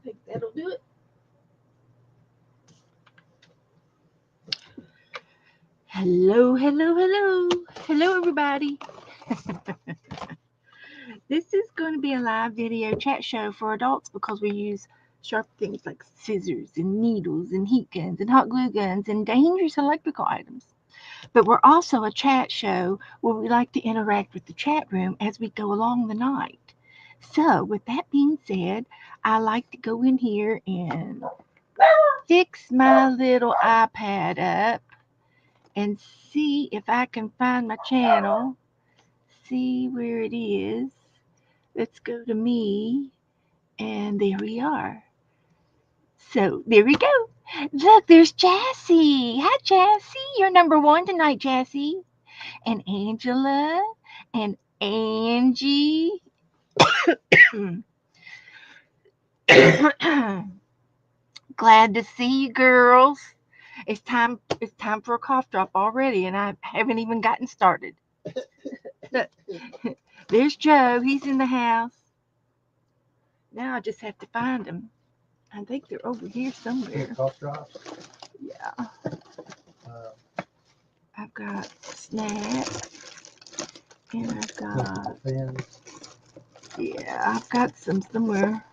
think that'll do it. Hello, hello, hello. Hello, everybody. This is going to be a live video chat show for adults because we use sharp things like scissors and needles and heat guns and hot glue guns and dangerous electrical items. But we're also a chat show where we like to interact with the chat room as we go along the night. So, with that being said, I like to go in here and fix my little iPad up and see if I can find my channel. See where it is. Let's go to me, and there we are. So there we go. Look, there's Jassy. Hi, Jassy. You're number one tonight, Jassy. And Angela and Angie. Glad to see you, girls. It's time. It's time for a cough drop already, and I haven't even gotten started. There's Joe. He's in the house. Now I just have to find him. I think they're over here somewhere. Cough drops. Yeah. I've got snacks. And I've got, yeah, I've got some somewhere.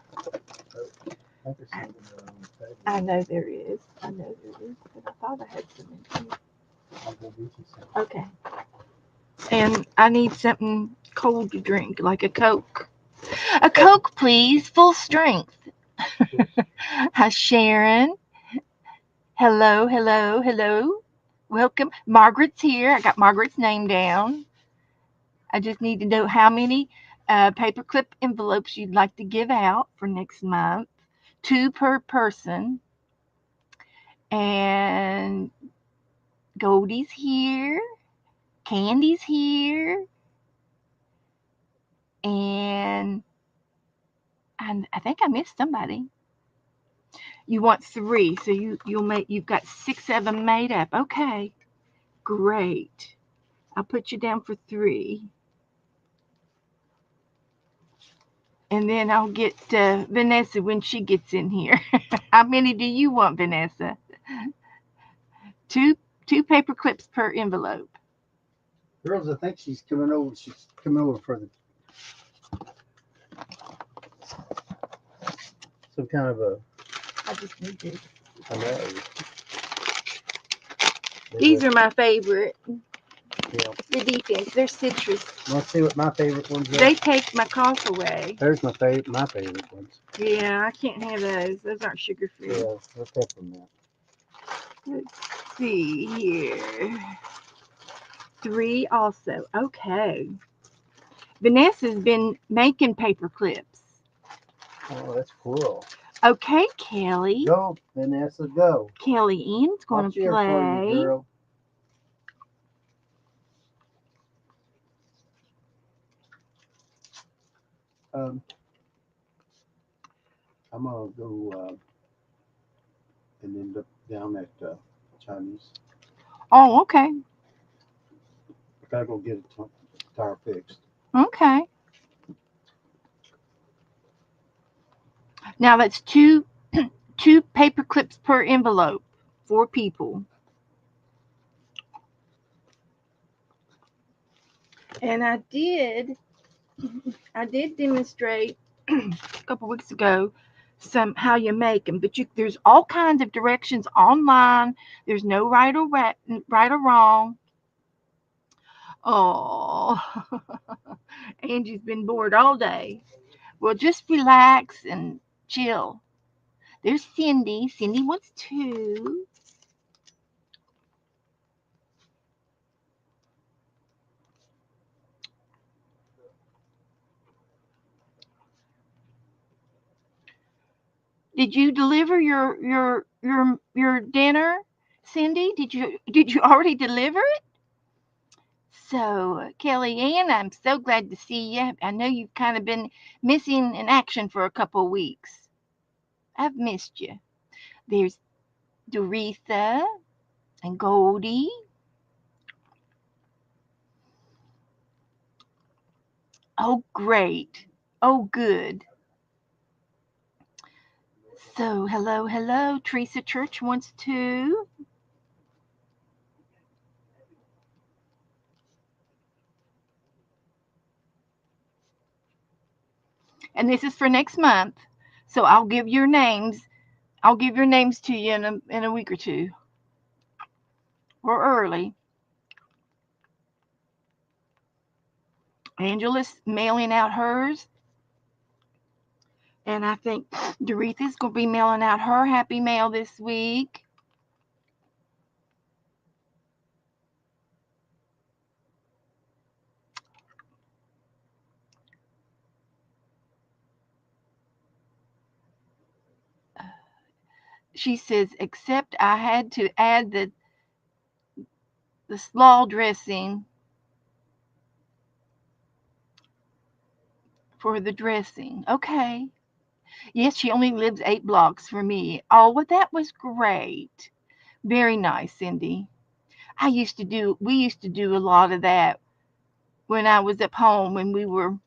I know there is. I know there is. But I thought I had some in here. Okay. And I need something cold to drink, like a Coke. A Coke, please, full strength. Hi, Sharon. Hello, hello, hello. Welcome. Margaret's here. I got Margaret's name down. I just need to know how many paperclip envelopes you'd like to give out for next month. 2 per person. And Goldie's here. Candy's here. And I think I missed somebody. You want 3, so you've got 6 of them made up. Okay, great. I'll put you down for 3. And then I'll get Vanessa when she gets in here. How many do you want, Vanessa? 2 paper clips per envelope. Girls, I think she's coming over. She's coming over for some kind of a. I just need this. I know. These are my favorite. Yeah. The defense. They're citrus. Want to see what my favorite ones are? They take my cough away. There's my favorite ones. Yeah, I can't have those. Those aren't sugar free. Yeah, let's have them now. Let's see here. 3 also. Okay. Vanessa's been making paper clips. Oh, that's cool. Okay, Kelly. Go, Vanessa, go. Kelly Ann's going to play. For you, girl. I'm gonna go and then look down at Chinese. Oh, okay. I gotta go get a tire fixed. Okay. Now that's 2 paper clips per envelope. 4 people. And I did demonstrate a couple weeks ago how you make them, but there's all kinds of directions online. There's no right or wrong. Oh, Angie's been bored all day. Well, just relax and chill. There's Cindy. Cindy wants 2. Did you deliver your dinner, Cindy? Did you already deliver it? So, Kelly Ann, I'm so glad to see you. I know you've kind of been missing in action for a couple of weeks. I've missed you. There's Doretha and Goldie. Oh, great. Oh, good. So, hello. Teresa Church wants to. And this is for next month. So I'll give your names. I'll give your names to you in a week or two, or early. Angela's mailing out hers, and I think Doretha's gonna be mailing out her happy mail this week. She says, except I had to add the slaw dressing for the dressing. Okay. Yes, she only lives 8 blocks from me. Oh, well, that was great. Very nice, Cindy. We used to do a lot of that when I was at home,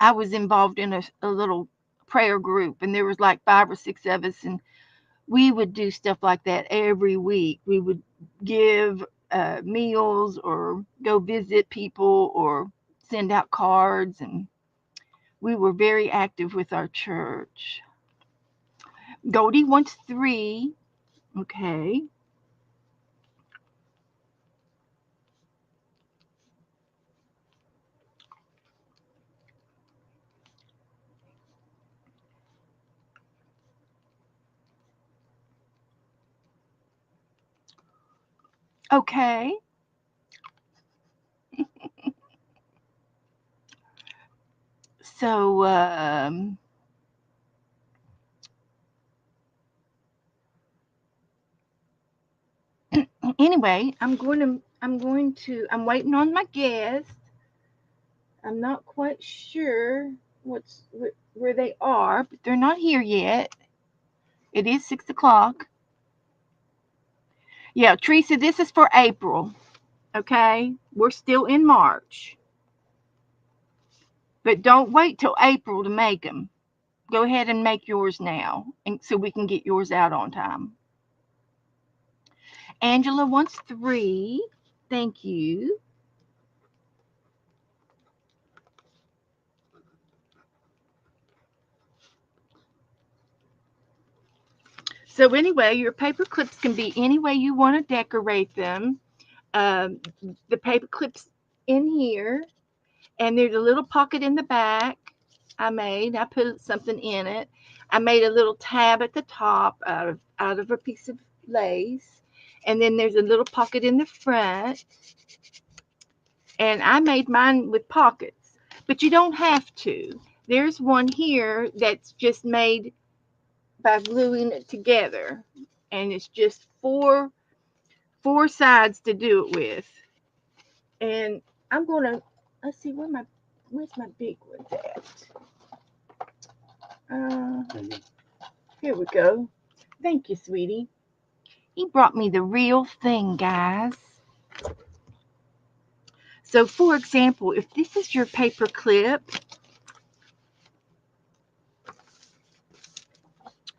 I was involved in a little prayer group, and there was like 5 or 6 of us, and we would do stuff like that every week. We would give meals or go visit people or send out cards, and we were very active with our church. Goldie wants 3. Okay. Okay. So anyway, I'm waiting on my guest. I'm not quite sure where they are, but they're not here yet. It is 6 o'clock. Yeah, Teresa, this is for April. Okay, we're still in March, but don't wait till April to make them. Go ahead and make yours now, and so we can get yours out on time. Angela wants 3. Thank you. So anyway, your paper clips can be any way you want to decorate them. Um, the paper clips in here, and there's a little pocket in the back. I put something in it. I made a little tab at the top out of a piece of lace, and then there's a little pocket in the front. And I made mine with pockets, but you don't have to. There's one here that's just made by gluing it together, and it's just four sides to do it with. And I'm gonna let's see where's my big ones at. Here we go. Thank you, sweetie. He brought me the real thing, guys. So, for example, if this is your paper clip,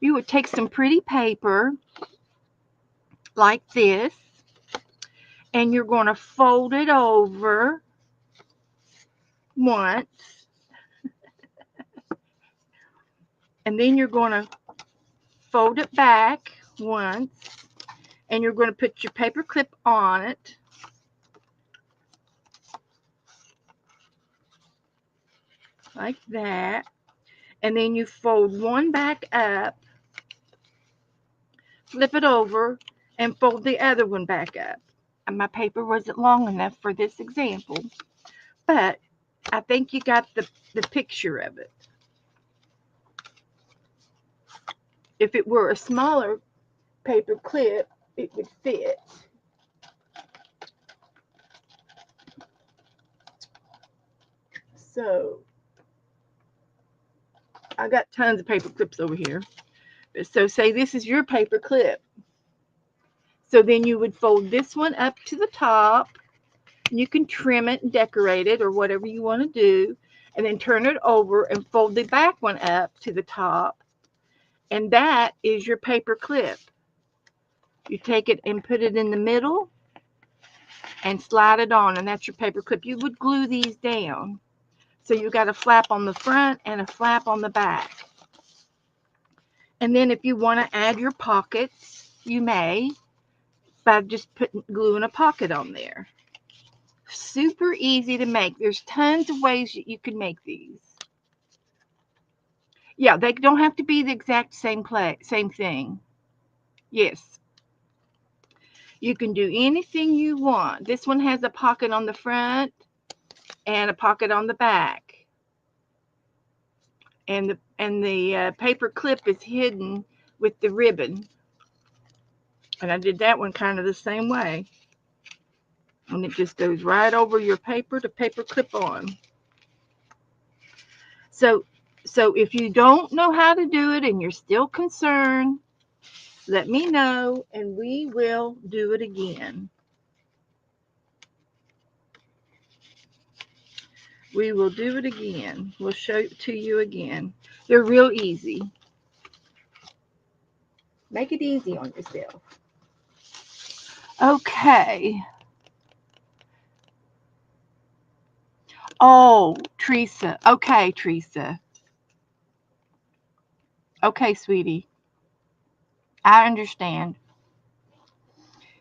you would take some pretty paper like this, and you're going to fold it over once, and then you're going to fold it back once, and you're going to put your paper clip on it. Like that. And then you fold one back up, flip it over, and fold the other one back up. And my paper wasn't long enough for this example, but I think you got the picture of it. If it were a smaller paper clip, it would fit. So I got tons of paper clips over here. So say this is your paper clip. So then you would fold this one up to the top, and you can trim it and decorate it or whatever you want to do, and then turn it over and fold the back one up to the top, And that is your paper clip. You take it and put it in the middle and slide it on, and that's your paper clip. You would glue these down. So you got a flap on the front and a flap on the back. And then if you want to add your pockets, you may by just putting gluing a pocket on there. Super easy to make. There's tons of ways that you can make these. Yeah, they don't have to be the exact same thing. Yes. You can do anything you want. This one has a pocket on the front and a pocket on the back. And the paper clip is hidden with the ribbon. And I did that one kind of the same way. And it just goes right over your paper to paper clip on. So if you don't know how to do it and you're still concerned, let me know and we will do it again. We will do it again. We'll show it to you again. They're real easy. Make it easy on yourself. Okay. Oh, Teresa. Okay, Teresa. Okay, sweetie. I understand.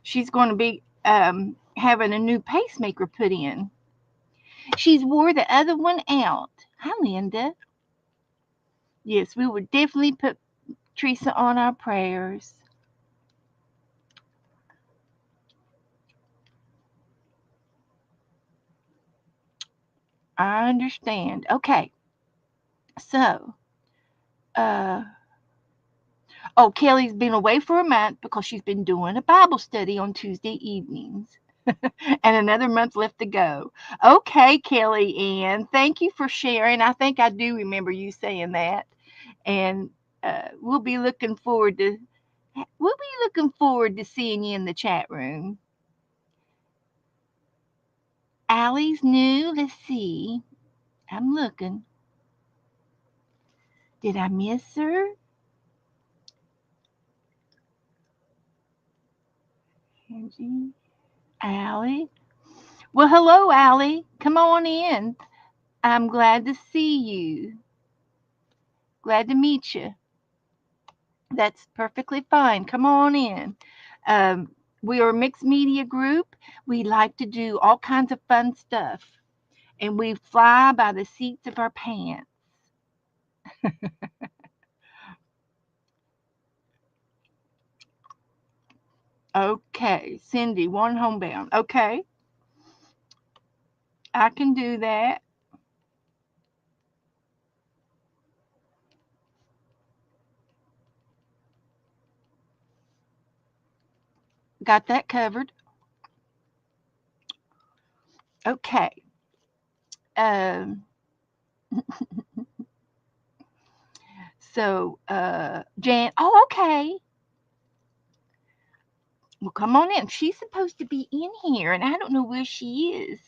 She's going to be having a new pacemaker put in. She's wore the other one out. Hi, Linda. Yes, we would definitely put Teresa on our prayers. I understand. Okay. So, oh, Kelly's been away for a month because she's been doing a Bible study on Tuesday evenings. And another month left to go. Okay, Kelly Ann, thank you for sharing. I think I do remember you saying that. And we'll be looking forward to seeing you in the chat room. Allie's new. Let's see. I'm looking. Did I miss her? Angie, Allie. Well, hello, Allie. Come on in. I'm glad to see you. Glad to meet you. That's perfectly fine. Come on in. Um, we are a mixed media group. We like to do all kinds of fun stuff, and we fly by the seats of our pants. Okay, Cindy, one homebound. Okay, I can do that. Got that covered. Okay. Um, Jan. Oh, okay. Well, come on in. She's supposed to be in here, and I don't know where she is.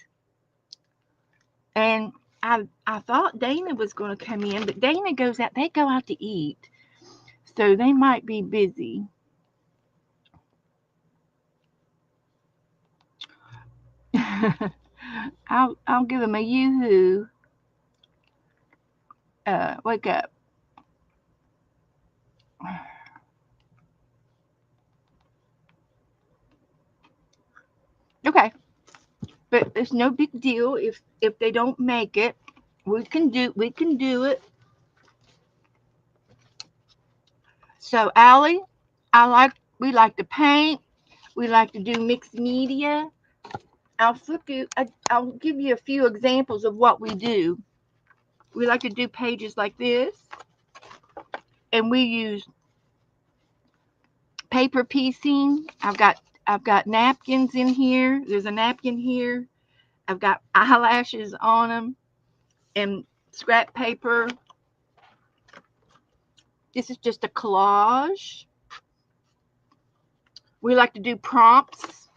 And I thought Dana was going to come in, but Dana goes out. They go out to eat, so they might be busy. I'll give them a yoo-hoo. Wake up. Okay, but it's no big deal if they don't make it. We can do it. So Allie, we like to paint. We like to do mixed media. I'll give you a few examples of what we do. We like to do pages like this, and we use paper piecing. I've got napkins in here. There's a napkin here. I've got eyelashes on them and scrap paper. This is just a collage. We like to do prompts.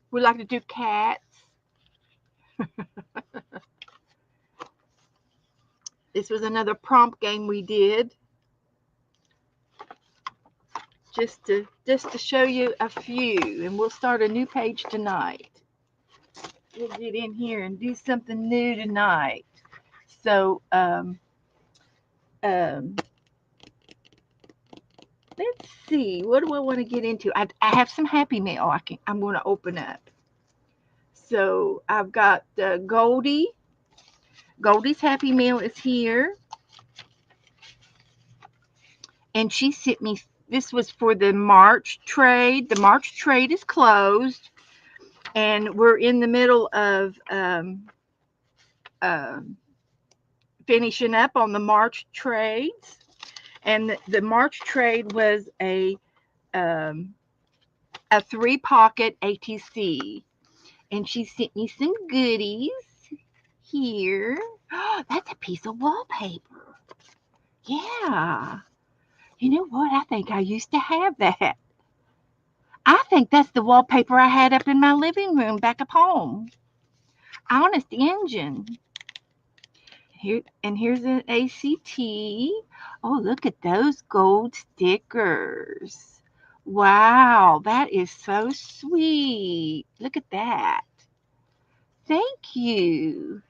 We like to do cats. This was another prompt game we did. just to show you a few, and we'll start a new page tonight. We'll get in here and do something new tonight. So um, let's see. What do I want to get into? I have some Happy Mail. I'm going to open up. So I've got Goldie. Goldie's Happy Mail is here, and she sent me. This was for the March trade. The March trade is closed, and we're in the middle of um, finishing up on the March trades. And the March trade was um, a 3-pocket ATC, and she sent me some goodies here. That's a piece of wallpaper. Yeah. You know what? I think I used to have that. I think that's the wallpaper I had up in my living room back at home. Honest engine. Here's an ACT. Oh, look at those gold stickers. Wow, that is so sweet. Look at that. Thank you.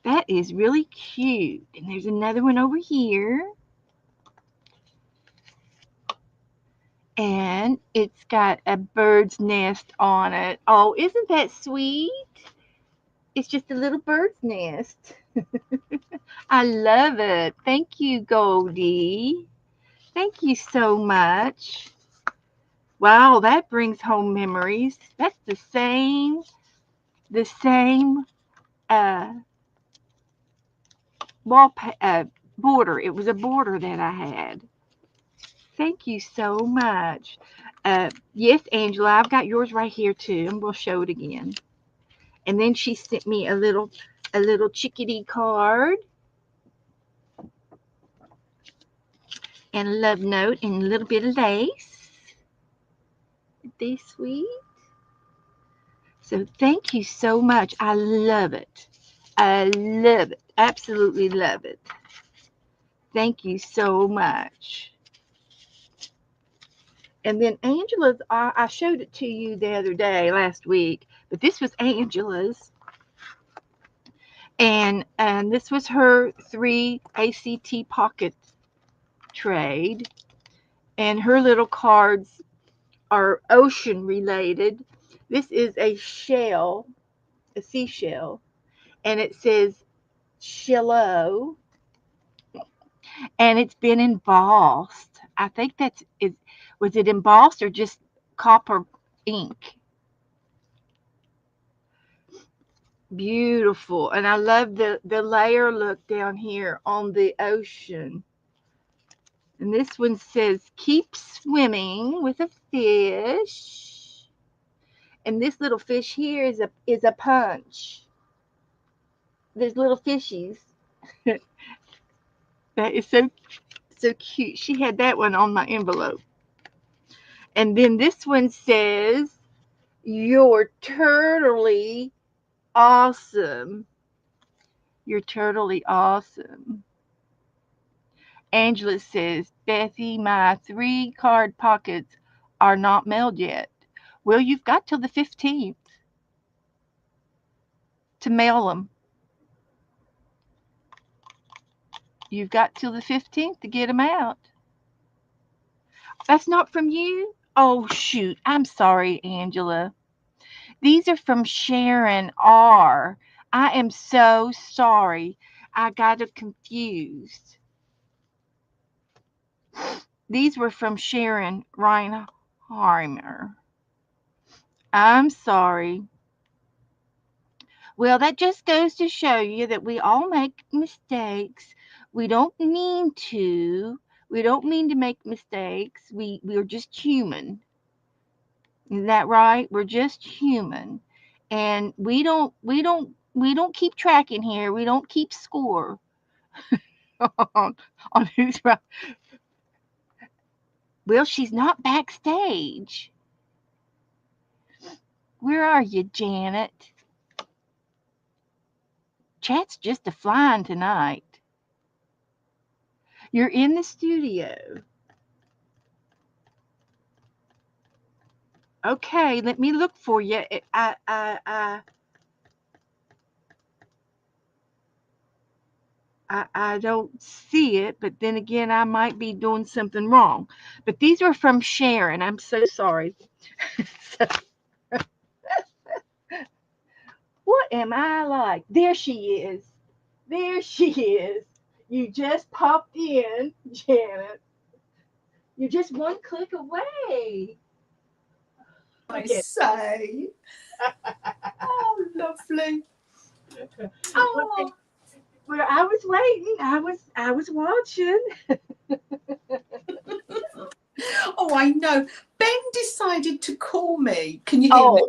That is really cute. And there's another one over here. And it's got a bird's nest on it. Oh, isn't that sweet? It's just a little bird's nest. I love it. Thank you, Goldie. Thank you so much. Wow, that brings home memories. That's the same uh border. It was a border that I had. Thank you so much. Yes, Angela, I've got yours right here too, and we'll show it again. And then she sent me a little chickadee card and a love note and a little bit of lace. Aren't they sweet? So thank you so much. I love it. I love it. Absolutely love it. Thank you so much. And then Angela's, I showed it to you the other day, last week, but this was Angela's. And this was her 3 ACT pocket trade. And her little cards are ocean related. This is a shell, a seashell, and it says Shillow, and it's been embossed. I think that's it. Was it embossed or just copper ink? Beautiful. And I love the layer look down here on the ocean. And this one says keep swimming with a fish. And this little fish here is a punch. There's little fishies. That is so cute. She had that one on my envelope. And then this one says you're totally awesome. You're totally awesome. Angela says, Bethy, my 3 card pockets are not mailed yet. Well, you've got till the 15th to mail them. You've got till the 15th to get them out. That's not from you? Oh, shoot. I'm sorry, Angela. These are from Sharon R. I am so sorry. I got it confused. These were from Sharon Reinheimer. I'm sorry. Well, that just goes to show you that we all make mistakes. We don't mean to. We don't mean to make mistakes. We're just human. Isn't that right? We're just human. And we don't keep track in here. We don't keep score on who's right. Well, she's not backstage. Where are you, Janet? Chat's just a flying tonight. You're in the studio. Okay, let me look for you. I don't see it, but then again, I might be doing something wrong. But these were from Sharon. I'm so sorry. So, what am I like? There she is. There she is. You just popped in, Janet. You're just one click away. I Look at say. Oh, lovely. well, Oh, well, I was waiting. I was watching. oh, I know. Ben decided to call me. Can you hear me? Oh,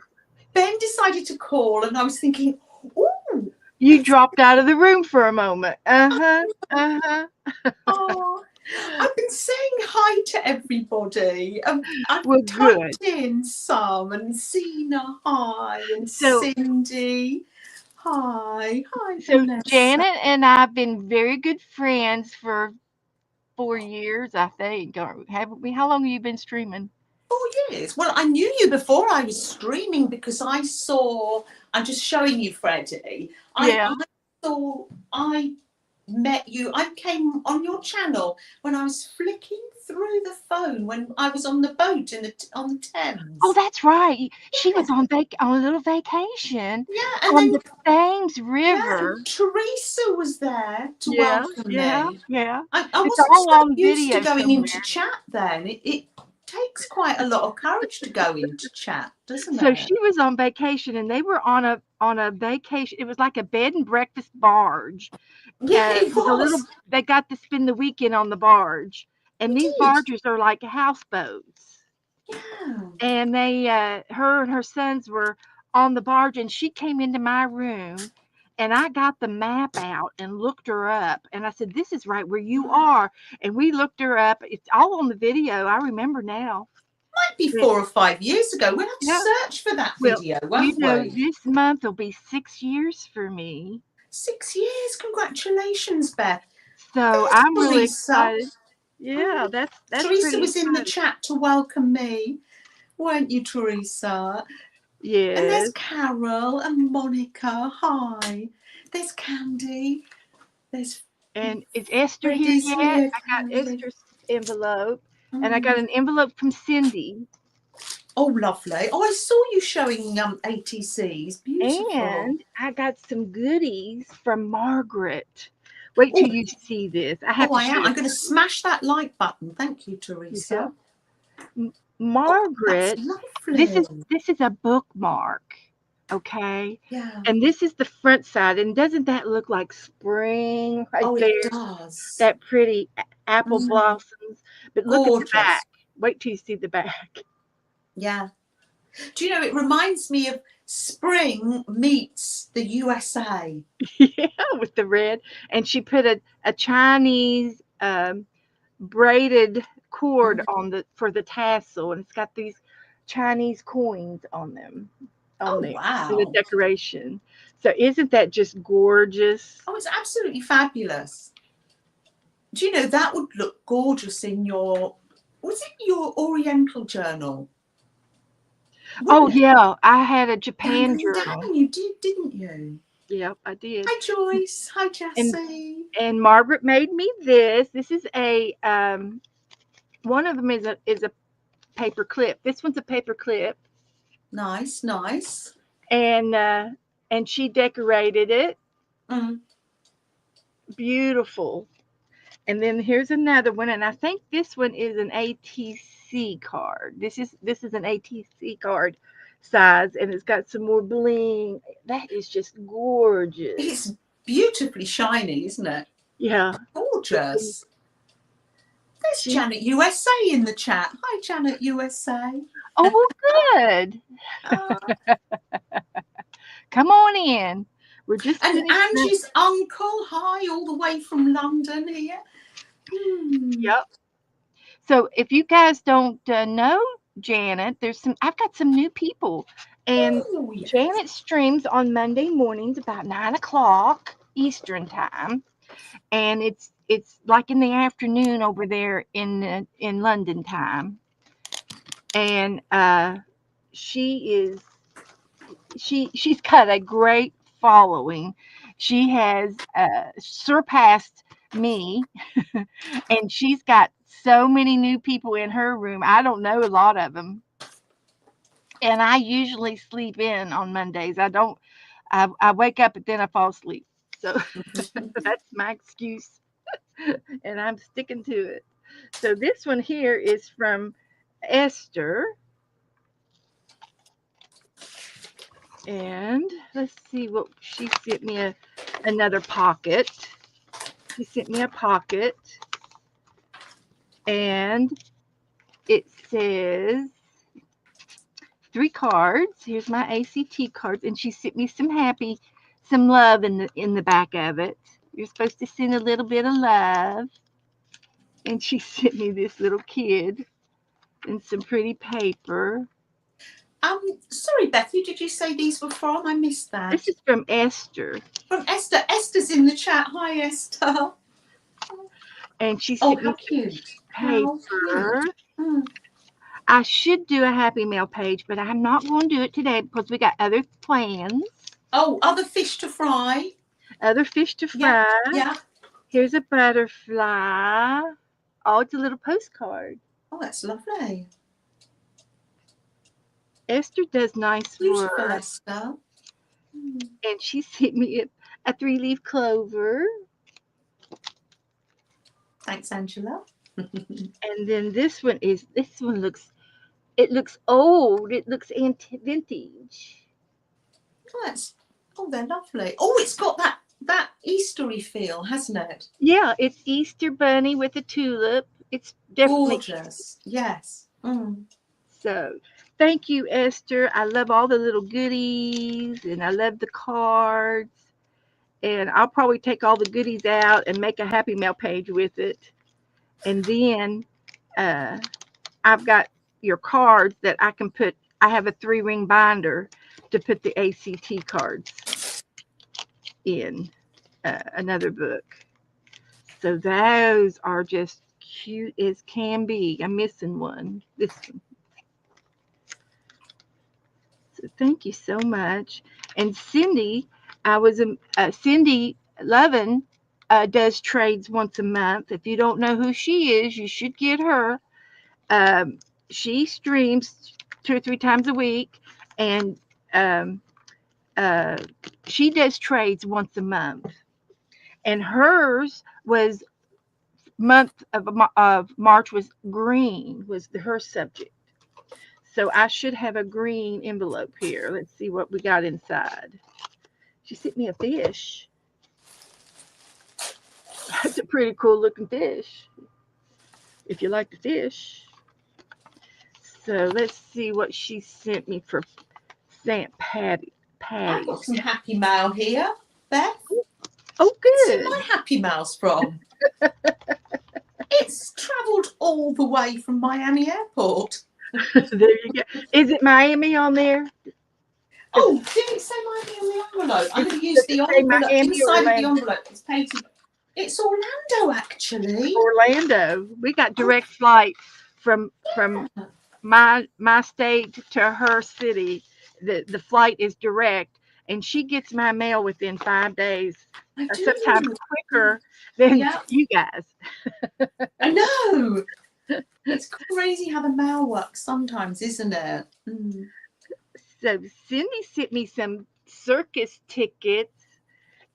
Ben decided to call, and I was thinking, oh, you it's dropped out of the room for a moment. Uh-huh. Uh-huh. oh. I've been saying hi to everybody. I've Well, good. typed in some, and Zena, hi, and So Cindy, hi, hi, so Vanessa. Janet and I've been very good friends for 4 years, I think. Or haven't we? How long have you been streaming? 4 years. Well, I knew you before I was streaming because I saw. I'm just showing you, Freddie. Yeah. I saw. I met you. I came on your channel when I was flicking through the phone when I was on the boat on the Oh, Thames. that's right. She Yeah, was on a little vacation yeah, and on then the Thames yeah, River. Teresa was there to Yeah, welcome yeah, me. yeah. I It's wasn't all so on used to video going into somewhere. chat then. It takes quite a lot of courage to go into chat, doesn't So it? she was on vacation, and they were on a vacation. It was like a bed and breakfast barge. Yeah, it With a little, was. they got to spend the weekend on the barge, and You these did. barges are like houseboats. Yeah. And her and her sons were on the barge, and she came into my room, and I got the map out and looked her up, and I said, "This is right where you are." And we looked her up. It's all on the video. I remember now. Might be But 4 or 5 years ago. We'll have to yeah, search for that well, video, won't we? this month will be 6 years for me. 6 years. Congratulations, Beth. So There's I'm really Teresa. excited. Yeah, Mm. that's Teresa pretty was in the exciting. chat to welcome me, weren't you, Teresa? And there's Yes. Carol and Monica. Hi. There's Candy. There's And is Esther here Freddie's yet? here, I got Candy. Esther's envelope, and I got Mm. an envelope from Cindy, Oh, lovely. Oh, I saw you showing ATCs. Beautiful. and I got some goodies from Margaret. Wait till Oh, you see this. I have oh, to I show am. I'm it. going to smash that like button. Thank you, Yeah. Teresa. M- Oh, that's Margaret, this is lovely. this is a bookmark, okay? Yeah. And this is the front side, and doesn't that look like spring right Oh, it there? does. That pretty apple Mm, blossoms. But look at the back. gorgeous. Wait till you see the back. Yeah. Do you know, it reminds me of spring meets the USA. Yeah, with the red. And she put a Chinese braided cord Mm. on the for the tassel, and it's got these Chinese coins on them on Oh, there for the wow. decoration. So isn't that just gorgeous? Oh, it's absolutely fabulous. Do you know that would look gorgeous in your, was it your Oriental journal? Oh Wouldn't it? yeah, I had a Japan Dangling journal. down, you did, didn't you? Yep, I did. Hi, Joyce. Hi, And Jessie. and Margaret made me this. This is a one of them is a paper clip. This one's a paper clip, Nice, nice. and she decorated it Mm. beautiful. And then here's another one, and I think this one is an ATC card. This is an ATC card size, and it's got some more bling. That is just gorgeous. It's beautifully shiny, isn't it? Yeah. Gorgeous. There's She. Janet USA in the chat. Hi, Janet USA. Oh well, good. Uh, Come on in. We're just and finishing up. Angie's uncle. Hi, all the way from London here. Hmm. Yep. So if you guys don't know Janet, I've got some new people, and Oh, yeah. Janet streams on Monday mornings about 9 o'clock Eastern time, and it's like in the afternoon over there in London time, and she she's got a great following. She has surpassed me, and she's got so many new people in her room. I don't know a lot of them, and I usually sleep in on Mondays. I don't. I wake up and then I fall asleep. So that's my excuse, and I'm sticking to it. So this one here is from Esther, and let's see what she sent me another pocket. She sent me a pocket, and it says three cards. Here's my ACT cards, and she sent me some love in the back of it. You're supposed to send a little bit of love, and she sent me this little kid and some pretty paper. Sorry, Beth, who did you say these were from? I missed that. This is from Esther, From Esther. Esther's in the chat. Hi, Esther. and she Oh, sent how me cute. How paper. cute. Mm. I should do a Happy Mail page, but I'm not going to do it today because we got other plans, Oh, other fish to fry. other fish to Yeah, fry. yeah. Here's a butterfly. Oh, it's a little postcard. Oh, that's lovely. Esther does nice Beautiful, work, Esther. Mm. and she sent me a three-leaf clover. Thanks, Angela. And then this one looks old. It looks vintage. Oh, they're lovely. Oh, it's got that Eastery feel, hasn't it? Yeah, it's Easter bunny with a tulip. It's definitely Gorgeous. Yes. Mm. so. Thank you, Esther. I love all the little goodies, and I love the cards. And I'll probably take all the goodies out and make a Happy Mail page with it. And then uh, I've got your cards that I can put. I have a 3-ring binder to put the ACT cards in another book. So those are just cute as can be. I'm missing one. This one. So thank you so much. And Cindy, Cindy Levin does trades once a month. If you don't know who she is, you should get her. Um, she streams 2 or 3 times a week, and um, uh, she does trades once a month. And hers was of March was green was her subject. So I should have a green envelope here. Let's see what we got inside. She sent me a fish. That's a pretty cool looking fish. If you like the fish. So let's see what she sent me for St. Patty. I've got some Happy Mail here, Beth. Oh, Where's good. my Happy Mails from? It's travelled all the way from Miami Airport. There you go. Is it Miami on there? Oh, did it say Miami on the envelope? I'm going to use Does the it say envelope. Miami or Inside of the Orlando? envelope, it's painted. It's Orlando, actually. Orlando. We got direct flight from my state to her city. The flight is direct, and she gets my mail within 5 days. I do. Sometimes quicker than Yeah. you guys. I know. It's crazy how the mail works sometimes, isn't it? Mm. So Cindy sent me some circus tickets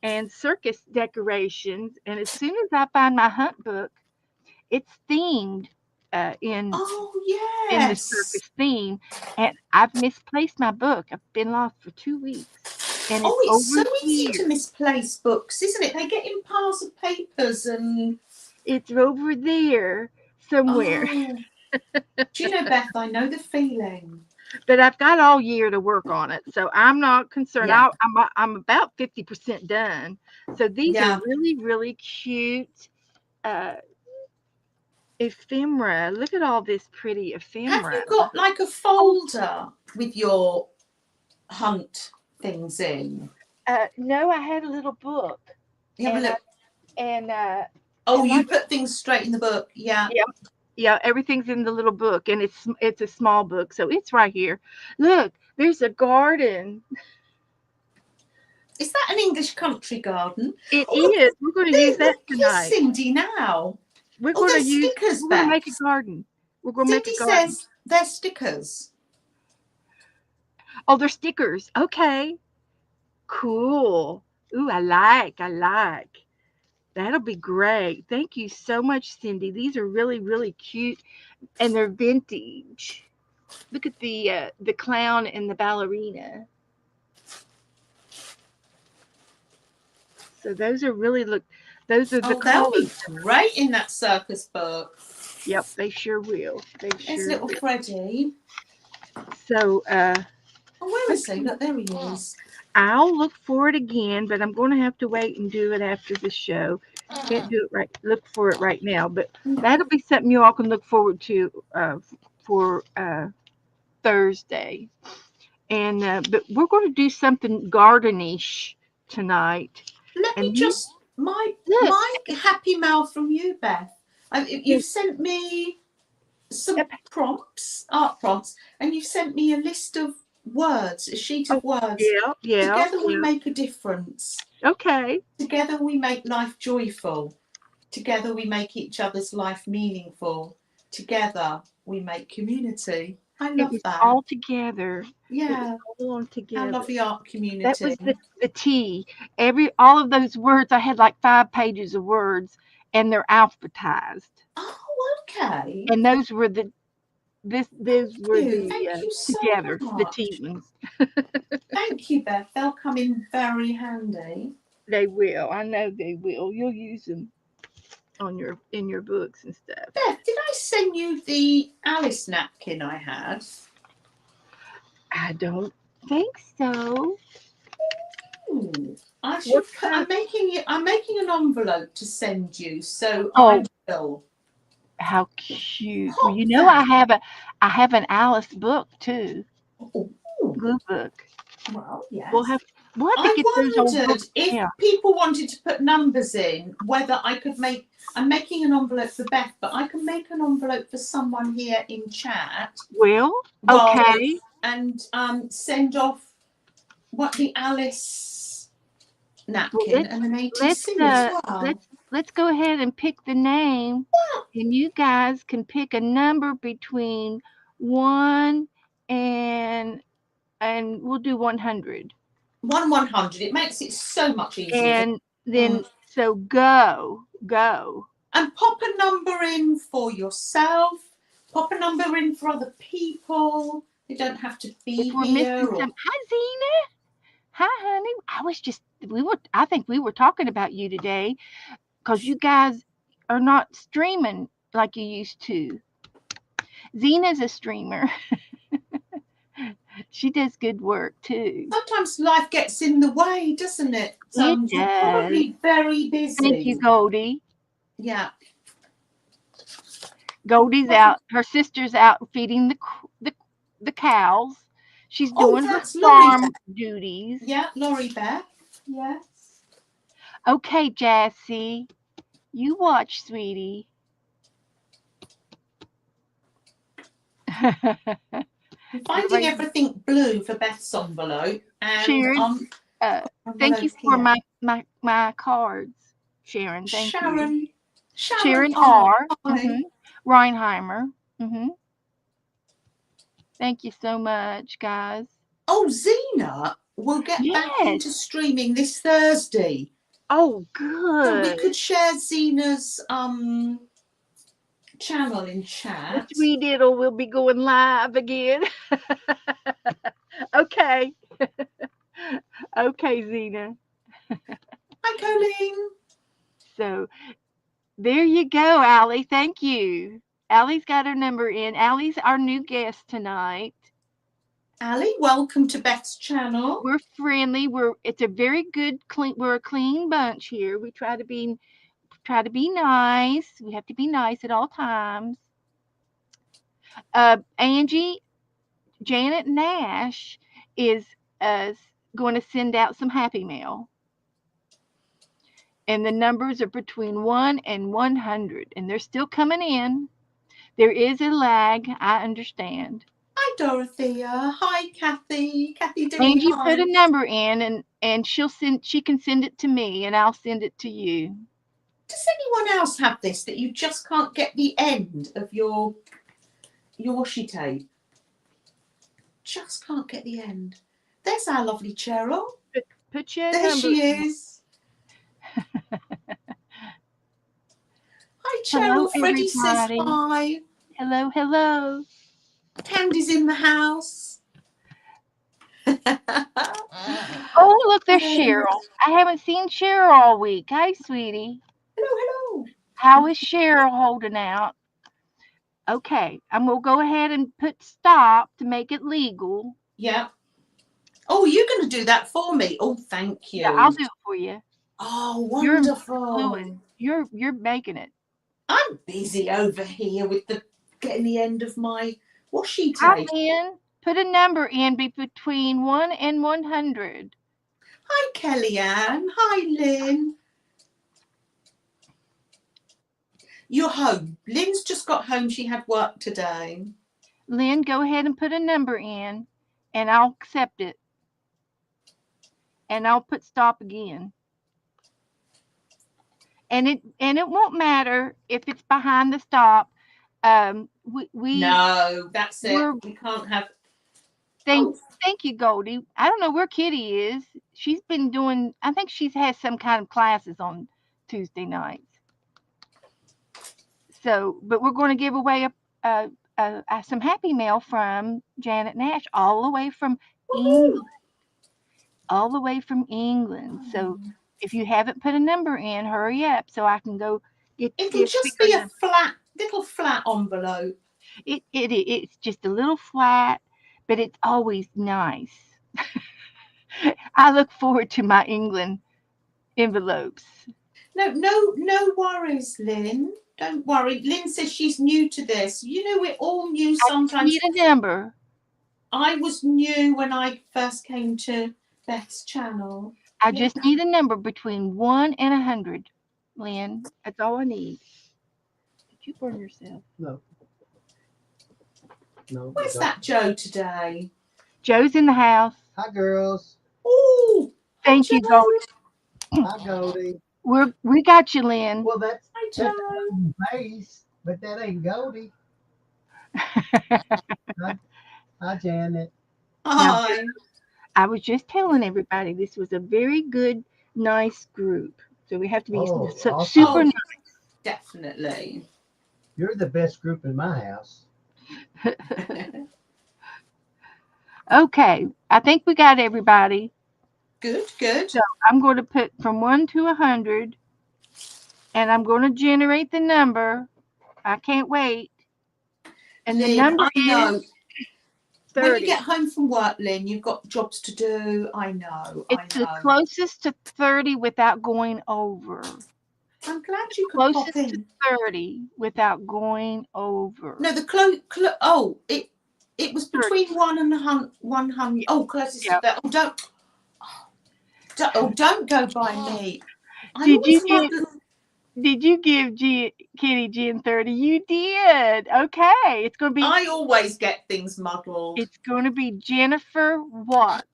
and circus decorations, and as soon as I find my hunt book, it's themed in Oh, in the yes. circus theme, and I've misplaced my book. I've been lost for 2 weeks, and Oh, it's it's so over easy here. to misplace books, isn't it? They get in piles of papers and. It's over there somewhere. Oh. Do you know, Beth, I know the feeling. But I've got all year to work on it, so I'm not concerned. Yeah. I'm about 50% done. So these Yeah. are really, really cute ephemera. Look at all this pretty Have ephemera. you got like a folder with your hunt things in? No, I had a little book. You have a look. And Oh, and you like, put things straight in the book. Yeah. yeah, Yeah, everything's in the little book, and it's a small book, so it's right here. Look, there's a garden. Is that an English country garden? It Oh, look, is. We're going to use that look, here's tonight. Cindy now. We're Oh, going to there's use. stickers, We're going to make a Beth. garden. We're going to make a Cindy garden. says they're stickers. Oh, they're stickers. Okay, cool. Ooh, I like. That'll be great. Thank you so much, Cindy. These are really, really cute, and they're vintage. Look at the clown and the ballerina. So those are really look. Those are the Oh, they'll colors. be great in that circus book. Yep, they sure will. They There's sure little will. Freddie. So Oh, where is he? okay, Look, there he is. I'll look for it again, but I'm going to have to wait and do it after the show. Can't do it right. Look for it right now, but that'll be something you all can look forward to for Thursday. And but we're going to do something gardenish tonight. Let me And these just my look, my happy mail from you, Beth. You've sent me some yep. prompts, art prompts, and you've sent me a list of words, a sheet Oh, of words. yeah, yeah, Together we yeah. make a difference. Okay. Together we make life joyful. Together we make each other's life meaningful. Together we make community. I It love was that. all together. It was Yeah, all on I together. love the art That community. was the T. All of those words. I had like 5 pages of words, and they're alphabetized. Oh, okay. And those were those were the Thank you so together the much. T ones. Thank you, Beth. They'll come in very handy. They will. I know they will. You'll use them on your in your books and stuff. Beth, did I send you the Alice napkin I had? I don't think so. Ooh, I should What put. kind? I'm making an envelope to send you, so I Oh, will how cute. Well, pop you know that. I have an Alice book too. Oh, Glue book. well, We'll yes. have we'll have to I get those old wondered books if out. people wanted to put numbers in, whether I could make. I'm making an envelope for Beth, but I can make an envelope for someone here in chat. Well, Well, okay. and send off what the Alice Well, napkin and an let's ATC as uh well. let's go ahead and pick the name, and you guys can pick a number between 1 and we'll do 100. 100. It makes it so much easier. And Mm. then so go. And pop a number in for yourself. Pop a number in for other people. They don't have to If be we're missing here. Or some, hi Zena, hi honey. I think we were talking about you today because you guys are not streaming like you used to. Zena's a streamer. She does good work too. sometimes life gets in the way, doesn't it? It You're does. probably very Thank you, busy. Goldie. Yeah. Goldie's out. Her sister's out feeding the cows. She's Oh, doing her that's Laurie farm Beth. duties. Yeah, Laurie Beth. Yes. Okay, Jassy, you watch, sweetie. I'm finding Everybody, everything blue for Beth's envelope, and Sharon, thank you envelope for here. my cards, Sharon. Thank you, Sharon. Sharon Sharon R. R. Hi. Reinheimer. Thank you so much, guys. Oh, Zena will get back Yes. into streaming this Thursday. Oh, So we good. could share Zena's channel in The chat. sweet diddle will be going live again. Okay. Okay, Zena. Hi, Colleen. So there you go, Allie. Thank you. Allie's got her number in. Allie's our new guest tonight. Ali, welcome to Beth's channel. We're friendly. It's a very good clean. We're a clean bunch here. We try to be nice. We have to be nice at all times. Angie, Janet Nash is uh, going to send out some happy mail. And the numbers are between 1 and 100, and they're still coming in. There is a lag. I understand. Hi, Dorothea. Hi, Kathy. Kathy Dilly. Angie Hi. put a number in, and she can send it to me, and I'll send it to you. Does anyone else have this, that you just can't get the end of your washi tape? Just can't get the end. There's our lovely Cheryl. Put your There number. she is. Hi, Hello, Cheryl. Freddie says everybody. hi. Hello, hello. Candy's in the house. Oh, look, there's Cheryl. I haven't seen Cheryl all week. Hi, sweetie. Hello. How is Cheryl holding out? Okay, I'm going to go ahead and put stop to make it legal. Yeah. Oh, you're going to do that for me. Oh, thank you. Yeah, I'll do it for you. Oh, wonderful. You're making it. I'm busy over here with getting the end of my washi Hi, tape. Lynn. Put a number in between 1 and 100. Hi, Kellyanne. Hi, Lynn. You're home. Lynn's just got home. She had work today. Lynn, go ahead and put a number in, and I'll accept it. And I'll put stop again. And it won't matter if it's behind the stop. No, that's it. We can't have. Thank you, Goldie. I don't know where Kitty is. She's been doing. I think she's had some kind of classes on Tuesday nights. So, but we're going to give away some Happy Mail from Janet Nash, all the way from England. All the way from England. So, if you haven't put a number in, hurry up so I can go get. It'll just be a little flat envelope. It's just a little flat, but it's always nice. I look forward to my England envelopes. No worries, Lynn. Don't worry. Lynn says she's new to this. You know, we're all new sometimes. I need a number. I was new when I first came to Beth's channel. I just need a number between 1 and 100, Lynn. That's all I need. Did you burn yourself? No. Where's that Joe today? Joe's in the house. Hi, girls. Oh, thank you, Goldie. Hi, Goldie. We got you, Lynn. Well, that's Joe. face, but that ain't Goldie. Hi, Janet. Hi. Now, I was just telling everybody this was a very good, nice group. So we have to be awesome. super nice. Definitely. You're the best group in my house. Okay, I think we got everybody. Good. So I'm going to put from 1 to 100, and I'm going to generate the number. I can't wait. And Lynn, the number is 30. When you get home from work, Lynn, you've got jobs to do. I know. It's the closest to 30 without going over. I'm glad you could Closest pop in. to 30 without going over. No, it was between 1 and 100. Oh, closest to that. Don't go by me. Did you give Kitty Jen 30? You did. Okay. It's going to be. I always get things muddled. It's going to be Jennifer Watts.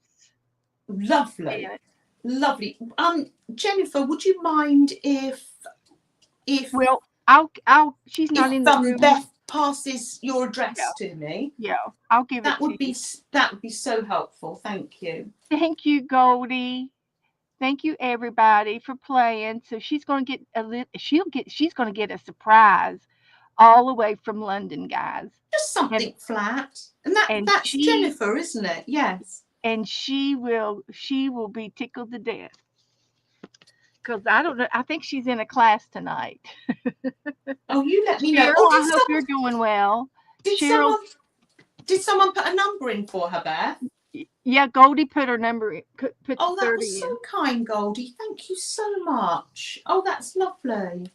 Lovely. Jennifer, would you mind if well, she's not in the room. Beth passes your address to me. Yeah, I'll give that it to you. That would be so helpful. Thank you. Thank you, Goldie. Thank you, everybody, for playing. So she's going to get she's going to get a surprise all the way from London, guys. Just something flat, and that's Jennifer, isn't it? Yes. And she will be tickled to death. Because I don't know. I think she's in a class tonight. Oh, you let me know. Cheryl, I hope you're doing well. Did someone put a number in for her, Beth? Yeah, Goldie put her number in. Put that was so kind, Goldie. Thank you so much. Oh, that's lovely.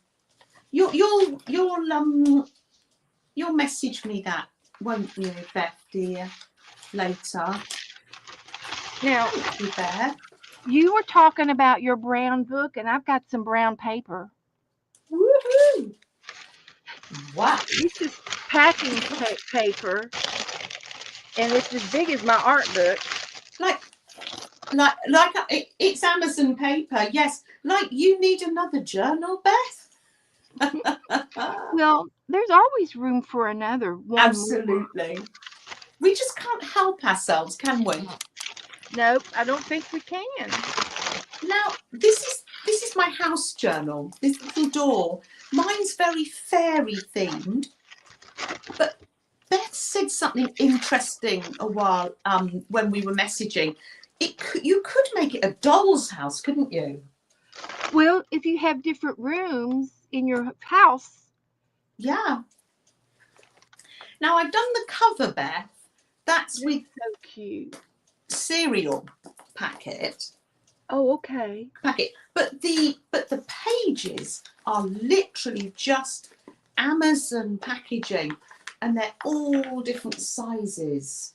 You'll message me that, won't you, Beth, dear, later. Now, thank you, Beth. You were talking about your brown book, and I've got some brown paper. Woohoo! Wow. This is packing paper, and it's as big as my art book. It's Amazon paper. Yes. Like you need another journal, Beth. Well, there's always room for another one. Absolutely. We just can't help ourselves, can we? Nope, I don't think we can. Now, this is my house journal. This little door. Mine's very fairy themed, but Beth said something interesting a while when we were messaging. You could make it a doll's house, couldn't you? Well, if you have different rooms in your house. Yeah. Now I've done the cover, Beth. That's with so cute cereal packet. Oh, okay. Packet, but the pages are literally just Amazon packaging, and they're all different sizes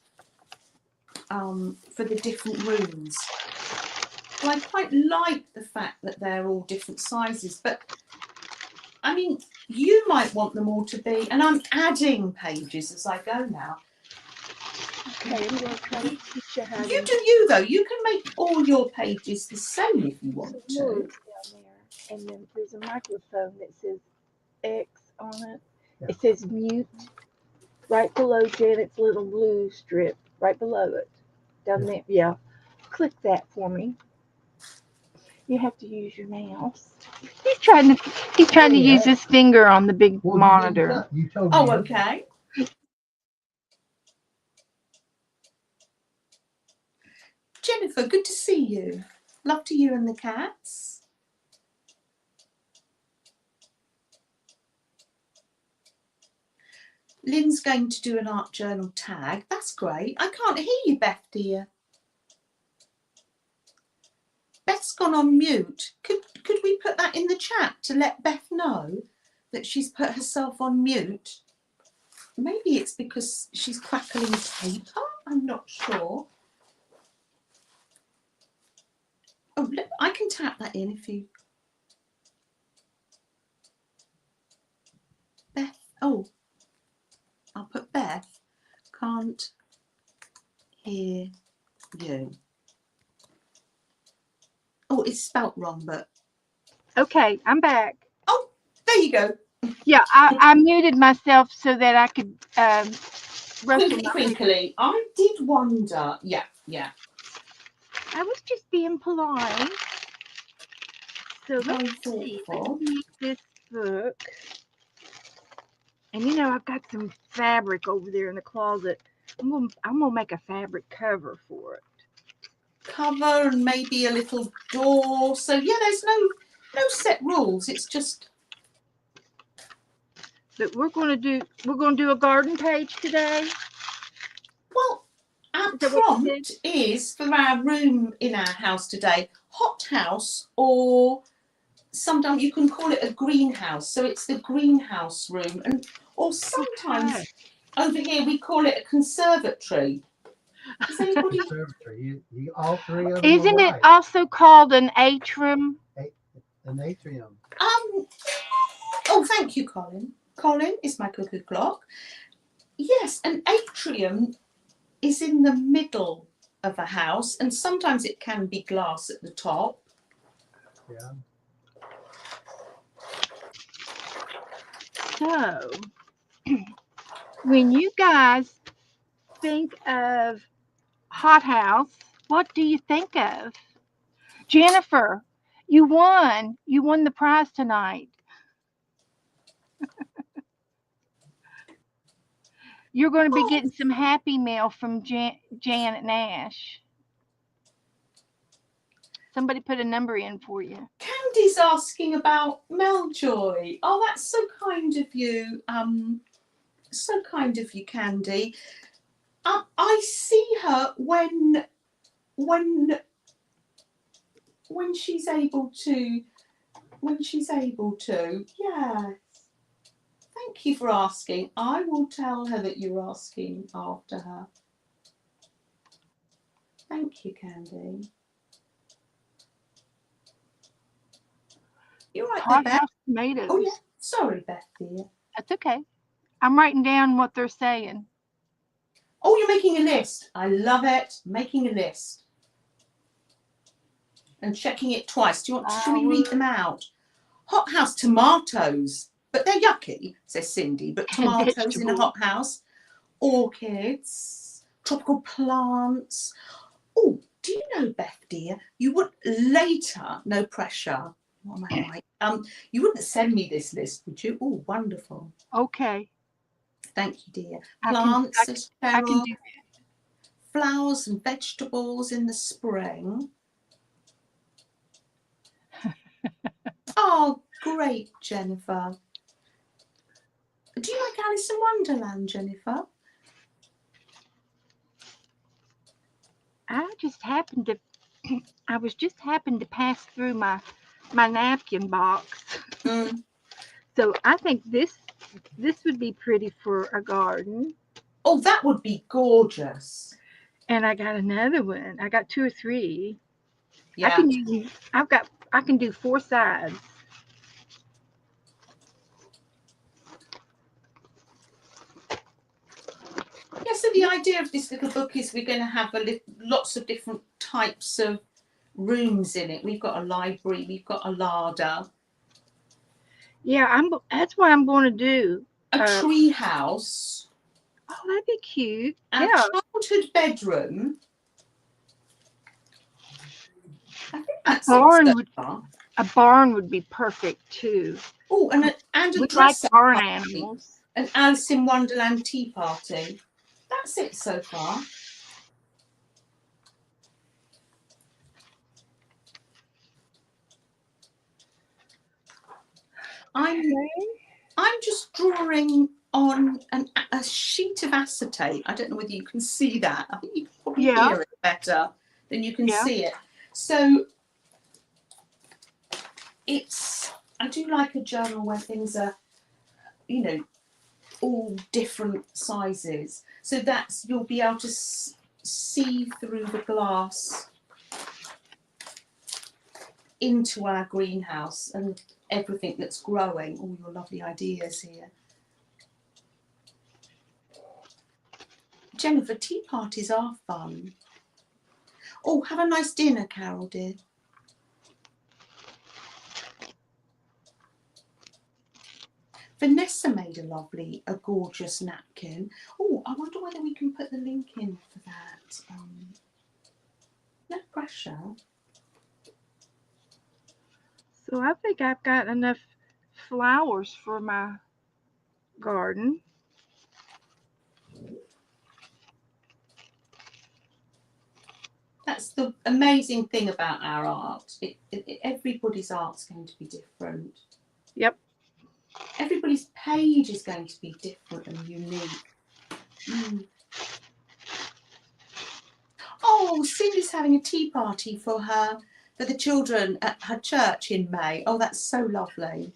for the different rooms. So I quite like the fact that they're all different sizes, but I mean, you might want them all to be, and I'm adding pages as I go now. Okay, I'm going to try to teach you how to. You do you, though. You can make all your pages the same if you want to. Down there, and then there's a microphone that says X on it. Yeah. It says mute right below Janet's little blue strip, right below it. Down there, yeah. Click that for me. You have to use your mouse. He's trying to use his finger on the big monitor. You told me. Oh, okay. Jennifer, good to see you. Love to you and the cats. Lynn's going to do an art journal tag. That's great. I can't hear you, Beth, dear. Beth's gone on mute. Could we put that in the chat to let Beth know that she's put herself on mute? Maybe it's because she's crackling paper. I'm not sure. Oh, I can tap that in if you... Beth, oh, I'll put Beth, can't hear you. Oh, it's spelt wrong, but... Okay, I'm back. Oh, there you go. Yeah, I muted myself so that I could Crinkly. I did wonder. Yeah. I was just being polite. So let's see. Let's make this book. And you know, I've got some fabric over there in the closet. I'm gonna make a fabric cover for it. Cover and maybe a little door. So yeah, there's no set rules. It's just. But we're gonna do a garden page today. Well, our prompt is for our room in our house today, hothouse, or sometimes you can call it a greenhouse. So it's the greenhouse room, or sometimes over here we call it a conservatory. Is anybody? Conservatory. All three of them. Isn't it also called an atrium? An atrium. Oh, thank you, Colin. Colin is my cuckoo clock. Yes, an atrium is in the middle of a house, and sometimes it can be glass at the top. Yeah. So, when you guys think of hothouse, what do you think of? Jennifer, you won. You won the prize tonight. You're going to be getting some Happy Mail from Janet Nash. Somebody put a number in for you. Candy's asking about Meljoy. Oh, that's so kind of you. So kind of you, Candy. I see her when she's able to. When she's able to. Yes. Thank you for asking. I will tell her that you're asking after her. Thank you, Candy. You're right there, Beth. Tomatoes. Oh, yeah. Sorry, Beth, dear. That's okay. I'm writing down what they're saying. Oh, you're making a list. I love it. Making a list. And checking it twice. Shall we read them out? Hothouse tomatoes. But they're yucky, says Cindy. But And tomatoes in a vegetables. hothouse. Orchids. Tropical plants. Oh, do you know, Beth dear, you would later, no pressure. What am I like? You wouldn't send me this list, would you? Oh, wonderful. Okay. Thank you, dear. I Plants, says can Cheryl. do Flowers and vegetables in the spring. Oh, great, Jennifer. Do you like Alice in Wonderland, Jennifer? I just happened to I was just happened to pass through my napkin box. Mm. So I think this would be pretty for a garden. Oh, that would be gorgeous. And I got another one. I got two or three. Yeah. I can do four sides. Yeah, so the idea of this little book is we're going to have lots of different types of rooms in it. We've got a library, we've got a larder, Yeah, that's what I'm going to do. a tree house, Oh, that'd be cute. a Yeah, childhood bedroom. I think that's barn it so would far. a barn would be perfect too. Oh, and a We like dress-up barn party, animals. an Alice in Wonderland tea party. That's it so far. I'm just drawing on a sheet of acetate. I don't know whether you can see that. I think you can probably hear it better than you can see it. So I do like a journal where things are, you know, all different sizes. So you'll be able to see through the glass into our greenhouse and everything that's growing. All your lovely ideas here. Jennifer, tea parties are fun. Oh, have a nice dinner, Carol, dear. Vanessa made a gorgeous napkin. Oh, I wonder whether we can put the link in for that. No pressure. So I think I've got enough flowers for my garden. That's the amazing thing about our art. Everybody's art's going to be different. Yep. Everybody's page is going to be different and unique. Mm. Oh, Cindy's having a tea party for the children at her church in May. Oh, that's so lovely.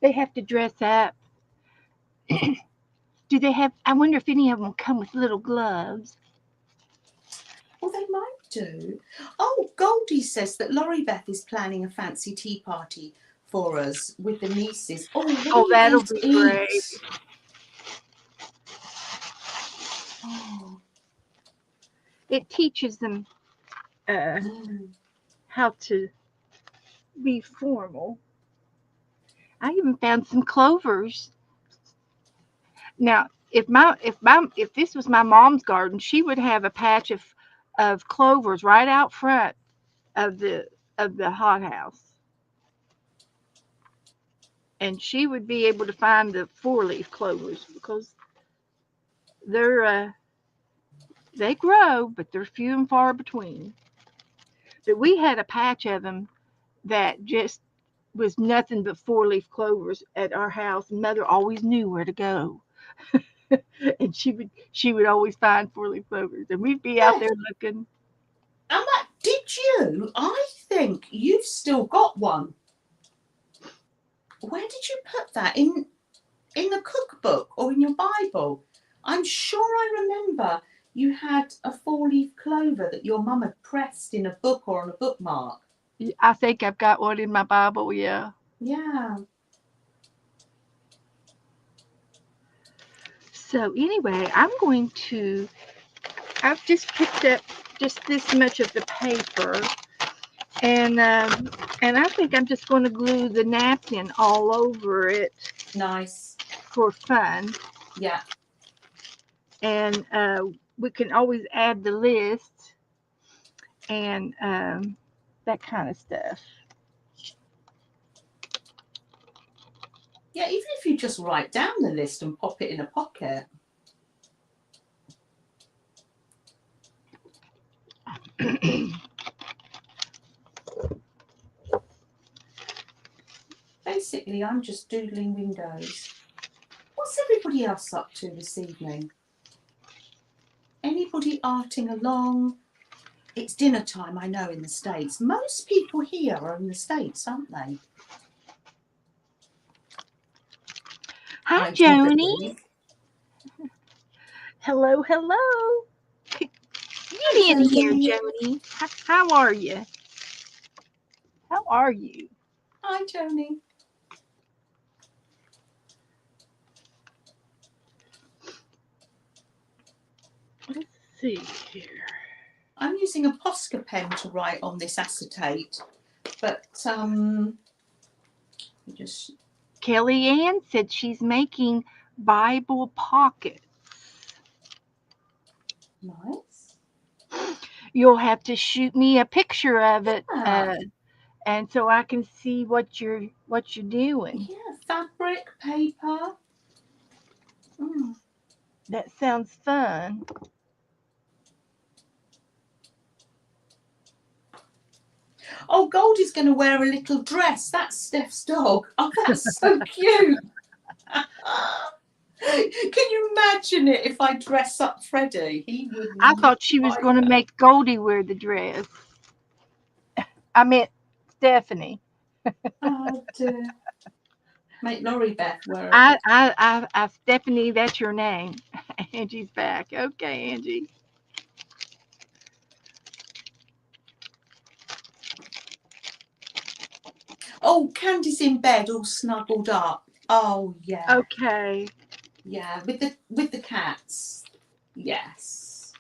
They have to dress up. Do they have? I wonder if any of them will come with little gloves. Well, they might do. Oh, Goldie says that Laurie Beth is planning a fancy tea party for us with the nieces. Oh, what that'll be great. Oh. It teaches them how to be formal. I even found some clovers. Now, if this was my mom's garden, she would have a patch of clovers right out front of the hothouse. And she would be able to find the four-leaf clovers because they grow, but they're few and far between. But we had a patch of them that just was nothing but four-leaf clovers at our house, and Mother always knew where to go. And she would always find four-leaf clovers, and we'd be out there looking. Emma, did you? I think you've still got one. Where did you put that? In the cookbook or in your Bible? I'm sure I remember you had a four-leaf clover that your mum had pressed in a book or on a bookmark. I think I've got one in my Bible, yeah. Yeah. So anyway, I've just picked up just this much of the paper, and I think I'm just going to glue the napkin all over it Nice. for fun. Yeah. And we can always add the list and that kind of stuff. Yeah, even if you just write down the list and pop it in a pocket. Basically, I'm just doodling windows. What's everybody else up to this evening? Anybody arting along? It's dinner time, I know, in the States. Most people here are in the States, aren't they? Hi, I do Joni. believe. Hello, hello. Hi, Get in here, Joni. Joni. How are you? How are you? Hi, Joni. Let's see here. I'm using a Posca pen to write on this acetate, but just Kelly Ann said she's making Bible pockets. nice. You'll have to shoot me a picture of it, Yeah, and so I can see what you're doing. yeah, fabric, paper. Mm. That sounds fun. Oh, Goldie's going to wear a little dress. That's Steph's dog. Oh, that's so cute. Can you imagine it if I dress up Freddie? He would I not thought she was like going to that. make Goldie wear the dress. I meant Stephanie. Oh dear. Make Laurie Beth wear it. Stephanie, that's your name. Angie's back. Okay, Angie. Oh, Candy's in bed, all snuggled up. Oh yeah, Okay. yeah, with the cats. Yes.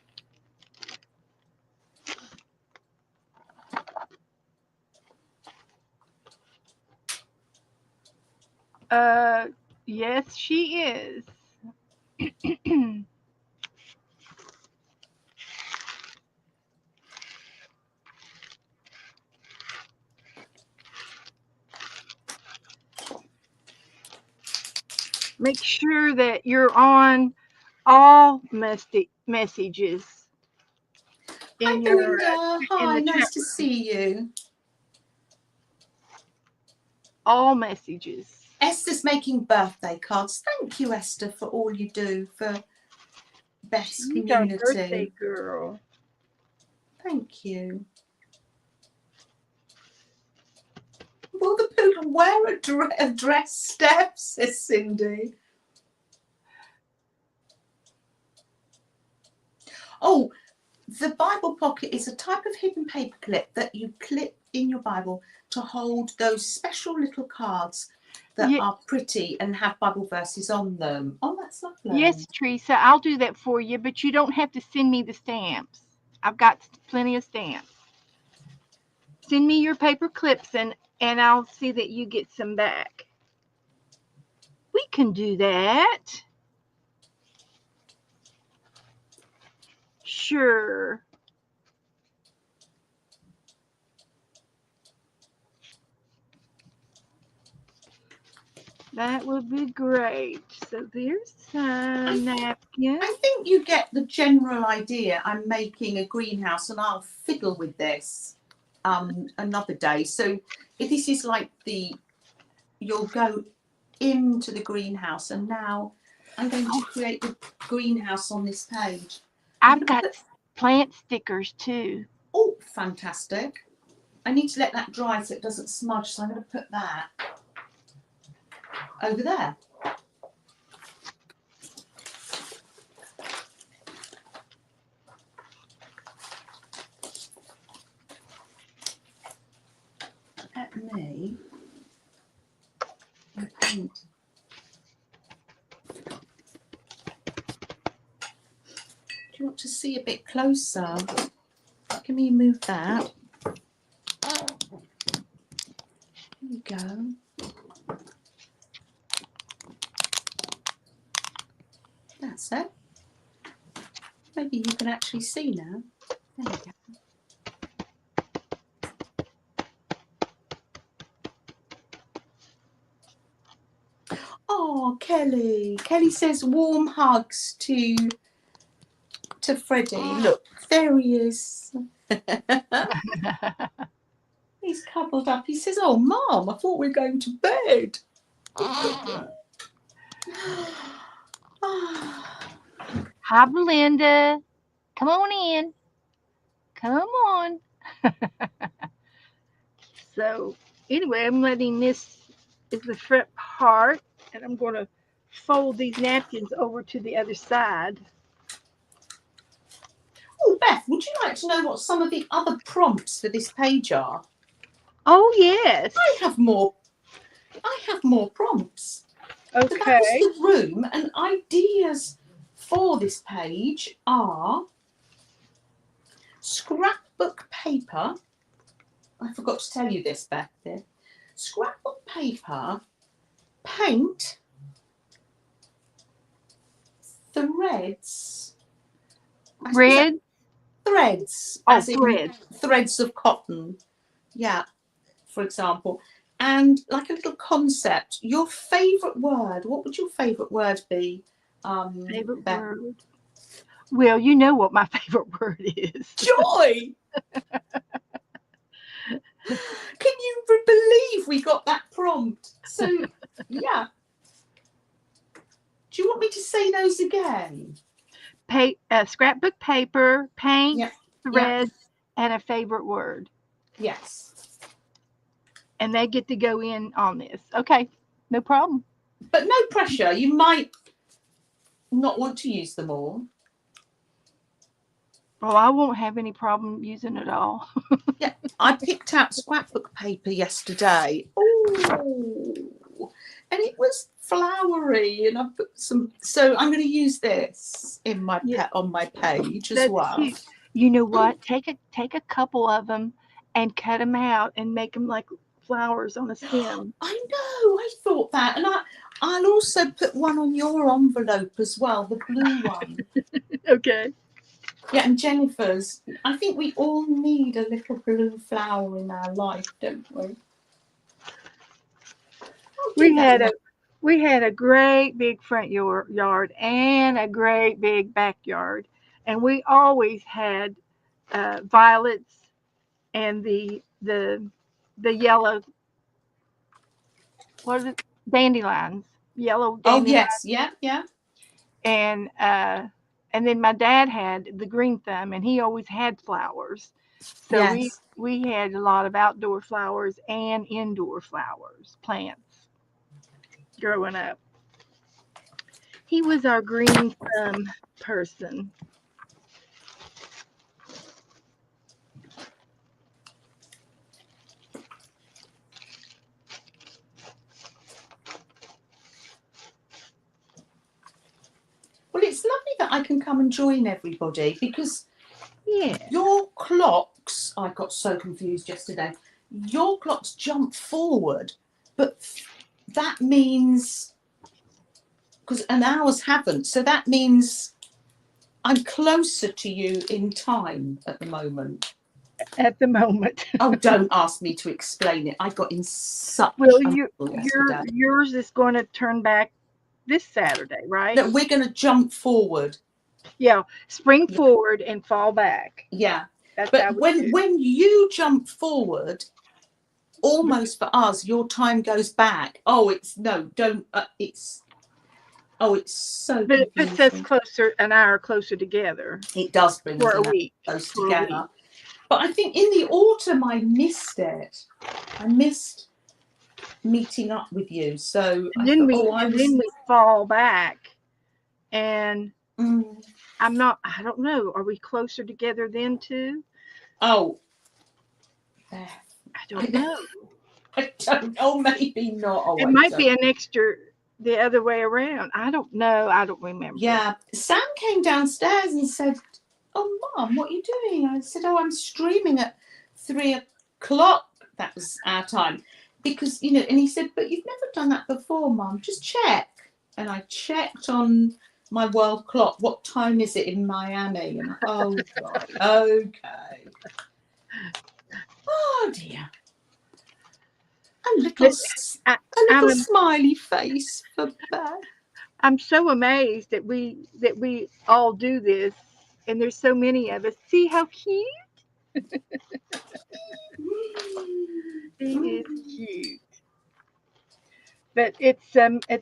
Uh, yes, she is. Make sure that you're on all messages Hi, in your Belinda. in Hi, the chat nice to room. see you. All messages. Esther's making birthday cards. Thank you, Esther, for all you do for Beth's She's our birthday community. girl. Thank you. Will the poodle wear a dress, Steph? Says Cindy. Oh, the Bible pocket is a type of hidden paper clip that you clip in your Bible to hold those special little cards that Yeah, are pretty and have Bible verses on them. Oh, that's lovely. yes, Teresa, I'll do that for you, but you don't have to send me the stamps. I've got plenty of stamps. Send me your paper clips and I'll see that you get some back. We can do that. Sure. That would be great. So there's some napkins. I think you get the general idea. I'm making a greenhouse and I'll fiddle with this another day. So if this is like you'll go into the greenhouse, and now I'm going to create the greenhouse on this page. I've got plant stickers too. Oh, fantastic. I need to let that dry so it doesn't smudge, so I'm going to put that over there. Let me paint. got to see a bit closer. Can we move that? There we go. That's it. Maybe you can actually see now. There we go. Oh, Kelly. Kelly says warm hugs to Freddie. Look, there he is. He's cuddled up. He says, "Oh, Mum, I thought we were going to bed." Hi, Belinda. Come on in. Come on. So, anyway, I'm letting this is the front part, and I'm going to fold these napkins over to the other side. Oh, Beth, would you like to know what some of the other prompts for this page are? Oh, yes. I have more prompts. Okay. So that was the room, and ideas for this page are scrapbook paper. I forgot to tell you this, Beth. Scrapbook paper, paint, threads. Red? Threads. Oh, as in threads. Threads of cotton. Yeah, for example. And like a little concept, your favourite word. What would your favourite word be? Favorite Beth? word? Well, you know what my favorite word is. Joy! Can you believe we got that prompt? So, yeah. Do you want me to say those again? Scrapbook paper, paint, Yeah. threads, and a favorite word. Yes. And they get to go in on this. Okay, no problem. But no pressure. You might not want to use them all. Well, I won't have any problem using it all. Yeah, I picked out scrapbook paper yesterday. Oh, and it was flowery, and I put some. So I'm going to use this in my on my page as That's well. cute. You know what? Take a couple of them and cut them out and make them like flowers on a stem. I know. I thought that, and I'll also put one on your envelope as well, the blue one. Okay. Yeah, and Jennifer's. I think we all need a little blue flower in our life, don't we? We had a great big front yard and a great big backyard, and we always had violets and the yellow, what is it, dandelions, yellow Oh dandelions. yes, yeah. And then my dad had the green thumb, and he always had flowers. So Yes. we had a lot of outdoor flowers and indoor flowers, plants, growing up. He was our green thumb person. Well, it's lovely that I can come and join everybody because Yeah. your clocks, I got so confused yesterday. Your clocks jump forward, but that means, and ours haven't, so that means I'm closer to you in time at the moment. At the moment. Oh, don't ask me to explain it. I got in such Well, yesterday. yours is going to turn back this Saturday, right? No, we're going to jump forward. Yeah, spring forward and fall back. Yeah. That's but when you jump forward, almost for us, your time goes back. Oh, it's no, don't. It's so. But it puts us an hour closer together. It does bring for us a week close together. But I think in the autumn I missed it. I missed meeting up with you. So then we fall back, and I don't know. Are we closer together then too? Oh, I don't know. I don't know. Maybe not. Oh, it might be an extra the other way around. I don't know. I don't remember. Yeah, Sam came downstairs and said, "Oh, Mum, what are you doing?" I said, "Oh, I'm streaming at 3 o'clock." That was our time. Because, you know, and he said, "But you've never done that before, Mum. Just check." And I checked on my world clock, what time is it in Miami? And oh, God, okay. Oh, dear. A little, I, a little I'm smiley face for Beth. I'm so amazed that we all do this, and there's so many of us. See how cute he is, cute. But it's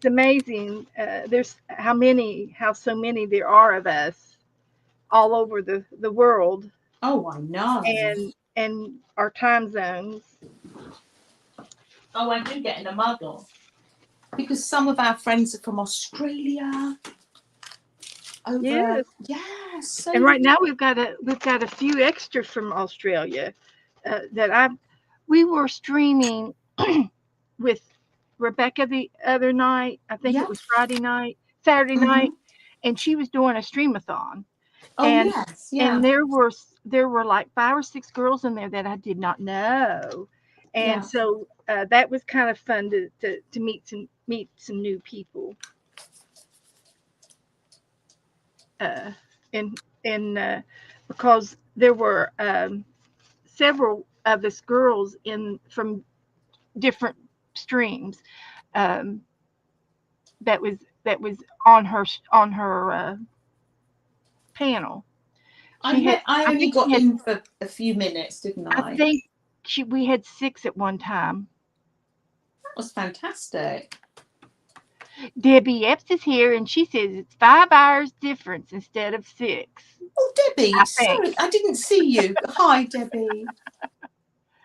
amazing. There's how so many there are of us all over the world, Oh, I know. and our time zones. Oh, I do get in a muddle. Because some of our friends are from Australia. Over, Yes, yes. So and right now we've got a few extras from Australia that we were streaming with Rebecca the other night. I think yeah. it was Saturday Mm-hmm. night, and she was doing a streamathon. Oh, And yes. Yeah. and there were like 5 or 6 girls in there that I did not know, and Yeah. so that was kind of fun to meet some new people. Uh, and because there were several of us girls in from different streams, um, that was on her panel. I She had, met. I I only think she got had, in for a few minutes, didn't I I? think we had 6 at one time. That was fantastic. Debbie Epps is here, and she says it's 5 hours difference instead of 6. Oh, Debbie. I think Sorry, I didn't see you. Hi, Debbie.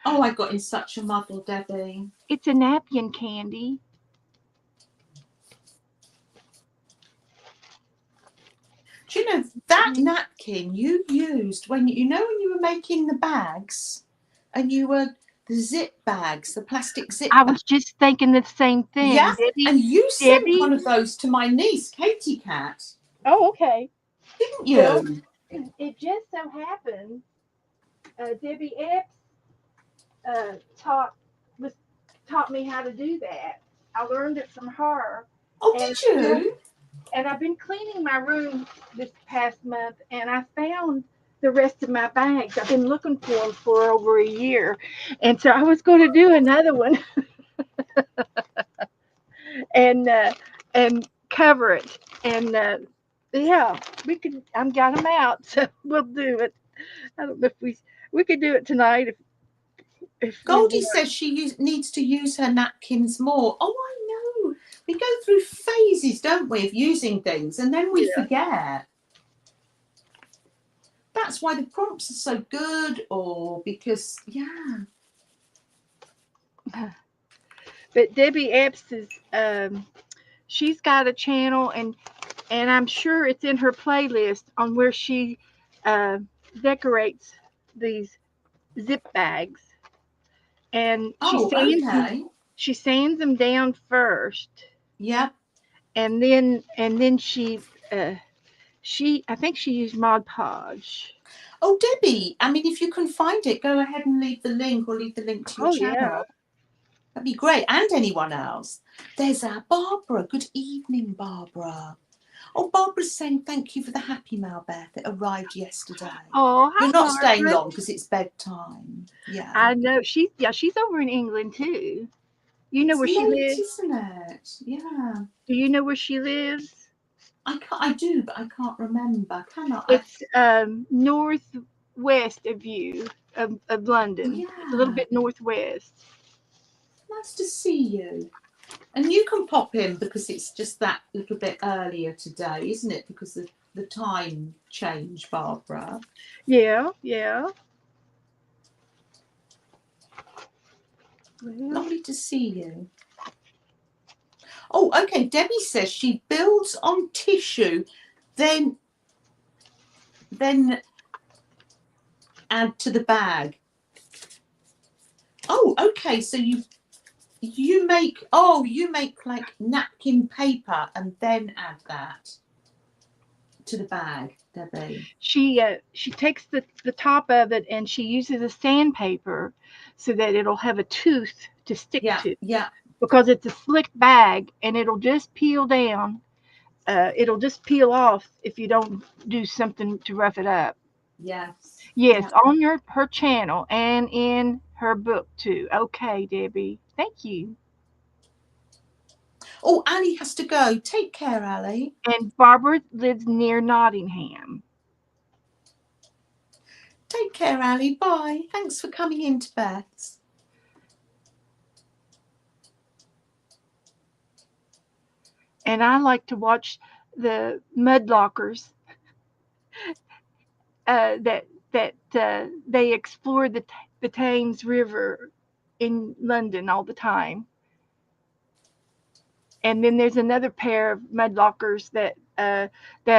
Oh, I got in such a muddle, Debbie. it's a napkin candy. Do you know that napkin you used when when you were making the bags, and the zip bags, the plastic zip I bags. was just thinking the same Yeah, thing, Debbie. and you sent Debbie. one of those to my niece, Katie Cat, Oh, okay. didn't Well, you? it just so happens Debbie Epps uh, taught was taught me how to do that. I learned it from her, Oh, and did you? I've been cleaning my room this past month, and I found the rest of my bags. I've been looking for them for over a year, and so I was going to do another one and cover it. And yeah, we could. I'm got them out, so we'll do it. I don't know if we could do it tonight if you Goldie want. says she needs to use her napkins more. Oh, I know. We go through phases, don't we, of using things, and then we Yeah. forget. That's why the prompts are so good, or because, yeah. But Debbie Epps is she's got a channel, and I'm sure it's in her playlist on where she uh, decorates these zip bags, and Oh, okay. she sands them down first, Yeah. and then she I think she used Mod Podge. Oh, Debbie, I mean, if you can find it, go ahead and leave the link, or leave the link to your Oh yeah. channel. That'd be great. And anyone else. There's our Barbara. Good evening, Barbara. Oh, Barbara's saying thank you for the Happy Mail, Beth. It arrived yesterday. Oh, You're hi not staying Barbara. long because it's bedtime. Yeah. I know she's over in England too. You know It's where she late, lives? isn't it? Yeah. Do you know where she lives? I do, but I can't remember. Can I? It's northwest of you, of London. It's a little Yeah. bit northwest. Nice to see you. And you can pop in because it's just that little bit earlier today, isn't it? Because of the time change, Barbara. Yeah, yeah. Well, Lovely to see you. Oh, okay. Debbie says she builds on tissue, then add to the bag. Oh, okay. So you make like napkin paper and then add that to the bag, Debbie? She takes the top of it and she uses a sandpaper so that it'll have a tooth to stick Yeah, to, yeah, because it's a slick bag and it'll just peel down. It'll just peel off if you don't do something to rough it up. yes, Yes, yeah. on her channel and in her book too. Okay, Debbie. Thank you. Oh, Ali has to go. Take care, Ali. And Barbara lives near Nottingham. Take care, Ali. Bye. Thanks for coming in to Beth's. And I like to watch the mudlockers that they explore the Thames River in London all the time. And then there's another pair of mudlockers that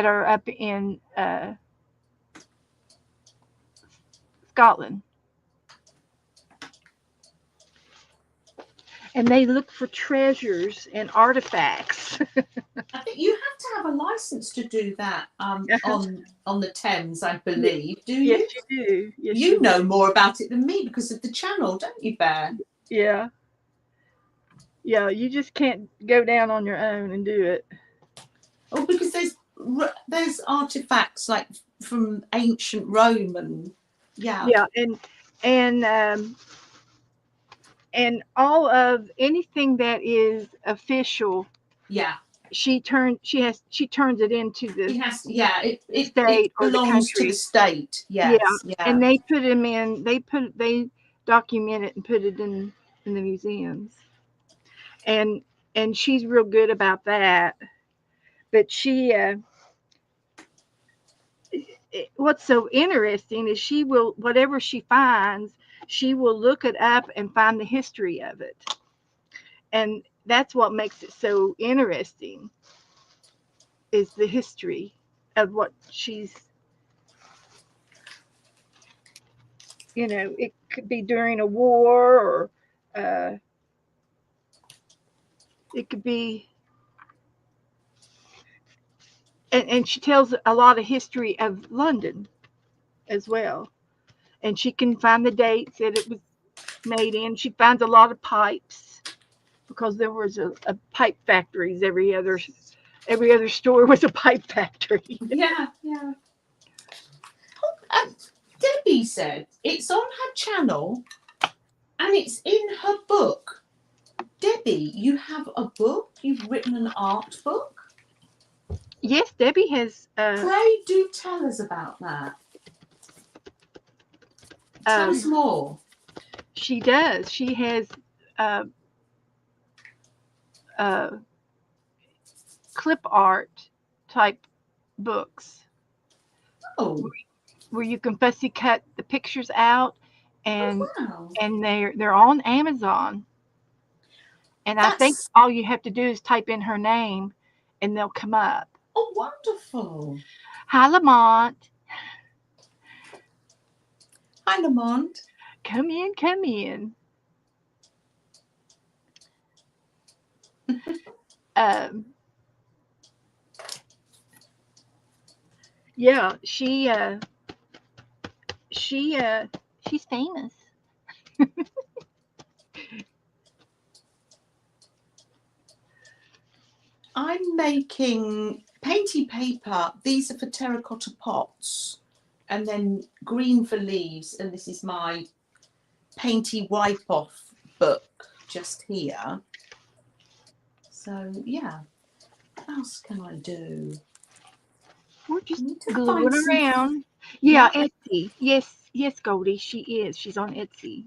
are up in Scotland, and they look for treasures and artifacts. I think you have to have a license to do that on the Thames, I believe. Do Yes, you? you do. Yes, You do. know more about it than me because of the channel, don't you, Bear? Yeah, yeah. You just can't go down on your own and do it. Oh, because there's artifacts like from ancient Rome and yeah, Yeah, and and all of anything that is official, yeah. she turns it into the It has, yeah. It state or the belongs to the country. state. Yeah, Yes, and yeah. they put them in. They document it and put it in the museums. And she's real good about that. But what's so interesting is she will, whatever she finds, she will look it up and find the history of it, and that's what makes it so interesting, is the history of what she's, it could be during a war, or it could be, and she tells a lot of history of London as well, and she can find the dates that it was made in. She finds a lot of pipes because there was a pipe factories. Every other store was a pipe factory. Yeah, yeah. Debbie said it's on her channel and it's in her book. Debbie, you have a book? You've written an art book? Yes, Debbie has. Pray do tell us about that. Tell us more. She does. She has uh, uh, clip art type books Oh, where you can fussy cut the pictures out, and oh wow. they're on Amazon. And I think That's all you have to do is type in her name, and they'll come up. oh wonderful. Hi, Lamont. Hi, Lamont. Come in, come in. Um, yeah, she's famous. I'm making painty paper. These are for terracotta pots, and then green for leaves. And this is my painty wipe off book just here. So yeah, what else can I do? We're I just need to gluing find some. around. Yeah, Yeah. Etsy. Yes, yes, Goldie, she is. She's on Etsy.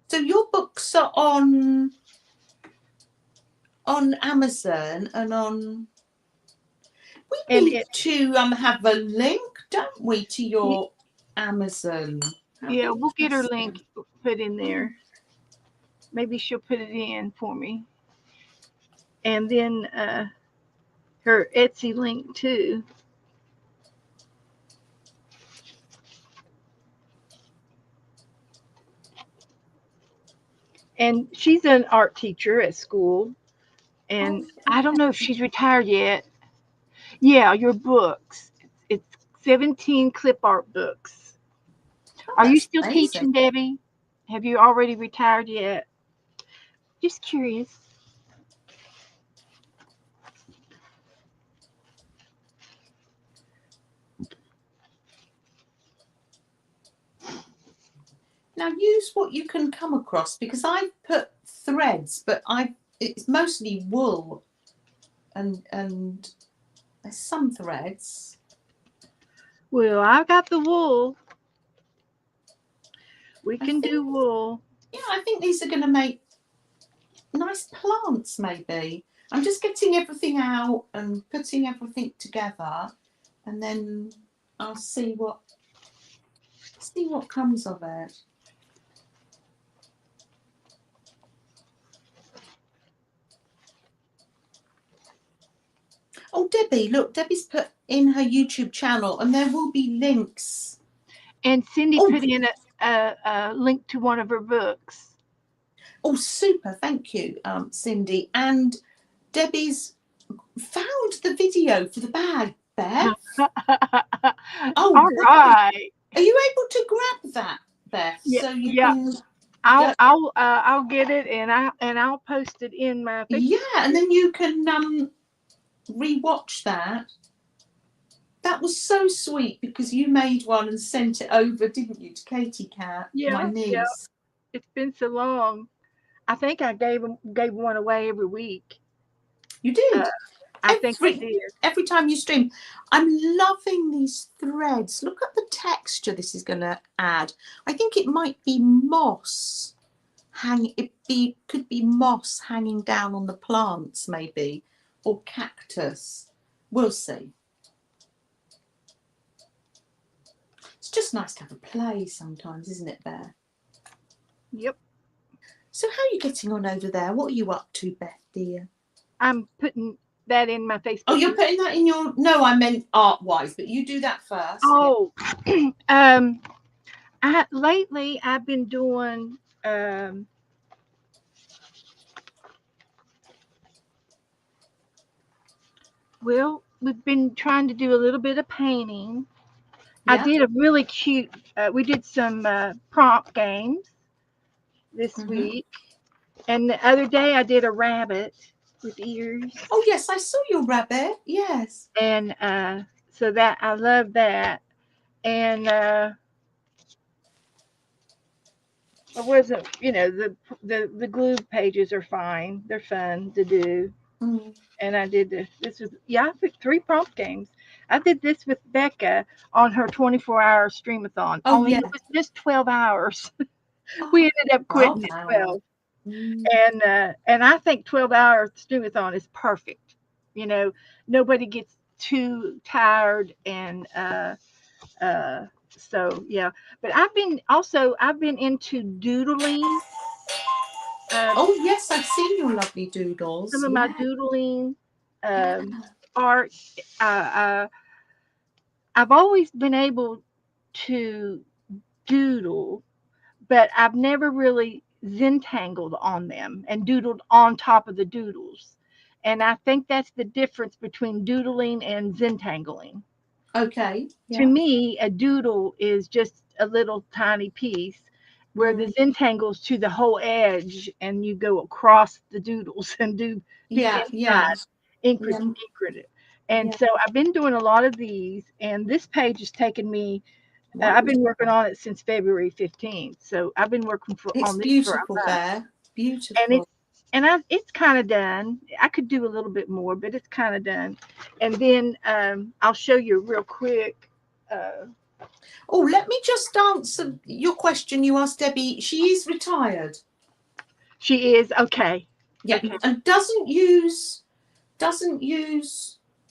So your books are on Amazon and on. We And need to have a link, don't we, to your Amazon? How yeah, we'll get her link interesting. put in there. Maybe she'll put it in for me. And then her Etsy link too. And she's an art teacher at school. Oh, And I don't know if she's retired yet. Yeah, your books. It's 17 clip art books. Oh, Are you that's still amazing. teaching, Debbie? Have you already retired yet? Just curious. Now use what you can come across, because I've put threads, but it's mostly wool and there's some threads. Well, I got the wool. We I can think, do wool. yeah, I think these are going to make nice plants. Maybe I'm just getting everything out and putting everything together, and then I'll see what comes of it. Oh, Debbie, look, Debbie's put in her YouTube channel, and there will be links. And Cindy Oh, put in a link to one of her books. oh, super! Thank you, Cindy. And Debbie's found the video for the bag, Bev. Oh, All lovely. right. Are you able to grab that, Beth, Yeah, so you yeah. can go? I'll get it and I'll post it in my Yeah, Facebook. and then you can rewatch that. That was so sweet because you made one and sent it over, didn't you, to Katie Cat, my Yeah, yeah. niece? It's been so long. I think I gave one away every week. You Uh, did. I think I did. Every time you stream. I'm loving these threads. Look at the texture this is going to add. I think it might be moss. Could be moss hanging down on the plants, maybe, or cactus. We'll see. It's just nice to have a play sometimes, isn't it, Bear? Yep. So how are you getting on over there? What are you up to, Beth, dear? I'm putting that in my Facebook. Oh, you're putting that in your... No, I meant art-wise, but you do that first. Oh, lately I've been doing well, we've been trying to do a little bit of painting. I Yeah. did a really cute. We did some prompt games this week, and the other day I did a rabbit with ears. Oh yes, I saw your rabbit. Yes. And so that I love that. And I wasn't, the glue pages are fine. They're fun to do. Mm. And I did this. This was I picked 3 prompt games. I did this with Becca on her 24-hour streamathon. Oh Only yeah. it was just 12 hours. Oh, We ended up quitting at hours. 12. Mm. And I think 12-hour streamathon is perfect. Nobody gets too tired and so yeah. But I've been into doodling. Oh yes, I've seen your lovely doodles. Some of my doodling art. Uh, I've always been able to doodle, but I've never really zentangled on them and doodled on top of the doodles. And I think that's the difference between doodling and zentangling. Okay. Yeah. To me, a doodle is just a little tiny piece, where the zentangles to the whole edge, and you go across the doodles and do the inside, ink it. And so I've been doing a lot of these, and this page has taken me. I've been working on it since February 15th, so I've been working on this for a beautiful, month. Bear. Beautiful. It's kind of done. I could do a little bit more, but it's kind of done. And then I'll show you real quick. Oh, let me just answer your question you asked Debbie. She is retired. She is okay. Yeah, Okay. and doesn't use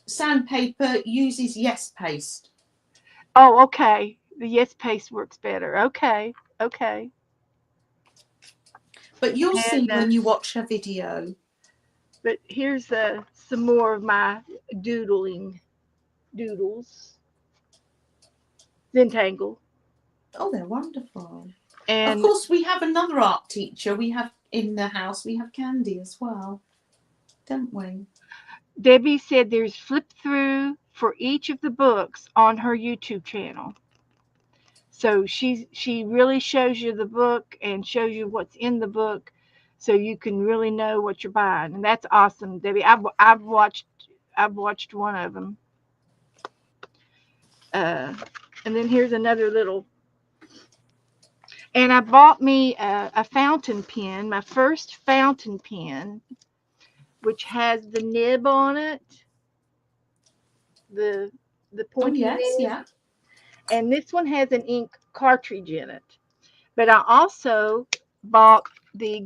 sandpaper. Uses Yes Paste. Oh, okay. The Yes Paste works better. Okay. Okay. But you'll see when you watch her video. But here's some more of my doodles. Zentangle. Oh, they're wonderful. And of course, we have another art teacher. We have in the house. We have Candy as well, don't we? Debbie said there's flip through for each of the books on her YouTube channel. So she really shows you the book and shows you what's in the book, so you can really know what you're buying, and that's awesome, Debbie. I've watched one of them. Uh, and then here's another little. And I bought me a fountain pen, my first fountain pen, which has the nib on it, the the Oh pointy yes, nib, yeah. and this one has an ink cartridge in it. But I also bought the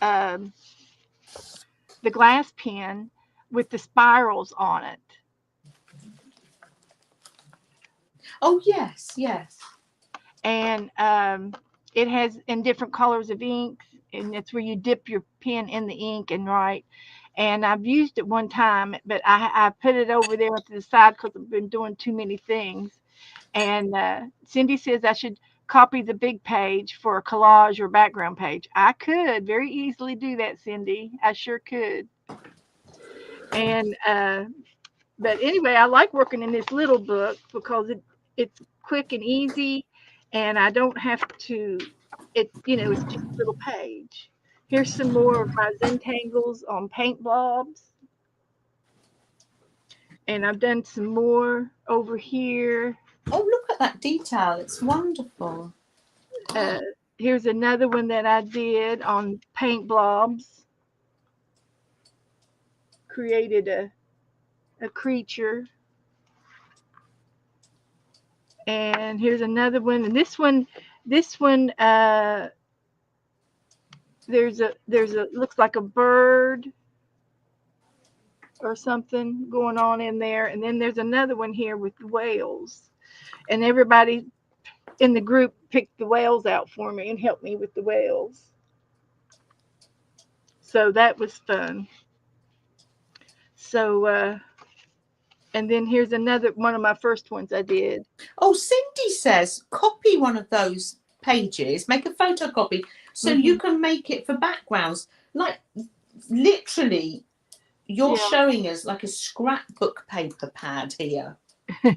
um, glass pen with the spirals on it, Oh yes, yes. and it has in different colors of inks, and it's where you dip your pen in the ink and write. And I've used it one time, but I put it over there to the side because I've been doing too many things. And Cindy says I should copy the big page for a collage or background page. I could very easily do that, Cindy. I sure could. And but anyway, I like working in this little book because it's quick and easy, and I don't have to. It's just a little page. Here's some more of my Zentangles on paint blobs, and I've done some more over here. Oh, look at that detail. It's wonderful. Uh, Here's another one that I did on paint blobs. Created a creature. And here's another one. And this one, there's a looks like a bird or something going on in there. And then there's another one here with the whales. And everybody in the group picked the whales out for me and helped me with the whales. So that was fun. So and then here's another one of my first ones I did. Oh, Cindy says copy one of those pages, make a photocopy so you Mhm. can make it for backgrounds. Like literally, you're Yeah. showing us like a scrapbook paper pad here.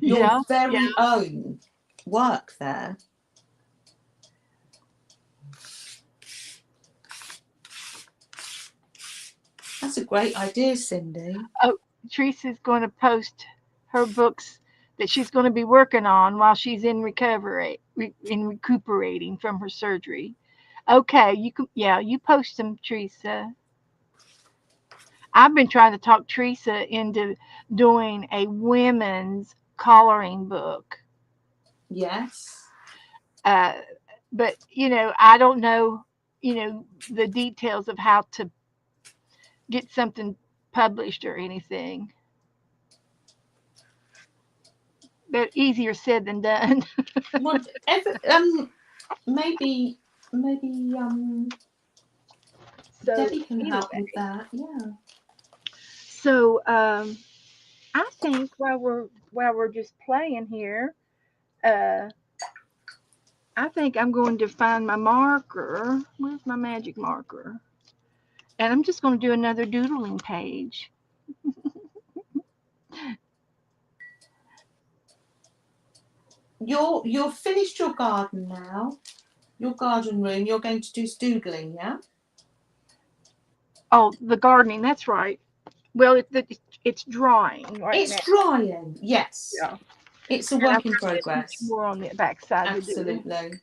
Your Yeah. Yeah. very own work there. That's a great idea, Cindy. Oh, Teresa's going to post her books that she's going to be working on while she's in recuperating from her surgery. Okay, yeah, you post them, Teresa. I've been trying to talk Teresa into doing a women's coloring book. Yes. Uh, but I don't know, the details of how to get something published or anything. But easier said than done. Well, maybe So Debbie can anyway, help with that. Yeah. so I think while we're just playing here, uh, I think I'm going to find my marker. Where's my magic marker? And I'm just going to do another doodling page. You're finished your garden now. Your garden room. You're going to do doodling, yeah? Oh, the gardening. That's right. Well, it's drying right now. It's drying. Yes. Yeah. It's a And I'm work in going to do much progress. more on the back side to do. Absolutely.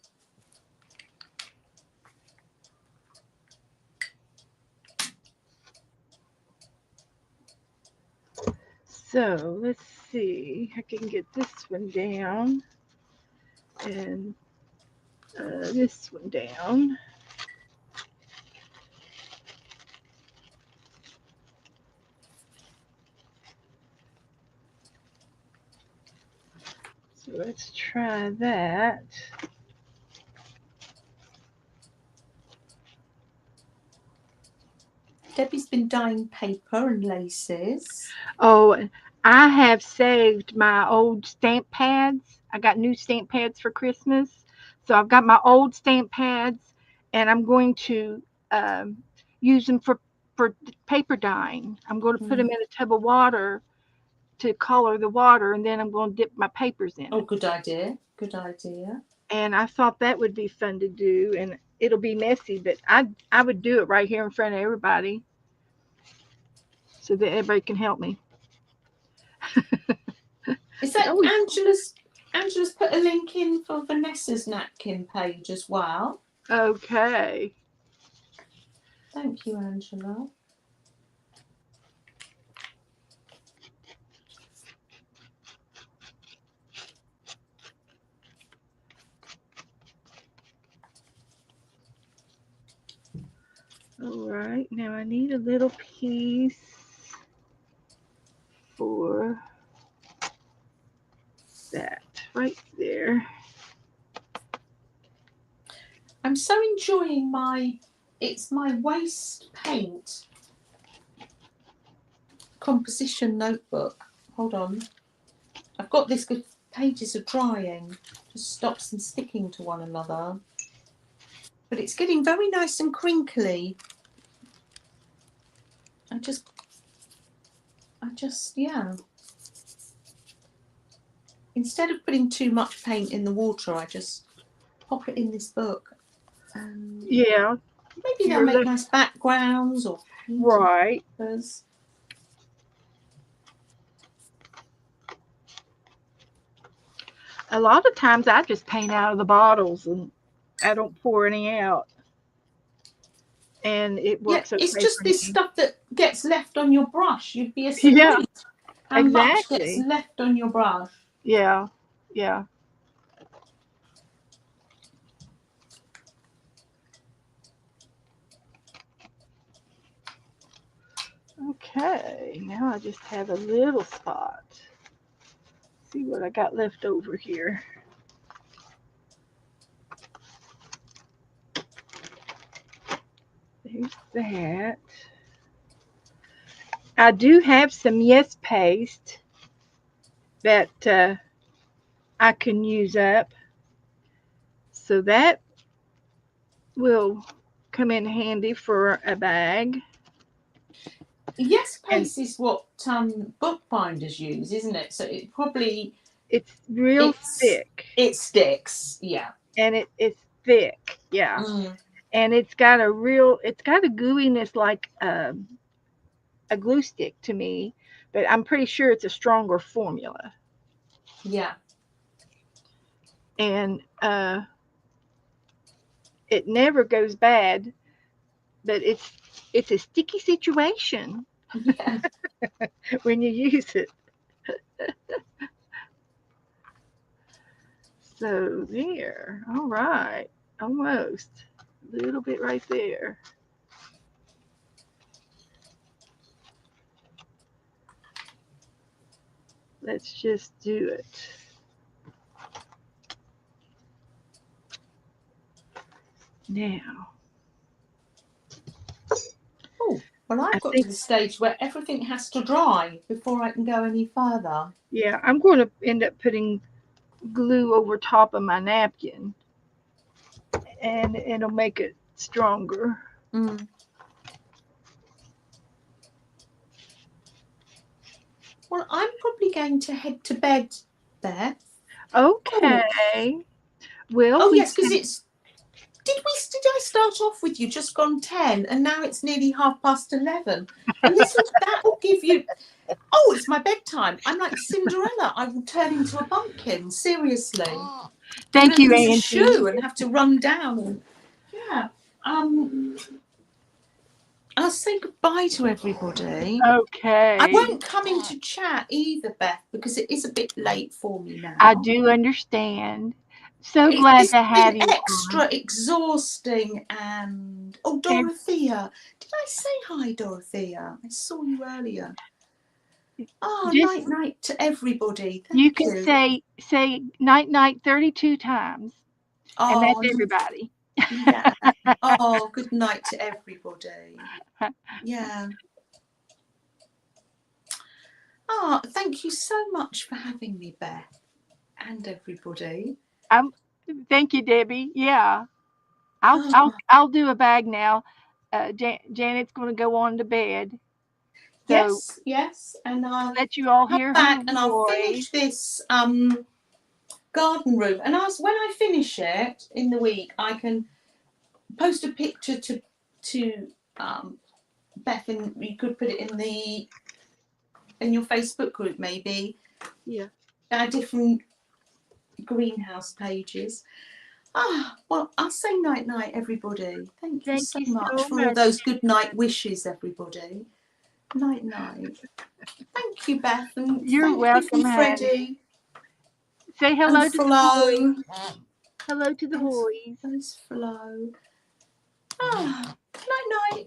So let's see. I can get this one down and this one down. So let's try that. Debbie's been dyeing paper and laces. Oh, I have saved my old stamp pads. I got new stamp pads for Christmas. So I've got my old stamp pads and I'm going to um, use them for for paper dyeing. I'm going to put Mm. them in a tub of water to color the water, and then I'm going to dip my papers in Oh, it. good idea. Good idea. And I thought that would be fun to do, and it'll be messy, but I would do it right here in front of everybody so that everybody can help me. Is that Oh, Angela's? Angela's put a link in for Vanessa's napkin page as well. okay. Thank you, Angela. All right. Now I need a little piece for that right there. I'm so enjoying it's my waste paint composition notebook. Hold on. I've got this good pages are drying. Just stops them sticking to one another. But it's getting very nice and crinkly. I just, yeah. Instead of putting too much paint in the water, I just pop it in this book. Yeah. Maybe they'll You're make nice backgrounds or paint. right. Papers. A lot of times I just paint out of the bottles and I don't pour any out. And it Yeah, works okay it's just for this me. stuff that gets left on your brush. You'd be Yeah, surprised how much gets exactly. left on your brush. Yeah. Yeah. Okay. Now I just have a little spot. See what I got left over here. There's that. I do have some Yes paste that I can use up. So that will come in handy for a bag. Yes, And paste is what bookbinders use, isn't it? So it probably it's real thick. it sticks. Yeah. And it's thick. Yeah. Mm. And it's got a gooiness like a glue stick to me, but I'm pretty sure it's a stronger formula. Yeah. And it never goes bad, but it's a sticky situation Yeah. when you use it. So there, all right, almost a little bit right there. Let's just do it. Now, Oh, well, I I've got to think, the stage where everything has to dry before I can go any further. yeah, I'm going to end up putting glue over top of my napkin, and it'll make it stronger. Mm. Well, I'm probably going to head to bed, Beth. Okay. Well, Oh we yes, because can. it's. Did I start off with you just gone 10 and now it's nearly 11:30? And that will give you. Oh, it's my bedtime. I'm like Cinderella. I will turn into a pumpkin. Seriously. Thank you, Lose a Angie. shoe and have to run down. And, yeah. I'll say goodbye to everybody. Okay. I won't come into chat either, Beth, because it is a bit late for me now. I do understand. So glad It's to have been you extra exhausting. And oh, Dorothea, did I say hi, Dorothea? I saw you earlier. Oh, Just night to everybody. Thank you can say night 32 times, and that's Oh, everybody. yeah. Oh, good night to everybody. Yeah. Oh, thank you so much for having me, Beth, and everybody. Thank you, Debbie. Yeah, I'll do a bag now. Janet's going to go on to bed. So Yes, yes, and I'll let you all come hear her back and I'll voice. finish this garden room. And when I finish it in the week, I can post a picture to Beth, and you could put it in your Facebook group, maybe. Yeah. Our different greenhouse pages. Well, I'll say night night, everybody. Thank you Thank so you much so for all much. those good night wishes, everybody. Night night. Thank you, Beth, and You're thank you welcome, from honey. Freddie Say and hello to the boys. Flo. Hello to the boys. There's Flo. Night night.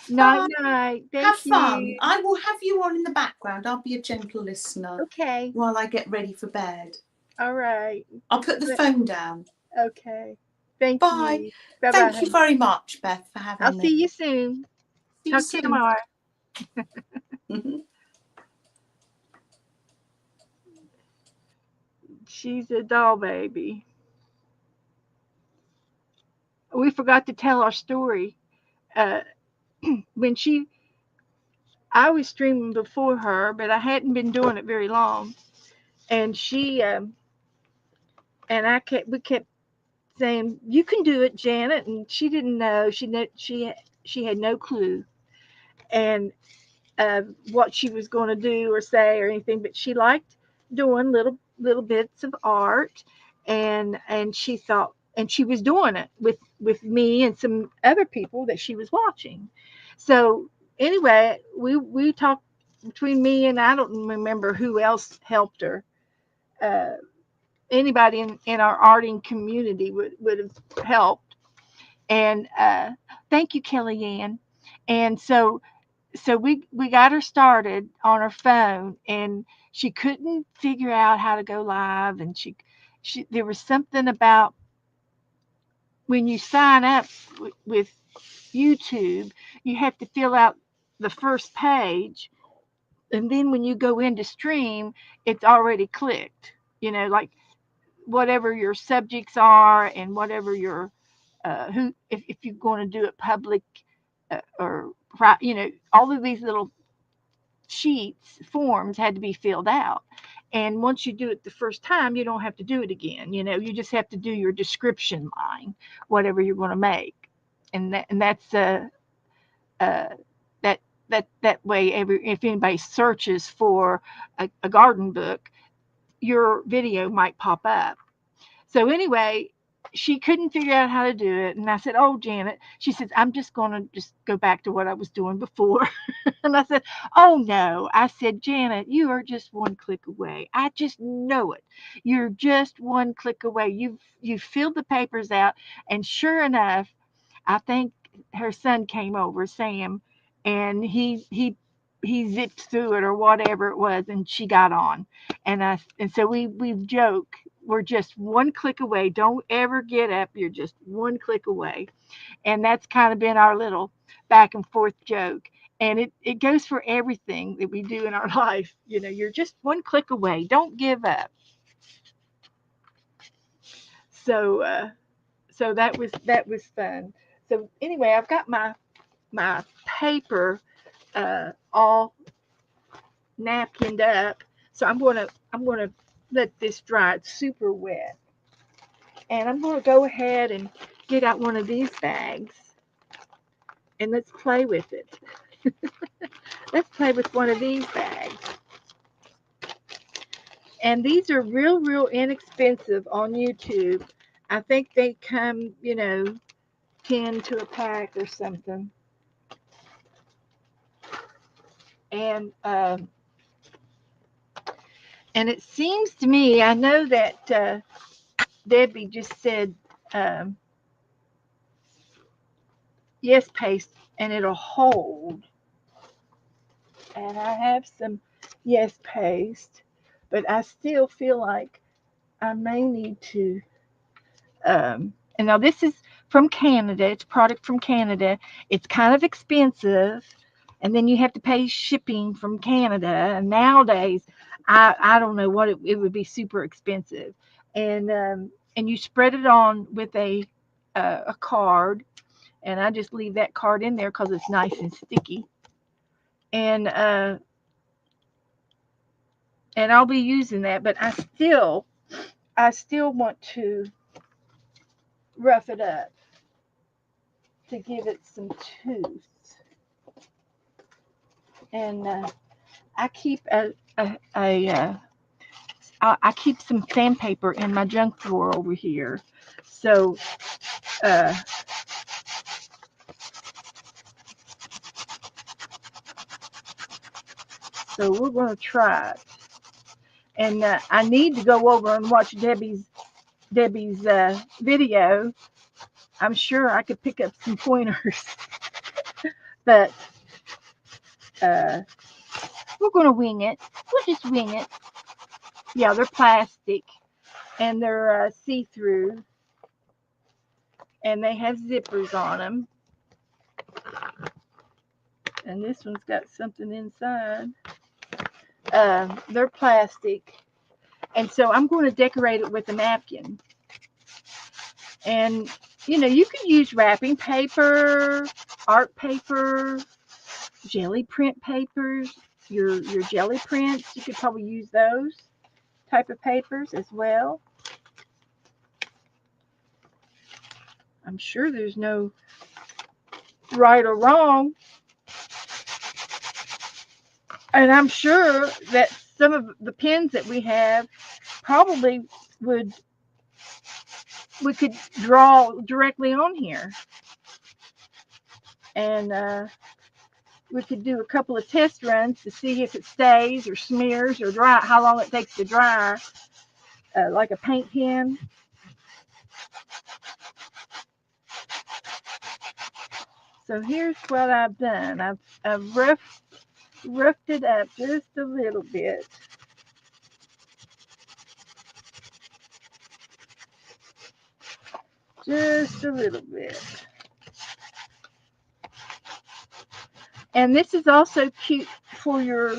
Night Bye. night. Have Thank fun. you. I will have you on in the background. I'll be a gentle listener Okay. while I get ready for bed. All right. I'll put the phone down. Okay. Thank Bye. you. Bye bye, Thank you honey. very much, Beth, for I'll having me. see you soon. See you Talk to you soon. tomorrow. She's a doll baby. We forgot to tell our story. Uh, when I was streaming before her, but I hadn't been doing it very long. And we kept saying, "You can do it, Janet." And she didn't know. She had no clue. And what she was going to do or say or anything, but she liked doing little bits of art, and she thought, and she was doing it with me and some other people that she was watching. So anyway, we talked between me, and I don't remember who else helped her. Uh, Anybody in our arting community would have helped. And thank you, Kellyanne. And so we got her started on her phone, and she couldn't figure out how to go live, and she there was something about when you sign up with YouTube, you have to fill out the first page, and then when you go into stream, it's already clicked, like whatever your subjects are and whatever your who if you're going to do it public, or all of these little forms had to be filled out. And once you do it the first time, you don't have to do it again. You just have to do your description line, whatever you're going to make. And that's uh, that way, if anybody searches for a garden book, your video might pop up. So anyway, she couldn't figure out how to do it, and I said, "Oh, Janet," she says, "I'm just going to just go back to what I was doing before." And I said, "Oh no." I said, "Janet, you are just one click away. I just know it. You're just one click away. You've filled the papers out." And sure enough, I think her son came over, Sam, and he zipped through it or whatever it was, and she got on. And so we joke, we're just one click away. Don't ever get up. You're just one click away. And that's kind of been our little back and forth joke. And it goes for everything that we do in our life. You're just one click away. Don't give up. So so that was fun. So anyway, I've got my paper all napkined up. So I'm gonna let this dry. It's super wet, and I'm gonna go ahead and get out one of these bags, and let's play with it. Let's play with one of these bags. And these are real inexpensive on YouTube. I think they come, 10 to a pack or something. And and it seems to me, I know that Debbie just said um, yes paste, and it'll hold. And I have some yes paste, but I still feel like I may need to. And now this is from Canada. It's a product from Canada. It's kind of expensive, and then you have to pay shipping from Canada. And nowadays, I don't know what it would be super expensive. And you spread it on with a card, And I just leave that card in there because it's nice and sticky. And I'll be using that, but I still want to rough it up to give it some tooth. And I keep I keep some sandpaper in my junk drawer over here. So uh, we're going to try it. And I need to go over and watch Debbie's video. I'm sure I could pick up some pointers, but we're going to wing it. We'll just wing it. Yeah, they're plastic and they're see-through, and they have zippers on them. And this one's got something inside. They're plastic, and so I'm going to decorate it with a napkin. And you can use wrapping paper, art paper, jelly print papers, your jelly prints. You could probably use those type of papers as well. I'm sure there's no right or wrong. And I'm sure that some of the pens that we have probably we could draw directly on here. And we could do a couple of test runs to see if it stays or smears or dry, how long it takes to dry, like a paint pen. So here's what I've done. I've roughed it up just a little bit. Just a little bit. And this is also cute for your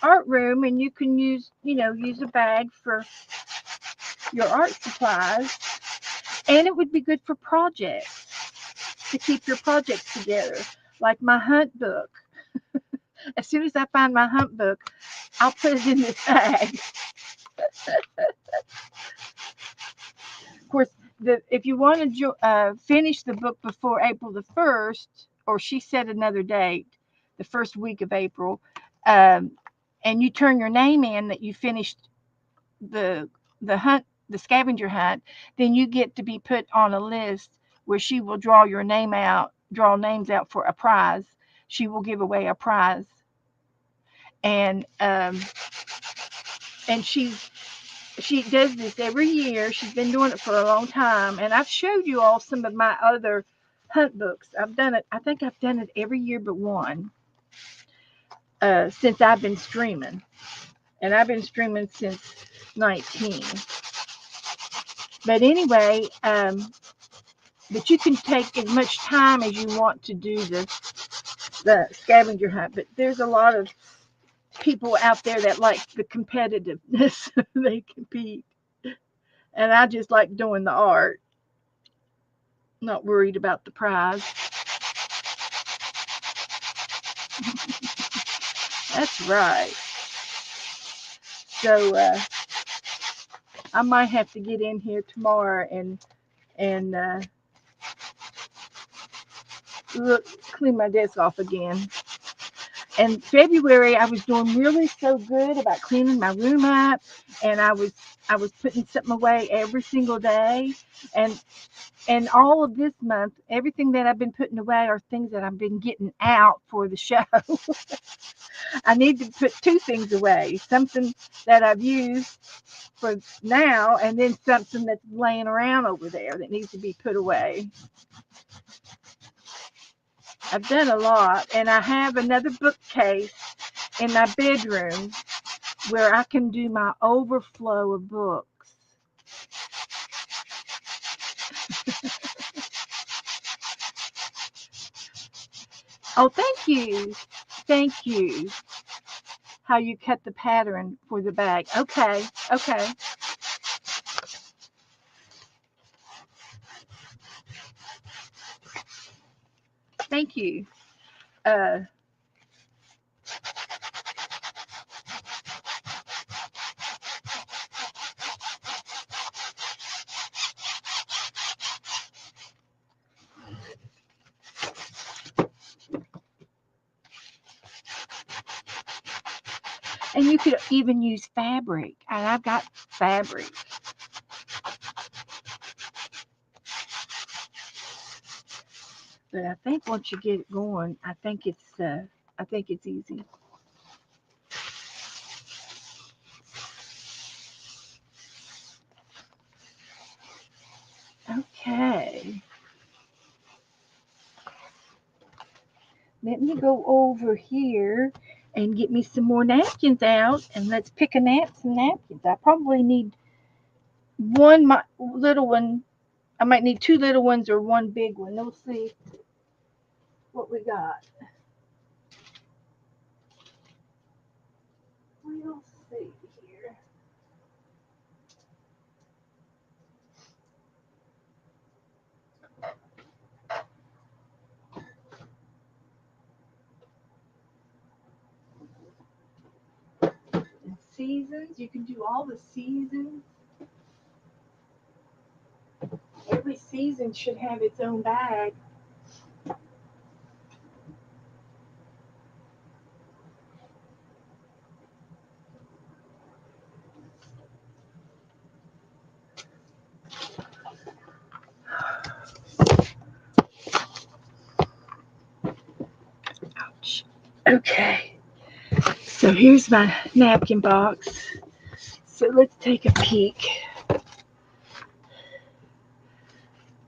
art room, and you can use a bag for your art supplies. And it would be good for projects, to keep your projects together. Like my hunt book. As soon as I find my hunt book, I'll put it in this bag. Of course, if you want to finish the book before April the 1st, or she set another date, the first week of April, and you turn your name in that you finished the hunt, the scavenger hunt, then you get to be put on a list where she will draw names out for a prize. She will give away a prize. And she does this every year. She's been doing it for a long time. And I've showed you all some of my other hunt books. I've done it. I think I've done it every year but one since I've been streaming. And I've been streaming since 19. But anyway, but you can take as much time as you want to do the scavenger hunt. But there's a lot of people out there that like the competitiveness. They compete. And I just like doing the art. Not worried about the prize. That's right. So I might have to get in here tomorrow and clean my desk off again. And February, I was doing really so good about cleaning my room up, and I was putting something away every single day, and all of this month, everything that I've been putting away are things that I've been getting out for the show. I need to put two things away: something that I've used for now, and then something that's laying around over there that needs to be put away. I've done a lot, and I have another bookcase in my bedroom where I can do my overflow of books. Oh, thank you. Thank you. How you cut the pattern for the bag. Okay. Thank you. And you could even use fabric. And I've got fabric. But I think once you get it going, I think it's easy. Okay. Let me go over here and get me some more napkins out, and let's pick some napkins. I probably need little one. I might need two little ones or one big one. Let's see what we got. We'll see here. And seasons, you can do all the seasons. Every season should have its own bag. Ouch. Okay. So here's my napkin box. So let's take a peek.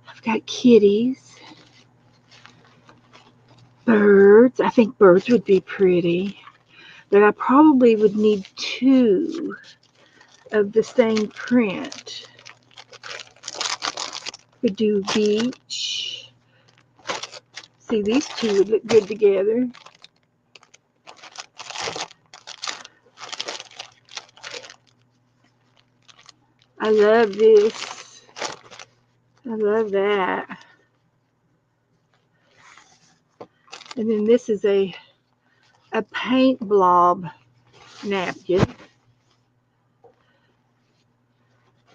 I've got kitties, birds. I think birds would be pretty, but I probably would need two of the same print. Could do beach. See, these two would look good together. I love this. I love that. And then this is a paint blob napkin.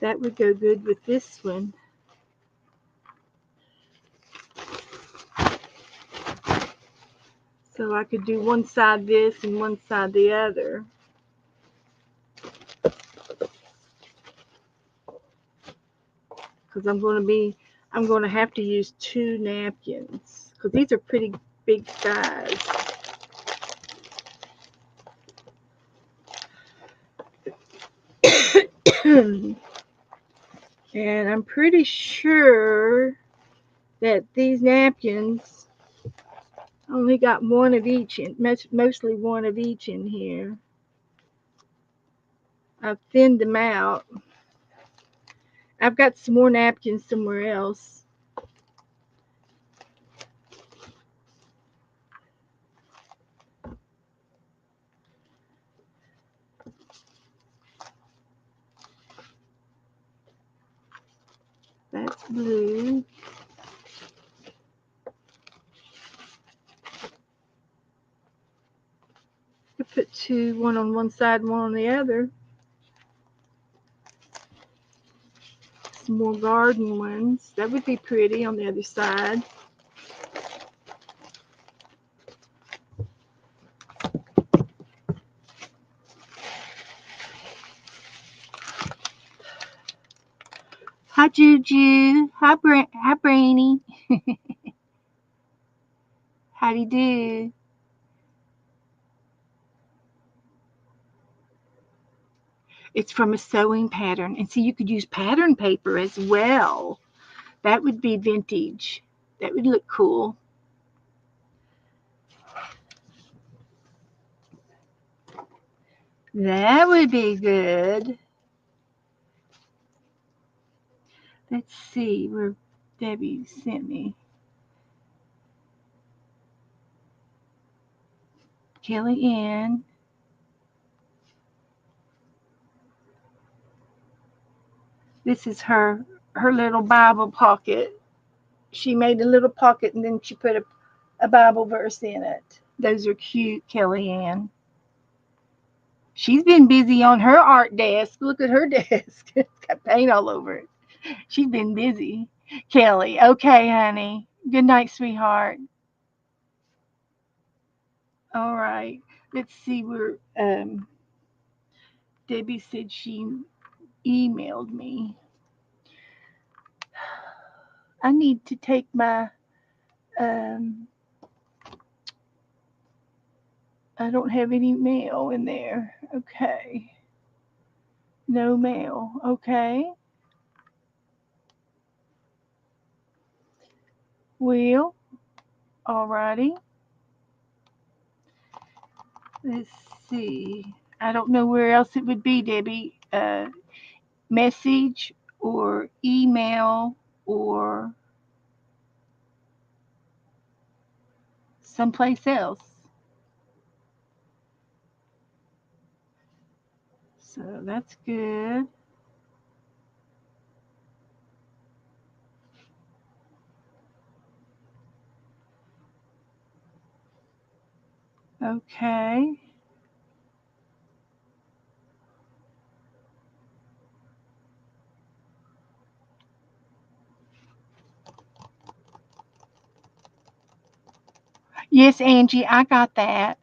That would go good with this one. So I could do one side this and one side the other. Because I'm going to have to use two napkins. Because these are pretty big size. And I'm pretty sure that these napkins only got one of each, mostly one of each in here. I've thinned them out. I've got some more napkins somewhere else. That's blue. I put two, one on one side, one on the other. Some more garden ones. That would be pretty on the other side. Hi, Juju. Hi, Brainy. How do you do? It's from a sewing pattern. And see, you could use pattern paper as well. That would be vintage. That would look cool. That would be good. Let's see where Debbie sent me. Kelly Ann. This is her little Bible pocket. She made a little pocket and then she put a Bible verse in it. Those are cute, Kellyanne. She's been busy on her art desk. Look at her desk. It's got paint all over it. She's been busy. Kelly, okay, honey. Good night, sweetheart. All right. Let's see where Debbie said she emailed me. I need to take my um I don't have any mail in there. Okay. No mail. Okay. Well, alrighty. Let's see. I don't know where else it would be, Debbie. Message or email or someplace else. So that's good. Okay. Yes, Angie, I got that.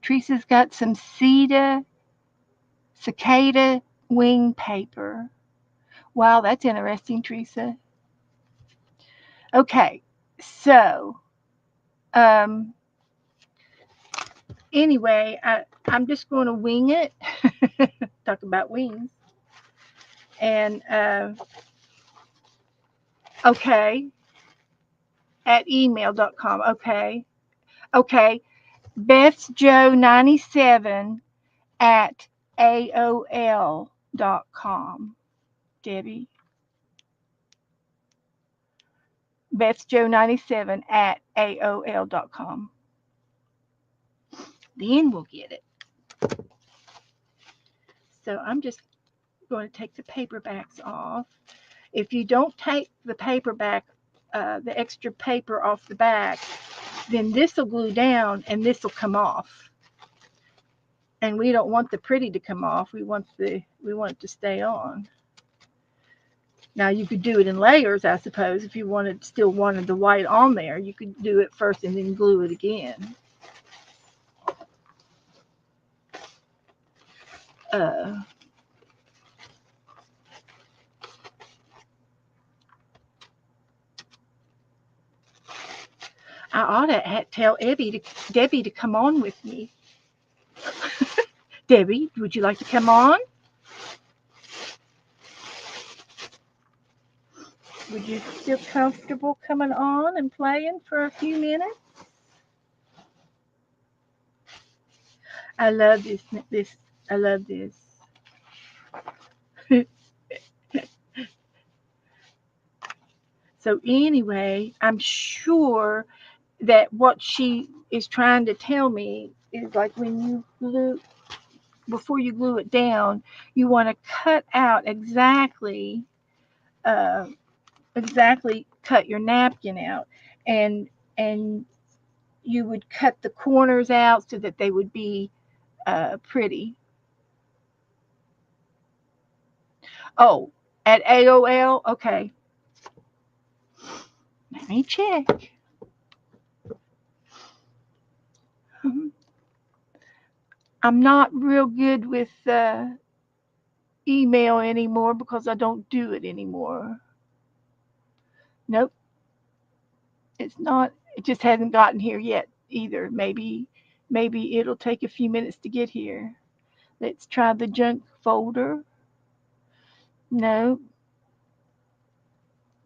Teresa's got some cicada wing paper. Wow, that's interesting, Teresa. Okay, so um, anyway, I'm just going to wing it. Talk about wings. And okay, at email.com. Okay, okay. Beth's Joe 97 at AOL.com. Debbie. Beth's Joe 97 at AOL.com. Then we'll get it. So I'm just going to take the paperbacks off. If you don't take the paperback, the extra paper off the back, then this will glue down and this will come off. And we don't want the pretty to come off. We want it to stay on. Now you could do it in layers, I suppose. If you still wanted the white on there, you could do it first and then glue it again. Uh, I ought to tell Debbie to come on with me. Debbie, would you like to come on? Would you feel comfortable coming on and playing for a few minutes? I love this. I love this. So anyway, I'm sure that what she is trying to tell me is like when you glue, before you glue it down, you want to cut out uh, exactly cut your napkin out, and and you would cut the corners out so that they would be pretty. Oh, at AOL, okay. Let me check. I'm not real good with email anymore because I don't do it anymore. Nope, it's not. It just hasn't gotten here yet either. Maybe it'll take a few minutes to get here. Let's try the junk folder. No,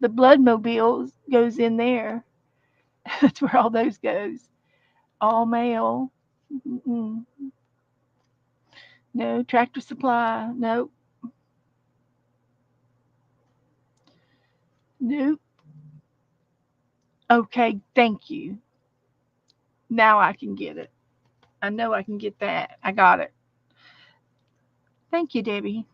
the bloodmobile goes in there. That's where all those goes. All mail. Mm-mm. No, tractor supply. Nope. Nope. Okay, thank you. Now I can get it. I know I can get that. I got it. Thank you, Debbie.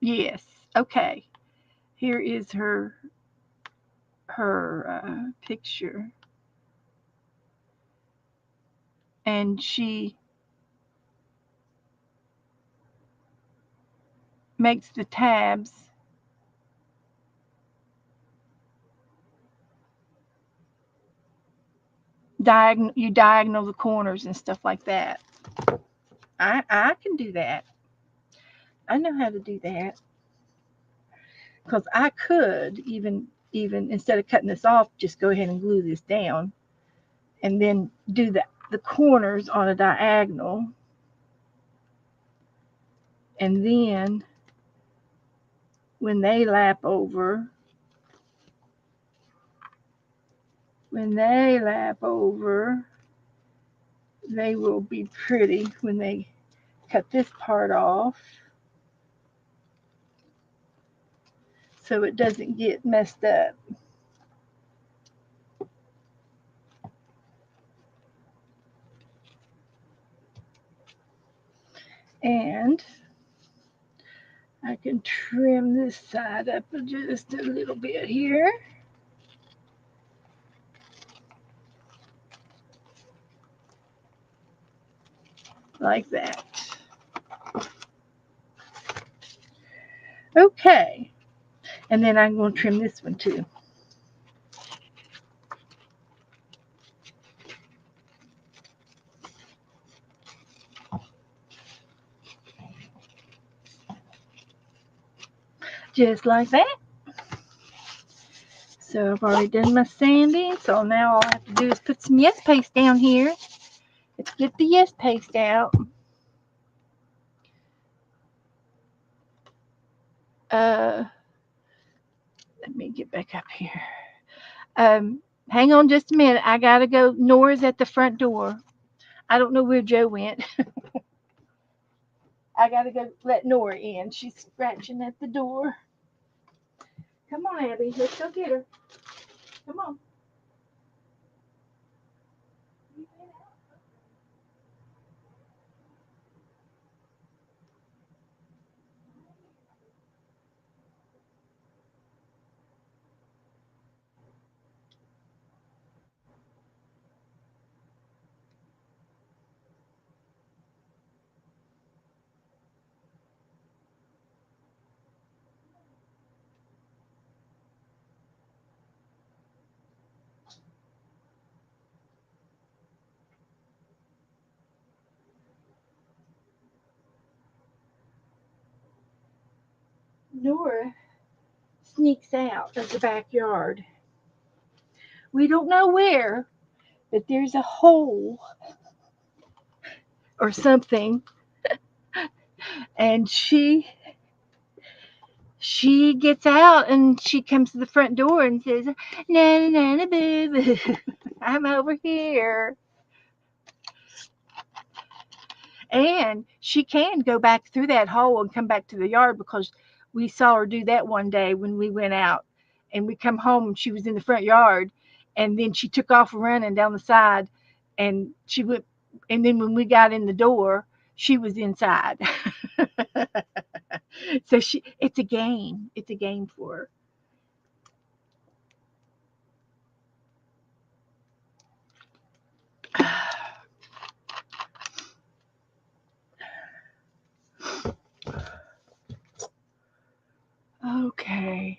Yes. Okay. Here is her picture, and she makes the tabs diagonal. You diagonal the corners and stuff like that. I can do that. I know how to do that because I could even instead of cutting this off, just go ahead and glue this down, and then do the corners on a diagonal, and then when they lap over, when they lap over, they will be pretty when they cut this part off so it doesn't get messed up. And I can trim this side up just a little bit here. Like that. Okay. And then I'm going to trim this one too. Just like that. So I've already done my sanding. So now all I have to do is put some yes paste down here. Let's get the yes paste out. Let me get back up here. Hang on just a minute. I gotta go. Nora's at the front door. I don't know where Joe went. I gotta go let Nora in. She's scratching at the door. Come on, Abby. Let's go get her. Come on. Nora sneaks out of the backyard. We don't know where, but there's a hole or something, and she gets out and she comes to the front door and says, "Na na na na boo boo, I'm over here." And she can go back through that hole and come back to the yard because we saw her do that one day when we went out, and we come home and she was in the front yard, and then she took off running down the side, and she went, and then when we got in the door, she was inside. So it's a game. It's a game for her. Okay.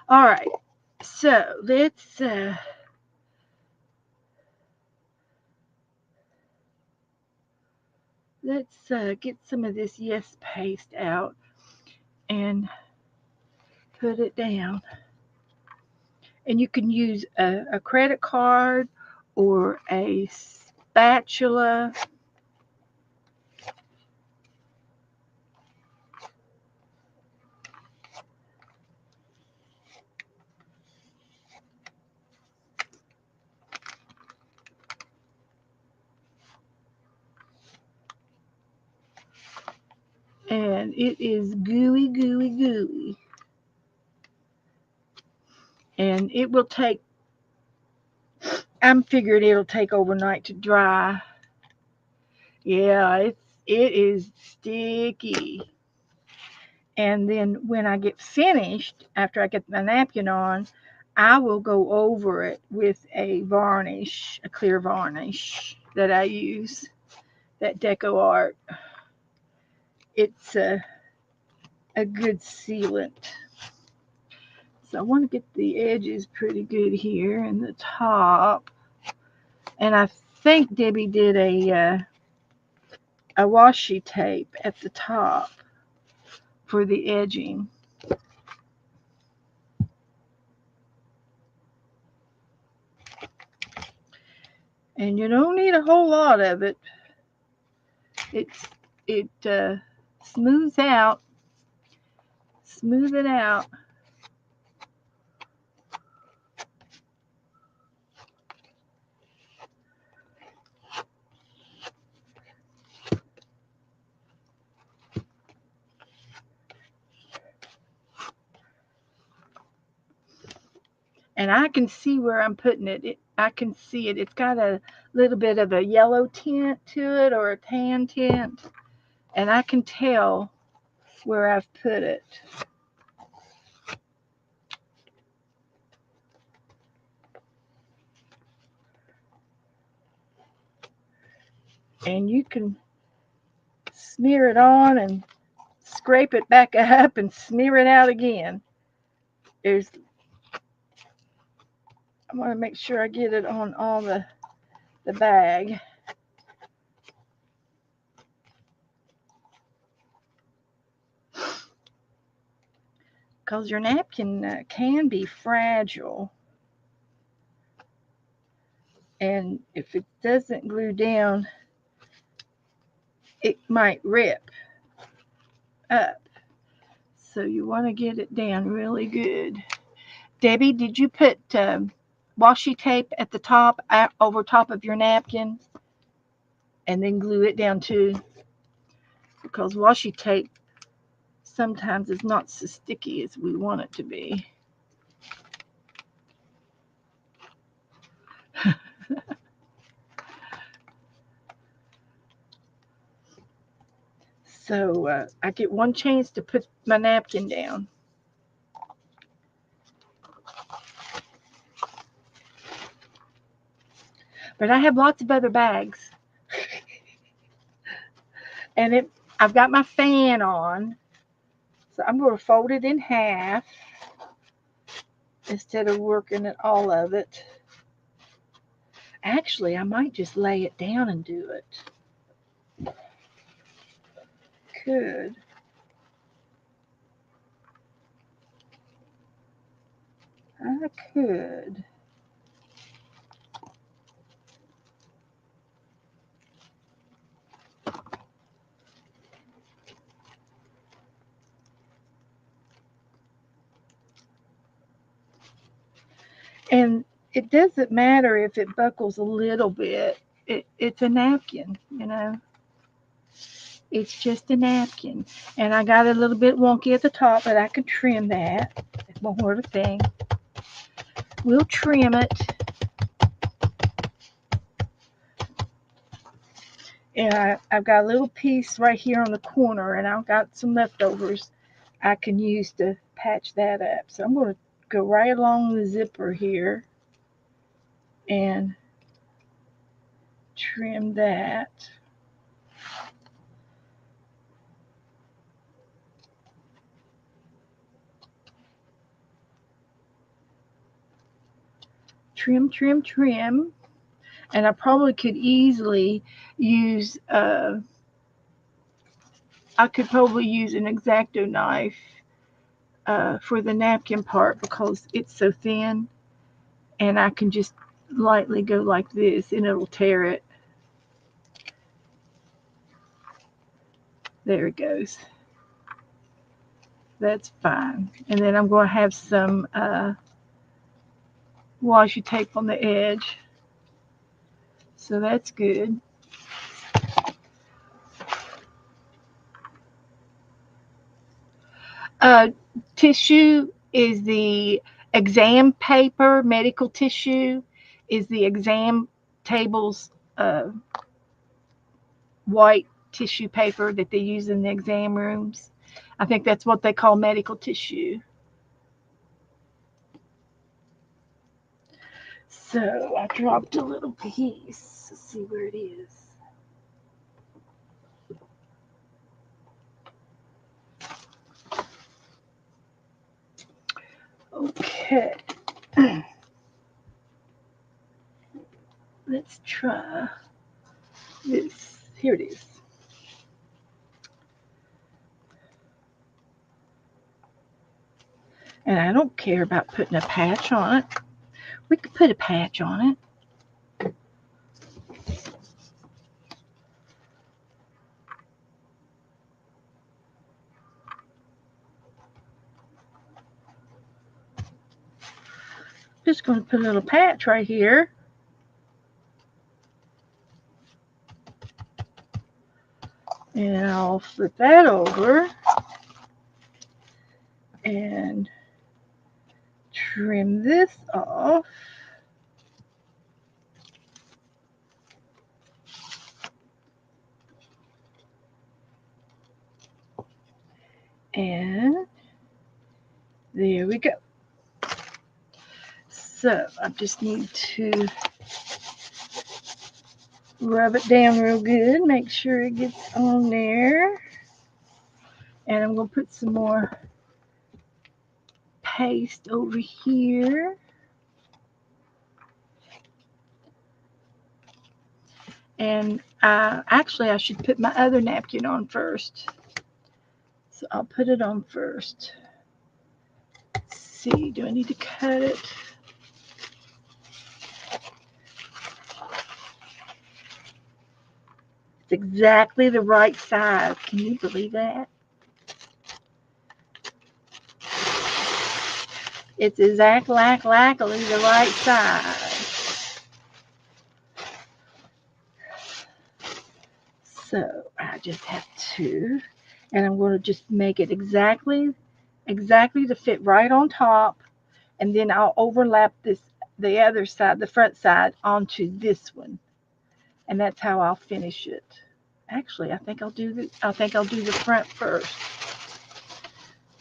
All right. So let's get some of this yes paste out and put it down. And you can use a credit card or a spatula. and it is gooey, gooey, gooey. And it will take, I'm figuring it'll take overnight to dry. Yeah, it is sticky. And then when I get finished, after I get my napkin on, I will go over it with a varnish, a clear varnish that I use, that Deco Art. It's a good sealant. So I want to get the edges pretty good here and the top. And I think Debbie did a washi tape at the top for the edging. And you don't need a whole lot of it. It smooths out. Smooth it out. And I can see where I'm putting it. I can see it. It's got a little bit of a yellow tint to it, or a tan tint. And I can tell where I've put it. And you can smear it on and scrape it back up and smear it out again. I want to make sure I get it on all the bag. Because your napkin can be fragile. And if it doesn't glue down, it might rip up. So you want to get it down really good. Debbie, did you put washi tape at the top, over top of your napkin, and then glue it down too? Because washi tape sometimes is not so sticky as we want it to be. So I get one chance to put my napkin down. But I have lots of other bags. And I've got my fan on. So I'm going to fold it in half instead of working at all of it. Actually, I might just lay it down and do it. Could. I could. And it doesn't matter if it buckles a little bit. It's a napkin, you know. It's just a napkin. And I got a little bit wonky at the top, but I can trim that. It won't hurt a thing. We'll trim it. And I've got a little piece right here on the corner, and I've got some leftovers I can use to patch that up. So I'm going to go right along the zipper here and trim that. Trim, trim, trim. And I probably could easily use, I could probably use an X-Acto knife for the napkin part because it's so thin. And I can just lightly go like this and it'll tear it. There it goes. That's fine. And then I'm going to have some washi tape on the edge. So that's good. Tissue is the exam paper, medical tissue is the exam tables, white tissue paper that they use in the exam rooms. I think that's what they call medical tissue. So I dropped a little piece. Let's see where it is. Okay. Let's try this. Here it is. And I don't care about putting a patch on it. We could put a patch on it. Just going to put a little patch right here. And I'll flip that over and trim this off. And there we go. So I just need to rub it down real good, make sure it gets on there. And I'm going to put some more paste over here. And actually, I should put my other napkin on first. So I'll put it on first. Let's see, do I need to cut it? It's exactly the right size. Can you believe that? It's exactly the right size. So I just have to, and I'm going to just make it exactly to fit right on top, and then I'll overlap the other side, the front side, onto this one, and that's how I'll finish it. Actually, I think I'll do the front first.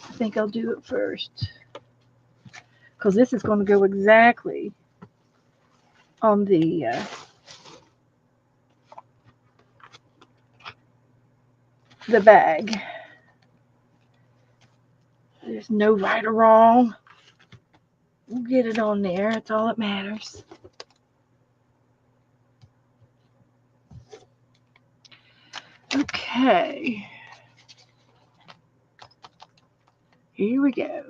I think I'll do it first, because this is going to go exactly on the bag. There's no right or wrong. We'll get it on there. That's all that matters. Okay. Here we go.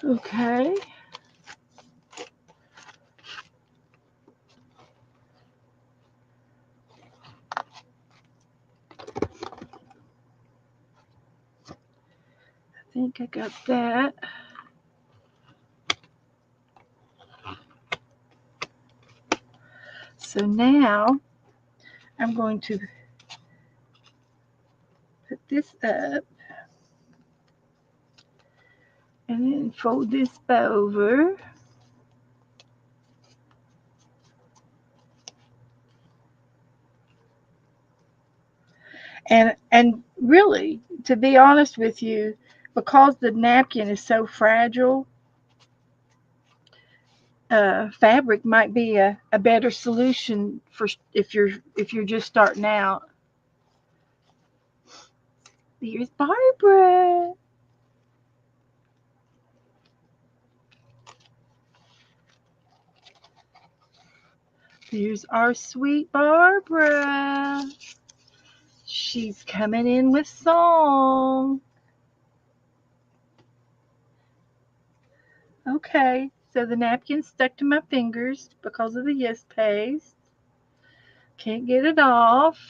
Okay. I think I got that. So now I'm going to put this up and then fold this over. And really, to be honest with you, because the napkin is so fragile, fabric might be a better solution for if you're just starting out. Here's Barbara. Here's our sweet Barbara. She's coming in with song. Okay, so the napkin's stuck to my fingers because of the yes paste. Can't get it off.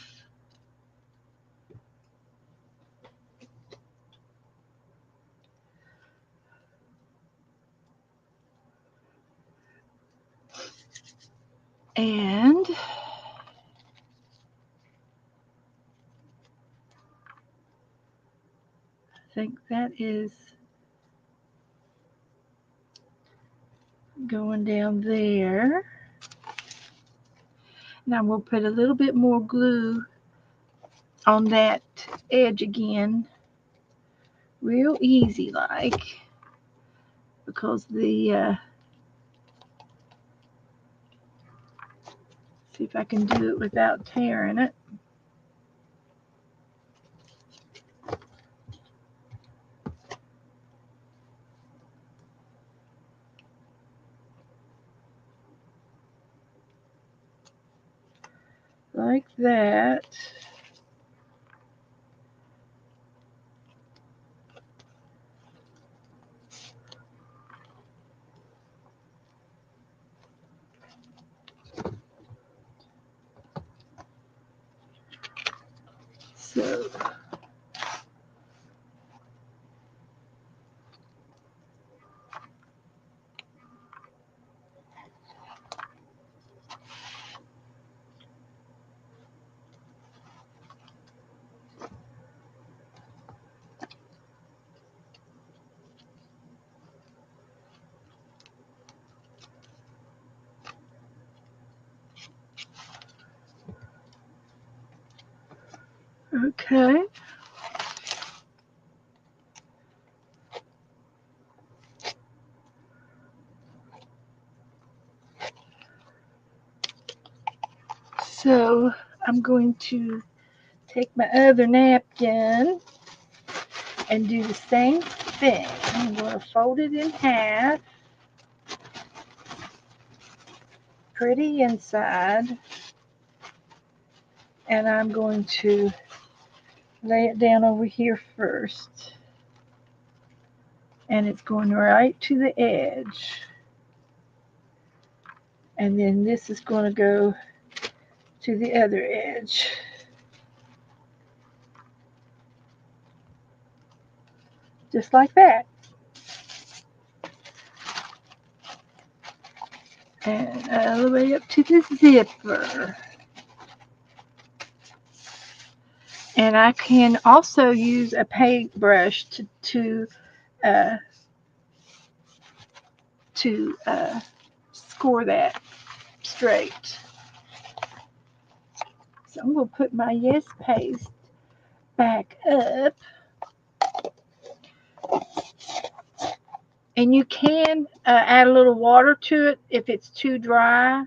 And I think that is going down there. Now we'll put a little bit more glue on that edge again, real easy like, because the see if I can do it without tearing it. Like that. So okay. So I'm going to take my other napkin and do the same thing. I'm going to fold it in half. Pretty inside. And I'm going to lay it down over here first. And it's going right to the edge. And then this is going to go to the other edge. Just like that. And all the way up to the zipper. And I can also use a paintbrush uh, to score that straight. So I'm going to put my yes paste back up. And you can add a little water to it if it's too dry.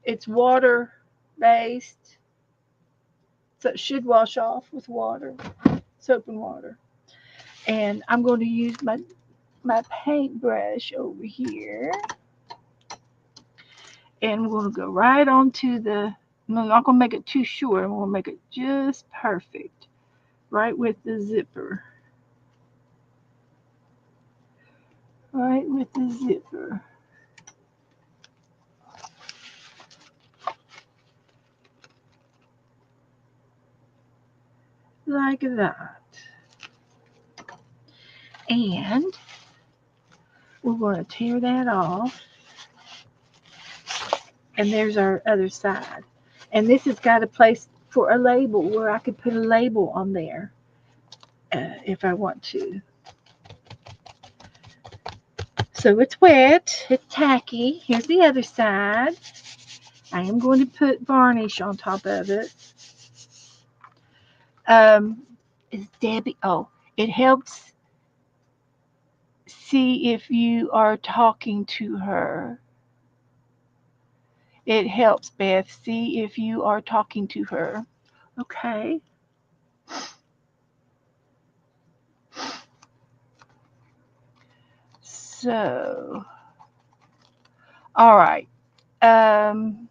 It's water based, so it should wash off with water, soap and water. And I'm going to use my paintbrush over here. And we're going to go right onto the, I'm not going to make it too short. I'm going to make it just perfect, right with the zipper. Right with the zipper. Like that. And we're going to tear that off. And there's our other side. And this has got a place for a label where I could put a label on there if I want to. So it's wet, it's tacky. Here's the other side. I am going to put varnish on top of it. Is Debbie? Oh, it helps see if you are talking to her. It helps, Beth, see if you are talking to her. Okay. So, all right. Um,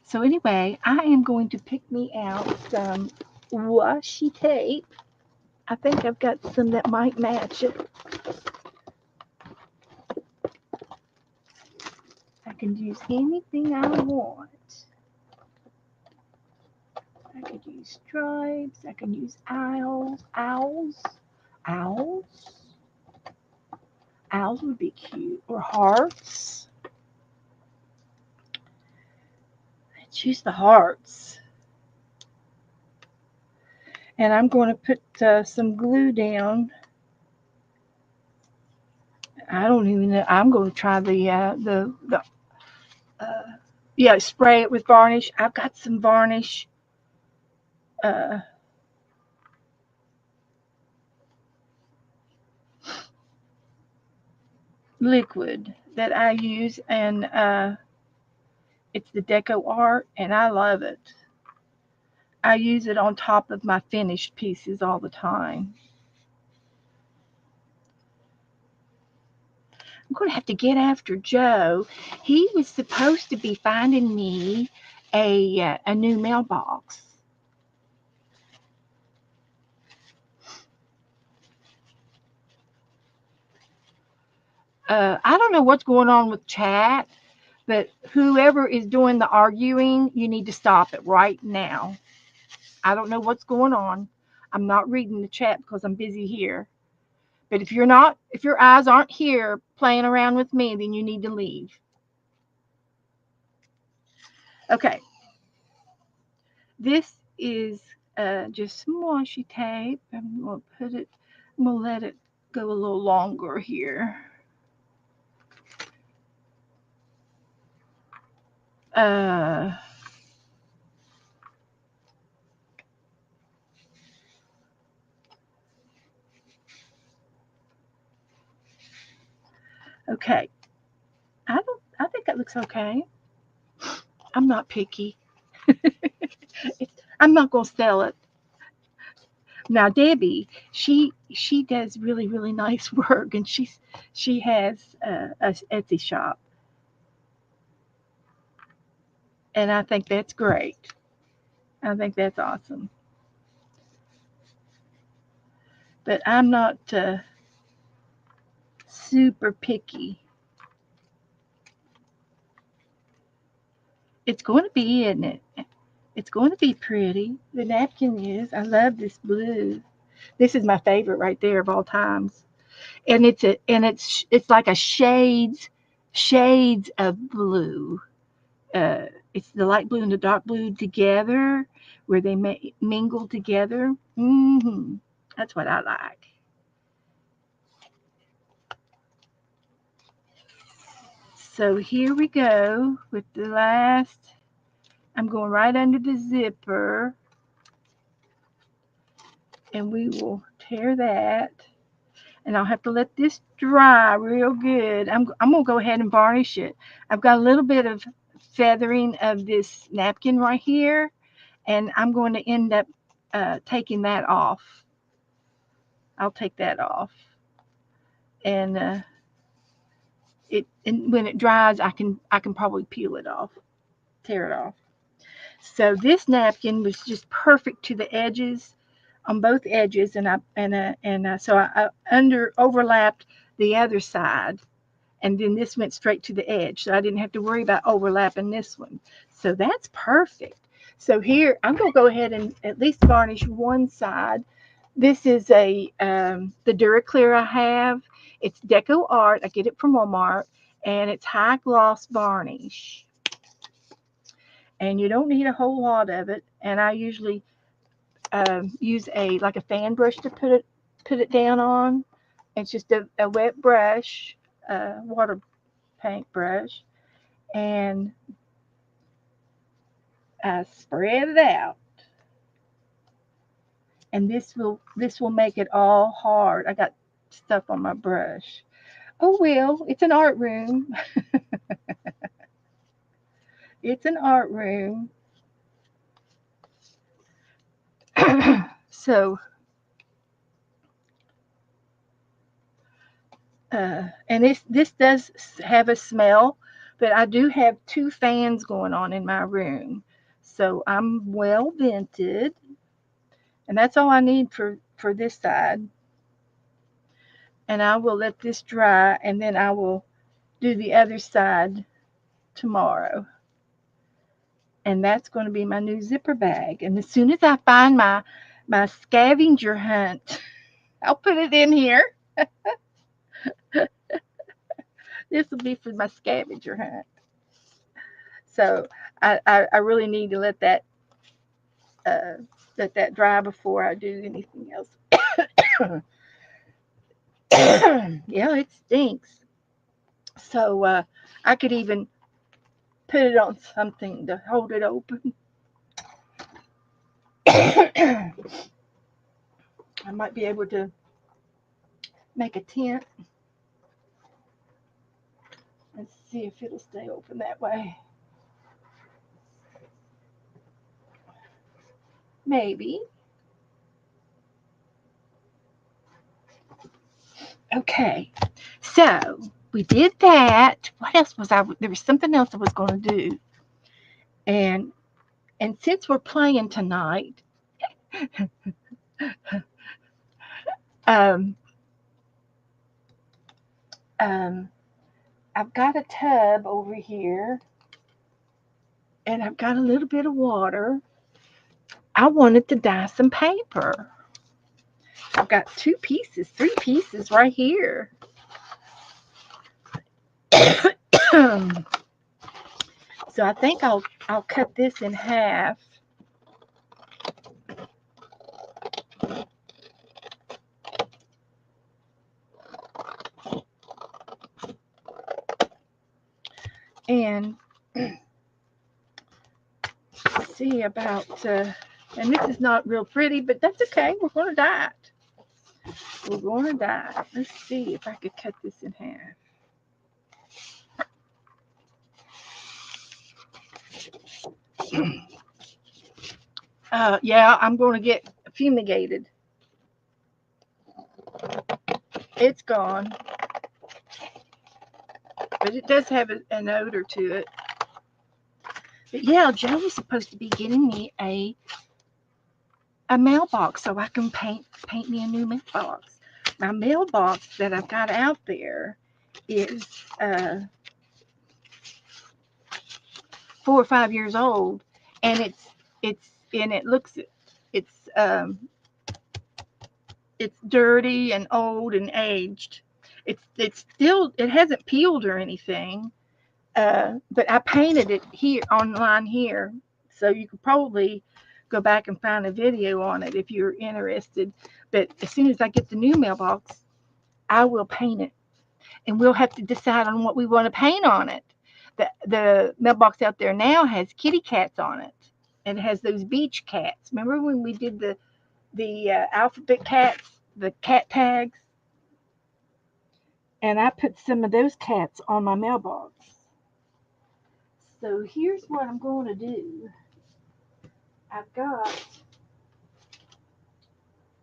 so anyway, I am going to pick me out some washi tape. I think I've got some that might match it. I can use anything I want. I could use stripes. I can use owls. Owls would be cute, or hearts. Let's use the hearts. And I'm going to put some glue down. I don't even know. I'm going to try the uh, yeah, spray it with varnish. I've got some varnish uh, liquid that I use, and it's the Deco Art, and I love it. I use it on top of my finished pieces all the time. I'm going to have to get after Joe. He was supposed to be finding me a new mailbox. I don't know what's going on with chat, but whoever is doing the arguing, you need to stop it right now. I don't know what's going on. I'm not reading the chat because I'm busy here. But if your eyes aren't here playing around with me, then you need to leave. Okay. This is just some washi tape. I'm going to let it go a little longer here. Uh, okay. I think that looks okay. I'm not picky. I'm not going to sell it. Now Debbie, she does really nice work, and she has a Etsy shop, and I think that's great. I think that's awesome. But I'm not super picky. It's going to be, isn't it? It's going to be pretty. The napkin is. I love this blue. This is my favorite right there of all times. And it's like a shades of blue. Uh, it's the light blue and the dark blue together, where they mingle together. That's what I like. So here we go with the last. I'm going right under the zipper, and we will tear that. And I'll have to let this dry real good. I'm gonna go ahead and varnish it. I've got a little bit of feathering of this napkin right here, and I'm going to end up taking that off. I'll take that off, and and when it dries, I can probably peel it off, tear it off. So this napkin was just perfect to the edges, on both edges, so I under overlapped the other side, and then this went straight to the edge, so I didn't have to worry about overlapping this one. So that's perfect. So here I'm going to go ahead and at least varnish one side. This is the Duraclear I have. It's Deco Art. I get it from Walmart, and it's high gloss varnish. And you don't need a whole lot of it. And I usually use a fan brush to put it down on. It's just a wet brush, water paint brush, and I spread it out. And this will make it all hard. I got stuff on my brush. Oh well, it's an art room. It's an art room. So And this does have a smell, but I do have 2 fans going on in my room, so I'm well vented, and that's all I need for this side. And I will let this dry, and then I will do the other side tomorrow. And that's going to be my new zipper bag. And as soon as I find my scavenger hunt, I'll put it in here. This will be for my scavenger hunt. So I really need to uh, let that dry before I do anything else. Yeah, it stinks. So I could even put it on something to hold it open. I might be able to make a tent and see if it'll stay open that way. Maybe. Okay. So we did that. What else was I? There was something else I was going to do. And and since we're playing tonight, um, um, I've got a tub over here, and I've got a little bit of water. I wanted to dye some paper. I've got 3 pieces right here. So I think I'll cut this in half. And see about, and this is not real pretty, but that's okay. We're going to dye it. We're going to dye it. Let's see if I could cut this in half. Yeah, I'm going to get fumigated. It's gone, but it does have an odor to it. But yeah, Joe was supposed to be getting me a mailbox so I can paint me a new mailbox. My mailbox that I've got out there is 4 or 5 years old, and it looks it's um it's dirty and old and aged. It's still, it hasn't peeled or anything, but I painted it here online here, so you could probably go back and find a video on it if you're interested. But as soon as I get the new mailbox, I will paint it, and we'll have to decide on what we want to paint on it. The mailbox out there now has kitty cats on it, and it has those beach cats. Remember when we did the alphabet cats, the cat tags? And I put some of those cats on my mailbox. So here's what I'm going to do. I've got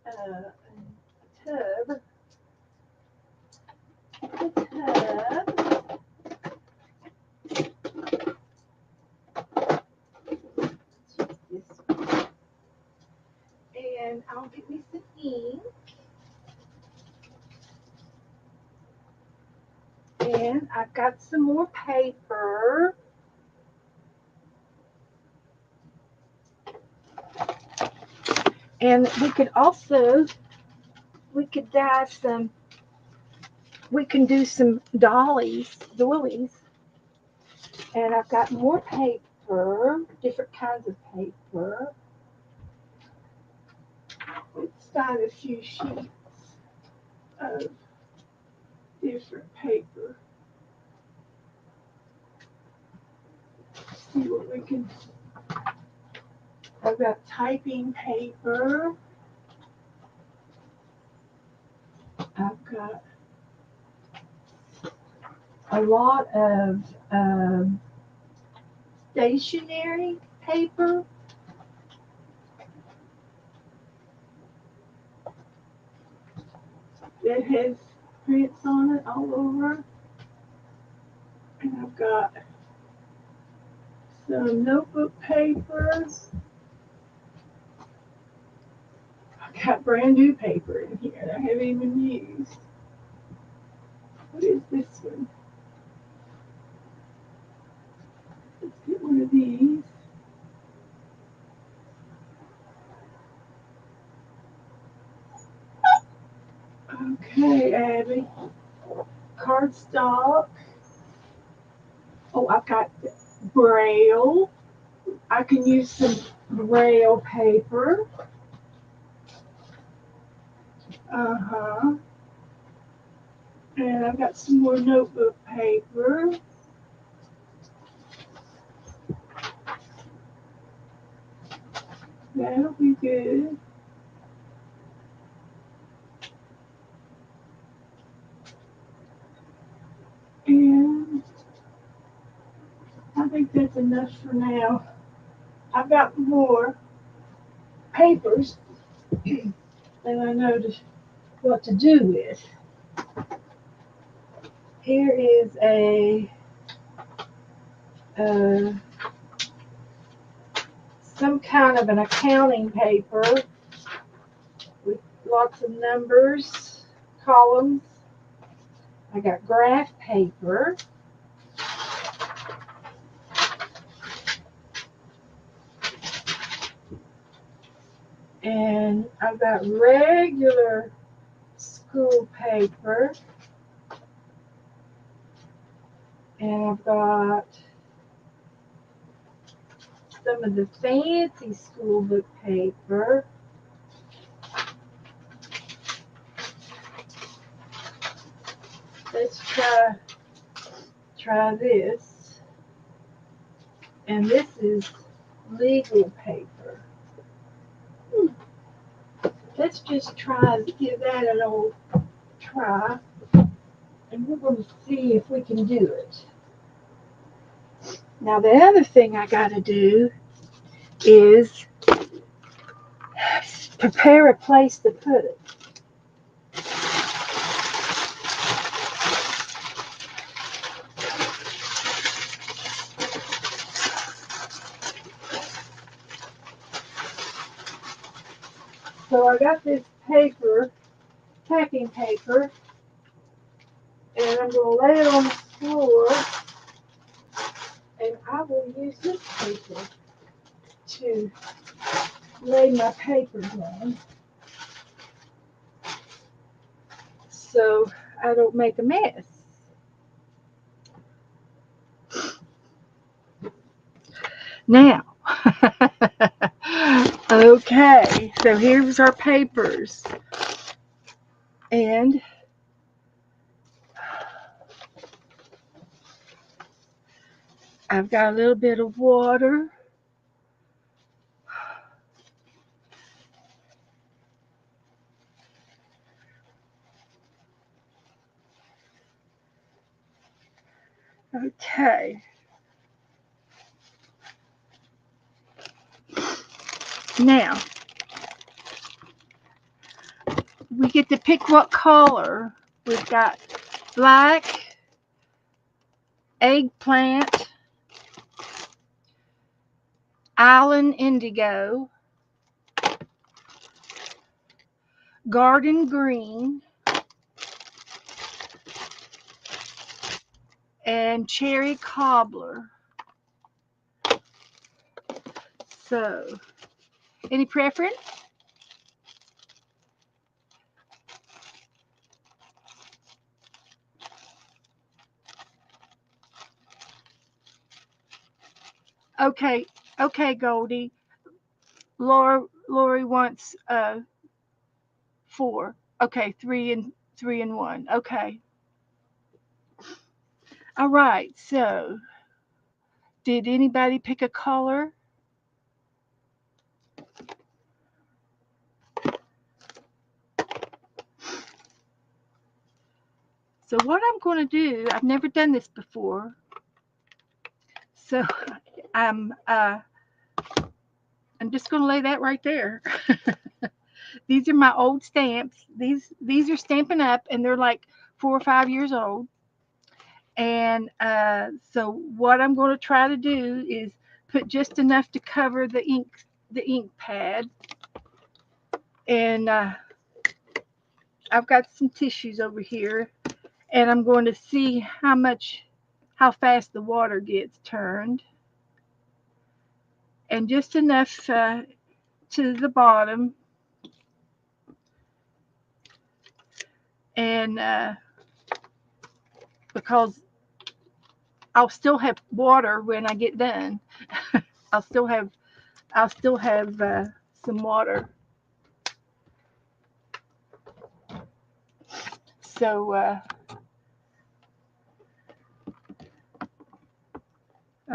a tub. And I'll get me some ink. And I've got some more paper. And we could dye some, we can do some doilies. And I've got more paper, different kinds of paper. Let's find a few sheets of different paper. See what we can. I've got typing paper. I've got a lot of stationery paper. That has prints on it all over. And I've got some notebook papers. I've got brand new paper in here that I haven't even used. What is this one? Let's get one of these. Okay, Abby. Cardstock. Oh, I've got Braille. I can use some Braille paper. Uh-huh. And I've got some more notebook paper. That'll be good. And I think that's enough for now. I've got more papers that I know what to do with. Here is uh, some kind of an accounting paper with lots of numbers, columns. I got graph paper. And I've got regular school paper. And I've got some of the fancy school book paper. Let's try this. And this is legal paper. Let's just try to give that an old try. And we're going to see if we can do it. Now the other thing I got to do is prepare a place to put it. So I got this paper, packing paper, and I'm going to lay it on the floor, and I will use this paper to lay my papers on so I don't make a mess. Now, okay, so here's our papers, and I've got a little bit of water. Okay. Now, we get to pick what color. We've got black, eggplant, island indigo, garden green, and cherry cobbler. So, any preference? Okay, Goldie. Lori wants 4. Okay, 3 and 1. Okay. All right. So, did anybody pick a color? So what I'm going to do, I've never done this before. So I'm just going to lay that right there. These are my old stamps. These are Stampin' Up, and they're like 4 or 5 years old. And so what I'm going to try to do is put just enough to cover the ink pad. And I've got some tissues over here, and I'm going to see how fast the water gets turned, and just enough to the bottom. And because I'll still have water when I get done. I'll still have some water. So I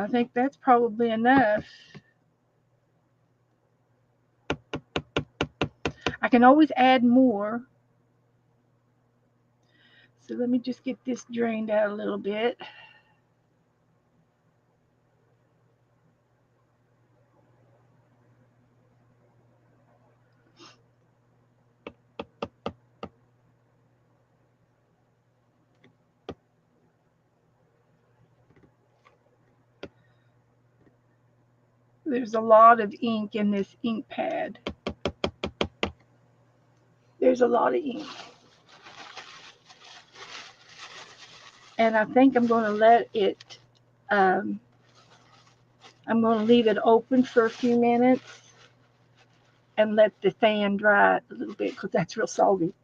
think that's probably enough. I can always add more. So let me just get this drained out a little bit. There's a lot of ink in this ink pad. There's a lot of ink. And I think I'm going to let it, I'm going to leave it open for a few minutes and let the fan dry a little bit because that's real soggy.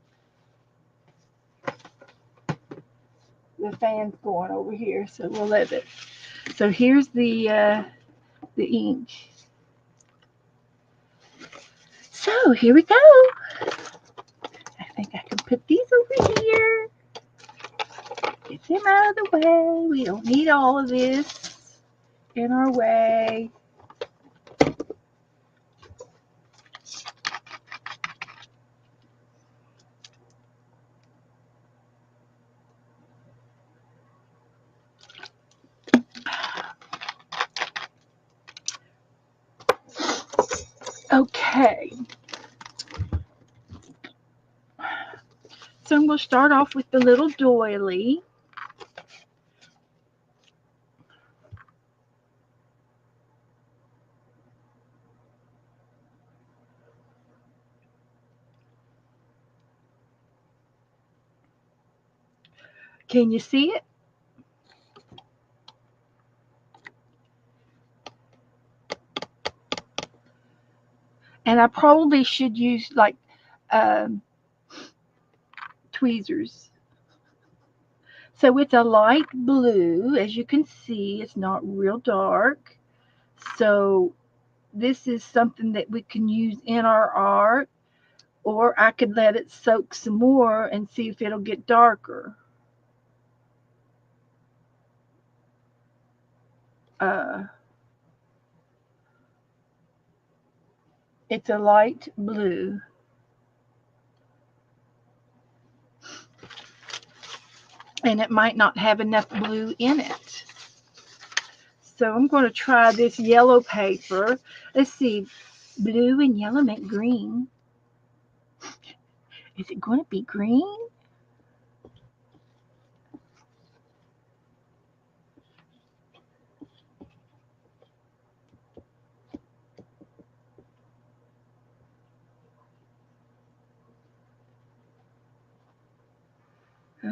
The fan's going over here, so we'll let it. So here's the ink. So here we go. I think I can put these over here. Get them out of the way. We don't need all of this in our way. Okay. So I'm going to start off with the little doily. Can you see it? And I probably should use like tweezers. So it's a light blue, as you can see. It's not real dark. So this is something that we can use in our art, or I could let it soak some more and see if it'll get darker. It's a light blue. And it might not have enough blue in it. So I'm going to try this yellow paper. Let's see. Blue and yellow make green. Is it going to be green?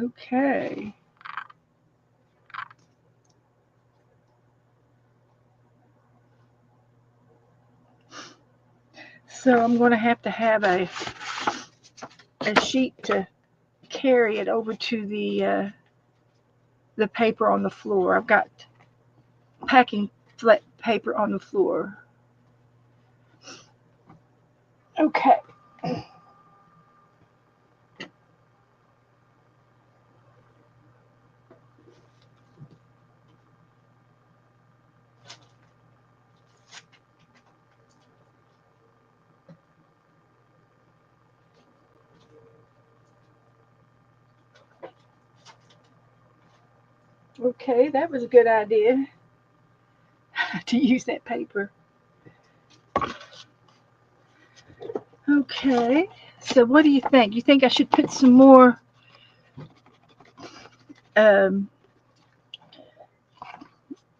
Okay. So I'm going to have a sheet to carry it over to the paper on the floor. I've got packing flat paper on the floor. Okay. Okay, that was a good idea to use that paper. Okay, so what do you think? You think I should put some more um,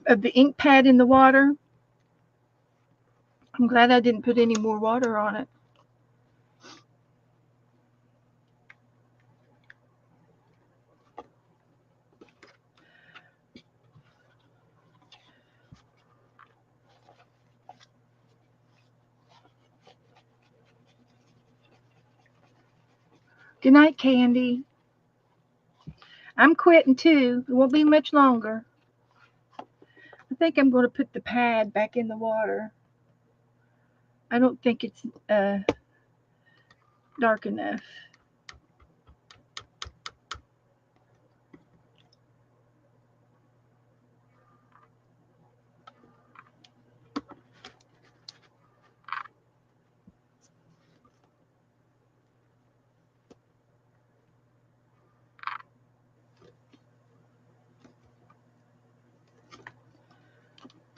of the ink pad in the water. I'm glad I didn't put any more water on it. Good night, Candy. I'm quitting too. It won't be much longer. I think I'm going to put the pad back in the water. I don't think it's dark enough.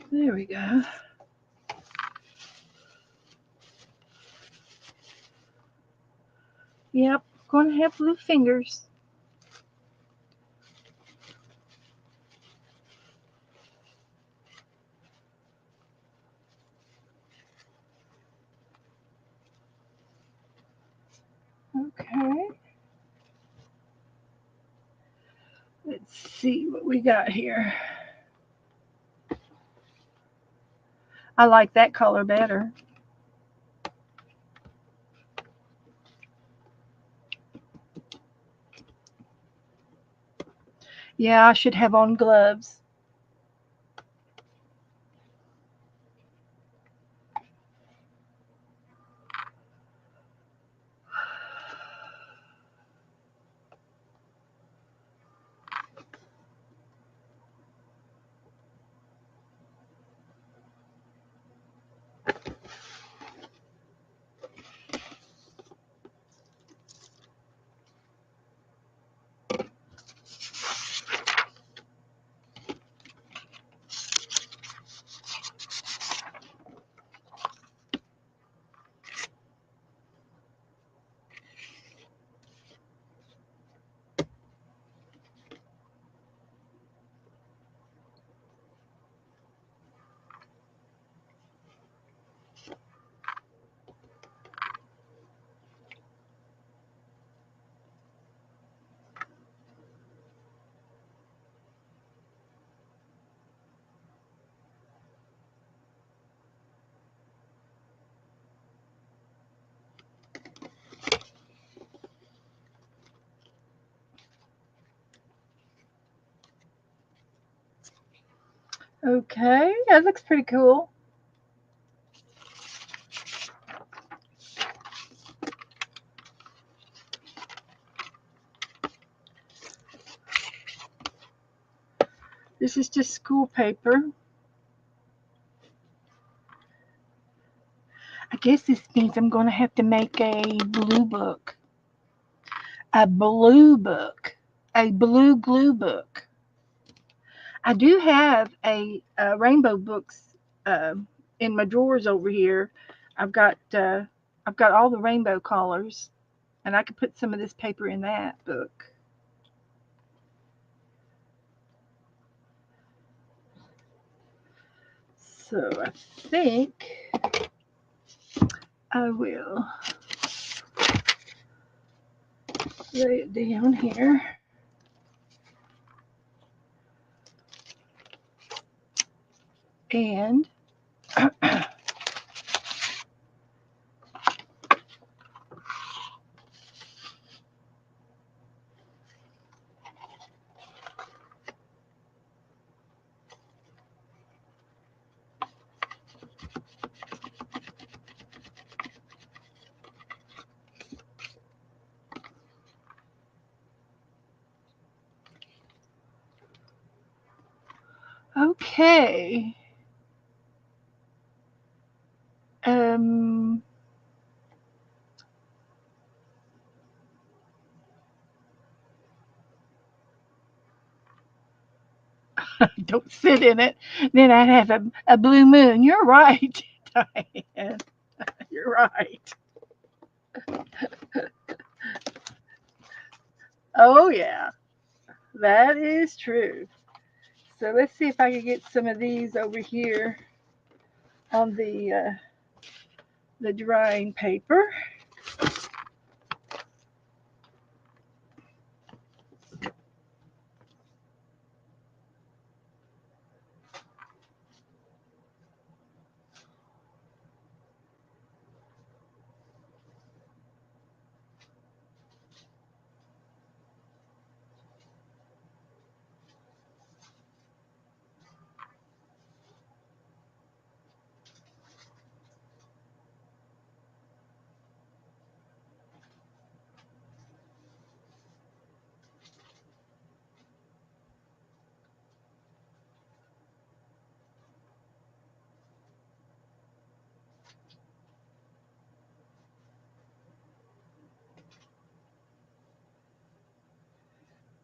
There we go. Yep, going to have blue fingers. Okay. Let's see what we got here. I like that color better. Yeah, I should have on gloves. Okay, that looks pretty cool. This is just school paper. I guess this means I'm going to have to make a blue book. A blue book. A blue glue book. I do have a rainbow books uh, in my drawers over here. I've got uh, I've got all the rainbow colors, and I could put some of this paper in that book. So I think I will lay it down here. And okay. Um, don't sit in it. Then I'd have a blue moon. You're right, Diane. You're right. Oh, yeah. That is true. So let's see if I can get some of these over here on the drying paper.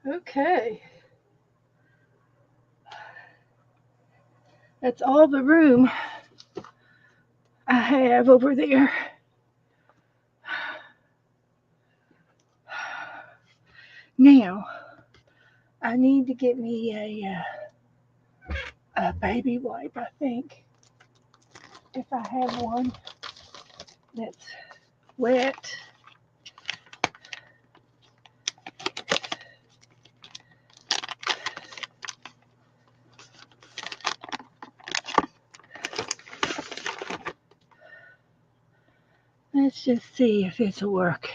Okay. That's all the room I have over there. Now, I need to get me a baby wipe, I think. If I have one that's wet. Let's just see if it'll work.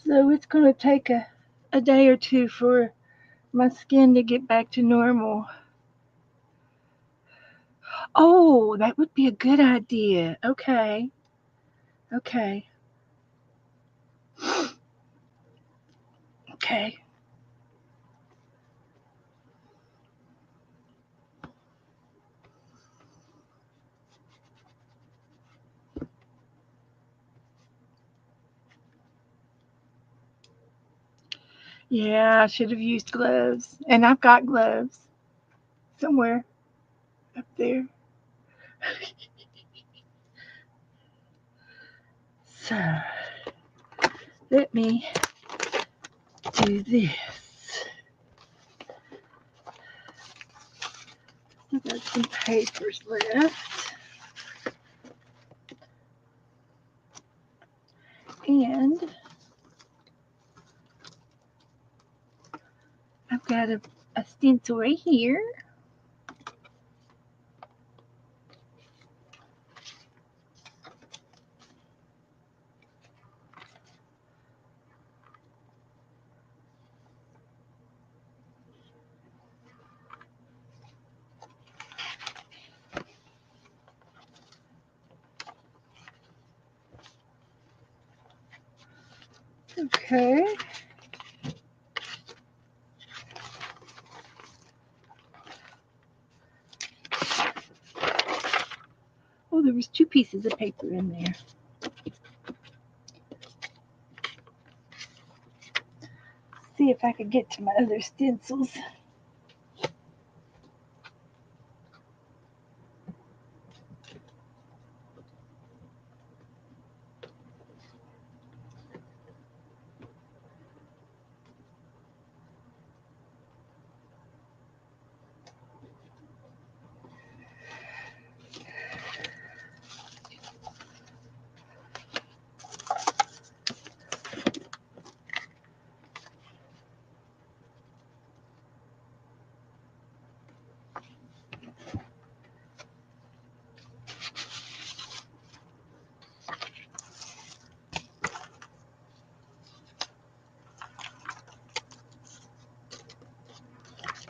So it's going to take a day or two for my skin to get back to normal. Oh, that would be a good idea. Okay. Okay. Okay. Yeah, I should have used gloves. And I've got gloves somewhere up there. So let me do this. I've got some papers left. And I've got a stencil right here. Okay. Oh, there was two pieces of paper in there. See if I could get to my other stencils.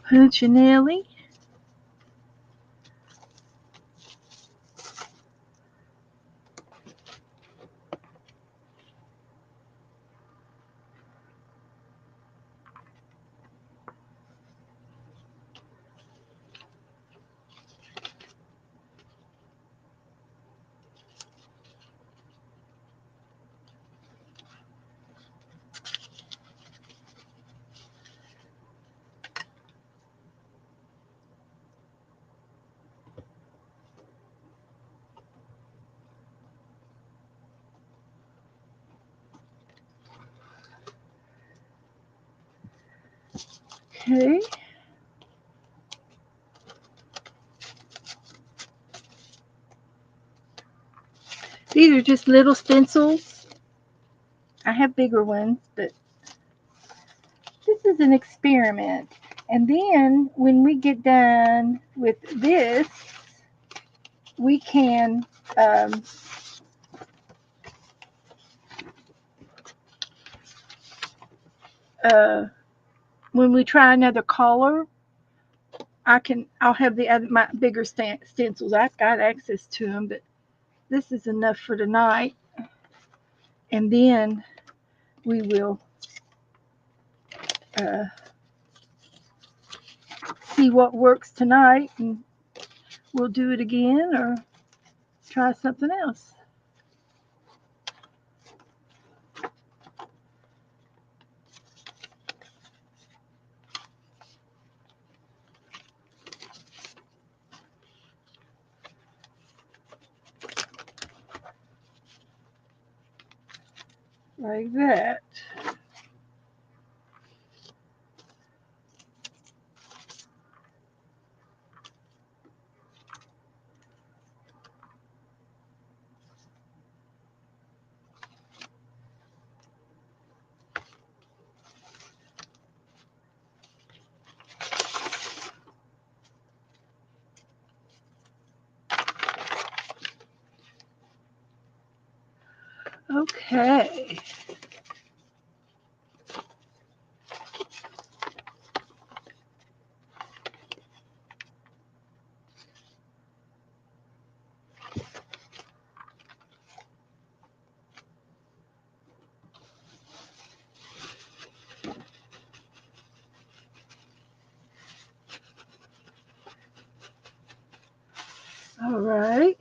Punchinelli. Okay. These are just little stencils. I have bigger ones, but this is an experiment. And then when we get done with this, we can uh, when we try another color, I'll have my bigger stencils. I've got access to them, but this is enough for tonight. And then we will uh, see what works tonight, and we'll do it again or try something else. Like that. Okay. All right.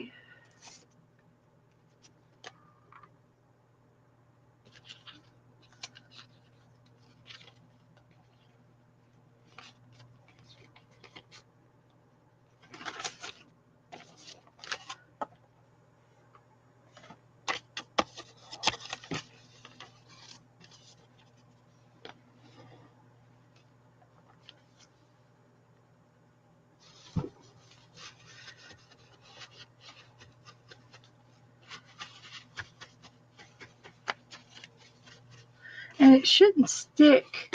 And it shouldn't stick.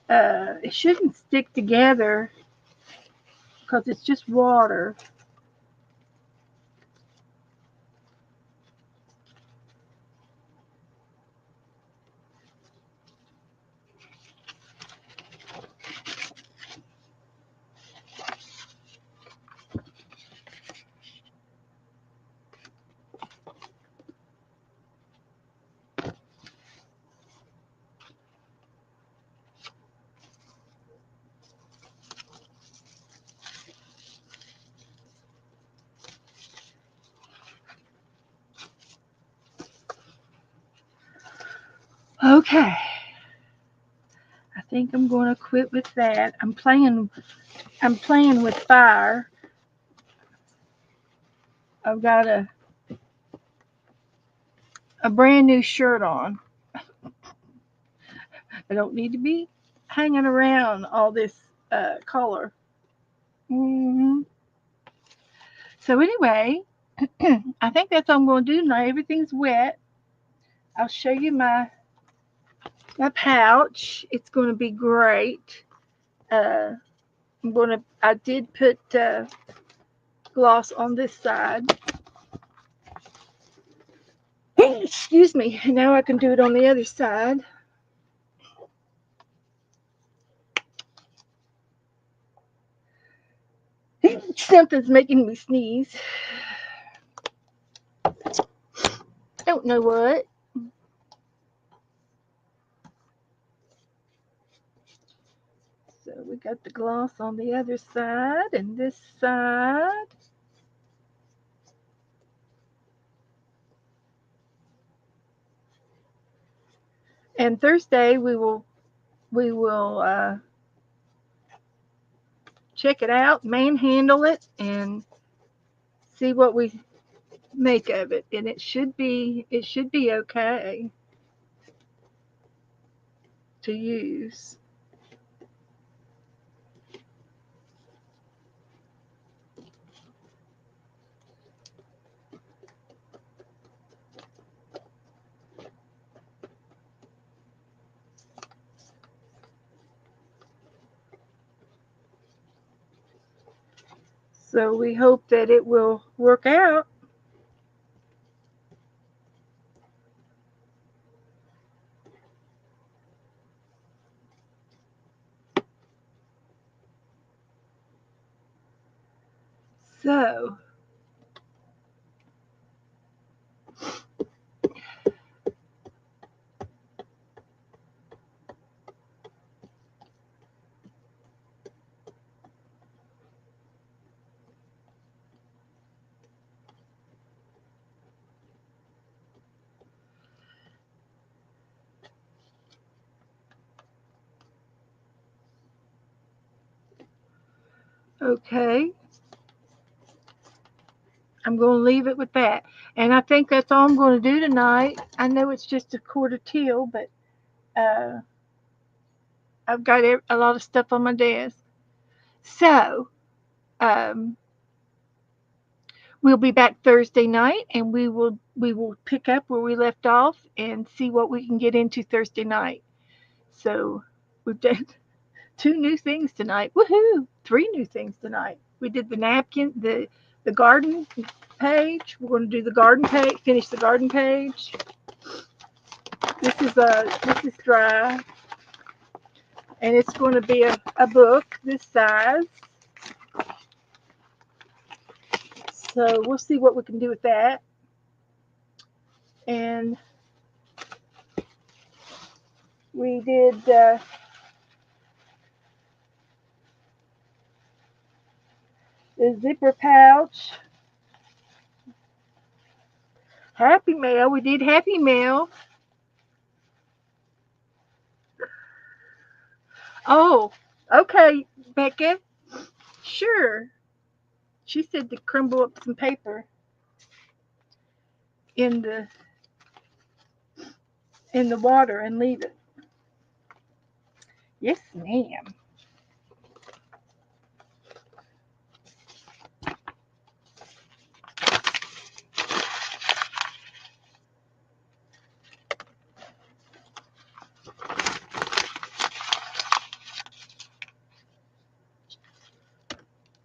It shouldn't stick together because it's just water. Okay. I think I'm going to quit with that. I'm playing with fire. I've got a brand new shirt on. I don't need to be hanging around all this color. Mm-hmm. So anyway, I think that's all I'm going to do now. Everything's wet. I'll show you my pouch. It's going to be great. I did put gloss on this side. Excuse me. Now I can do it on the other side. Something's making me sneeze. Don't know what. So we got the gloss on the other side and this side. And Thursday we will check it out, manhandle it, and see what we make of it. And it should be okay to use. So we hope that it will work out. So, okay. I'm going to leave it with that. And I think that's all I'm going to do tonight. I know it's just a quarter till, but uh, I've got a lot of stuff on my desk. So, um, we'll be back Thursday night, and we will pick up where we left off and see what we can get into Thursday night. So, we've done 2 new things tonight. Woohoo! 3 new things tonight. We did the napkin, the garden page. We're going to do the garden page, finish the garden page. This is dry, and it's going to be a book this size. So we'll see what we can do with that. And we did the zipper pouch. Happy Mail. We did Happy Mail. Oh, okay, Becca. Sure. She said to crumble up some paper in the water and leave it. Yes, ma'am.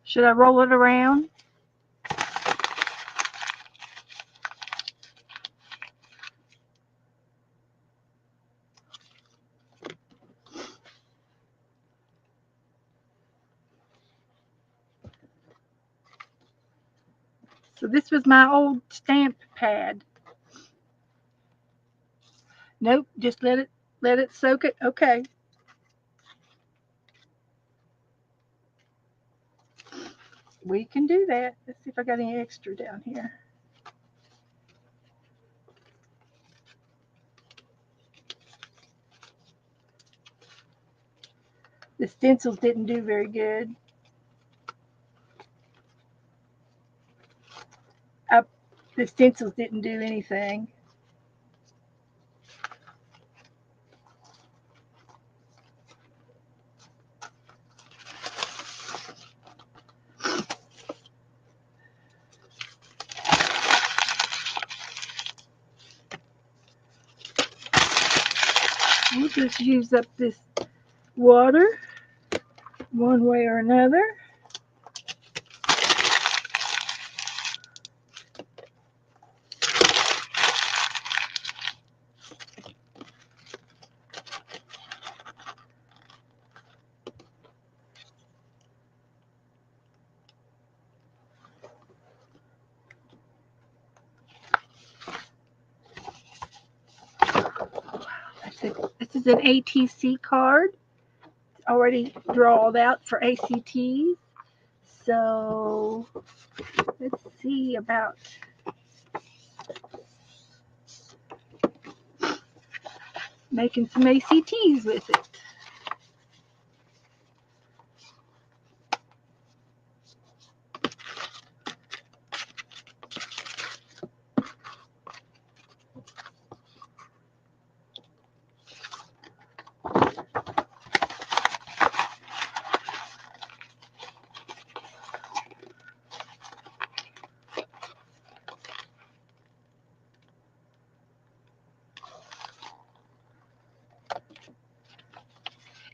Should I roll it around? So this was my old stamp pad. Nope, just let it soak it. Okay. We can do that. Let's see if I got any extra down here. The stencils didn't do very good. The stencils didn't do anything. We'll just use up this water one way or another. This is an ATC card. It's already drawn out for ACTs. So let's see about making some ACTs with it.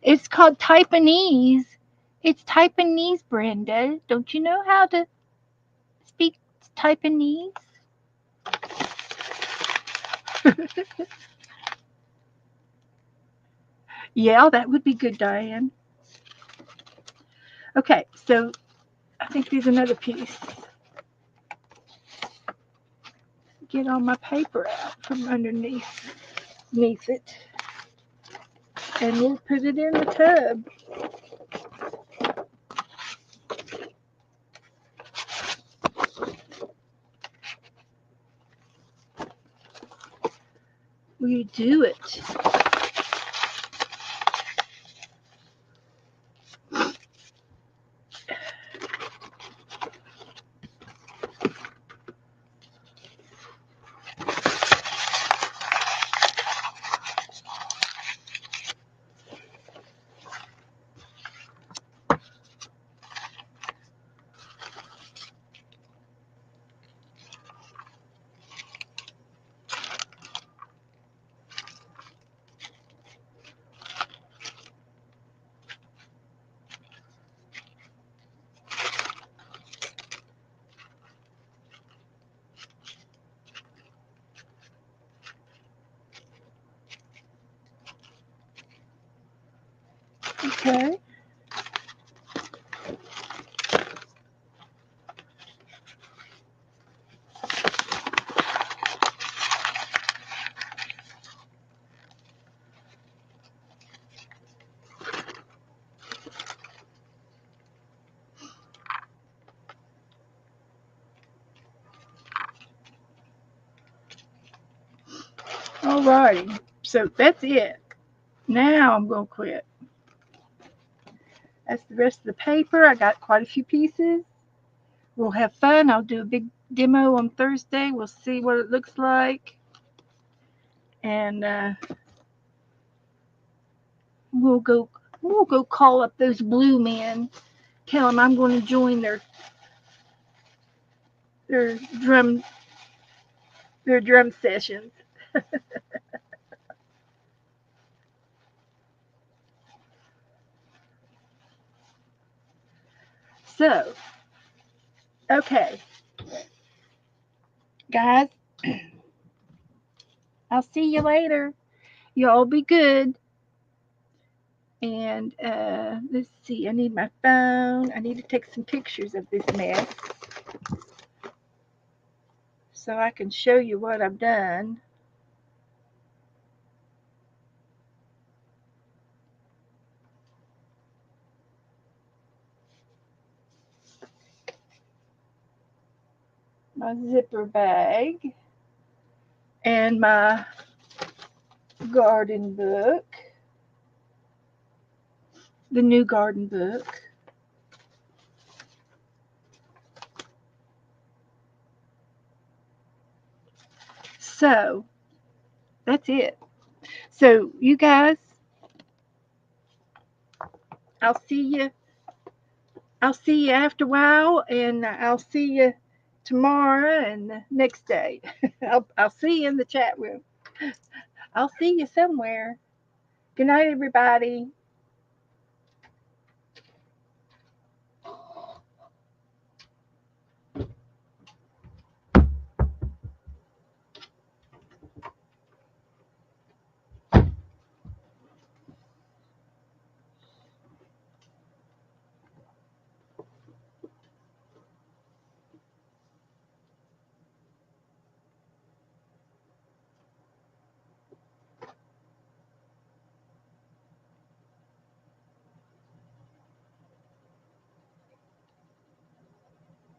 It's called Taiwanese, It's Taiwanese, Brenda. Don't you know how to speak Taiwanese? Yeah, that would be good, Diane. Okay, so I think there's another piece. Get all my paper out from underneath it. And we'll put it in the tub. We do it. Okay. Alrighty. So that's it. Now I'm going to quit. That's the rest of the paper. I got quite a few pieces. We'll have fun. I'll do a big demo on Thursday. We'll see what it looks like. And we'll go call up those blue men. Tell them I'm going to join their drum sessions. So, okay, guys, I'll see you later. Y'all be good. And let's see, I need my phone. I need to take some pictures of this mess so I can show you what I've done. My zipper bag and my garden book, the new garden book. So that's it. So you guys, I'll see you. I'll see you after a while, and I'll see you tomorrow and the next day. I'll see you in the chat room. I'll see you somewhere. Good night, everybody.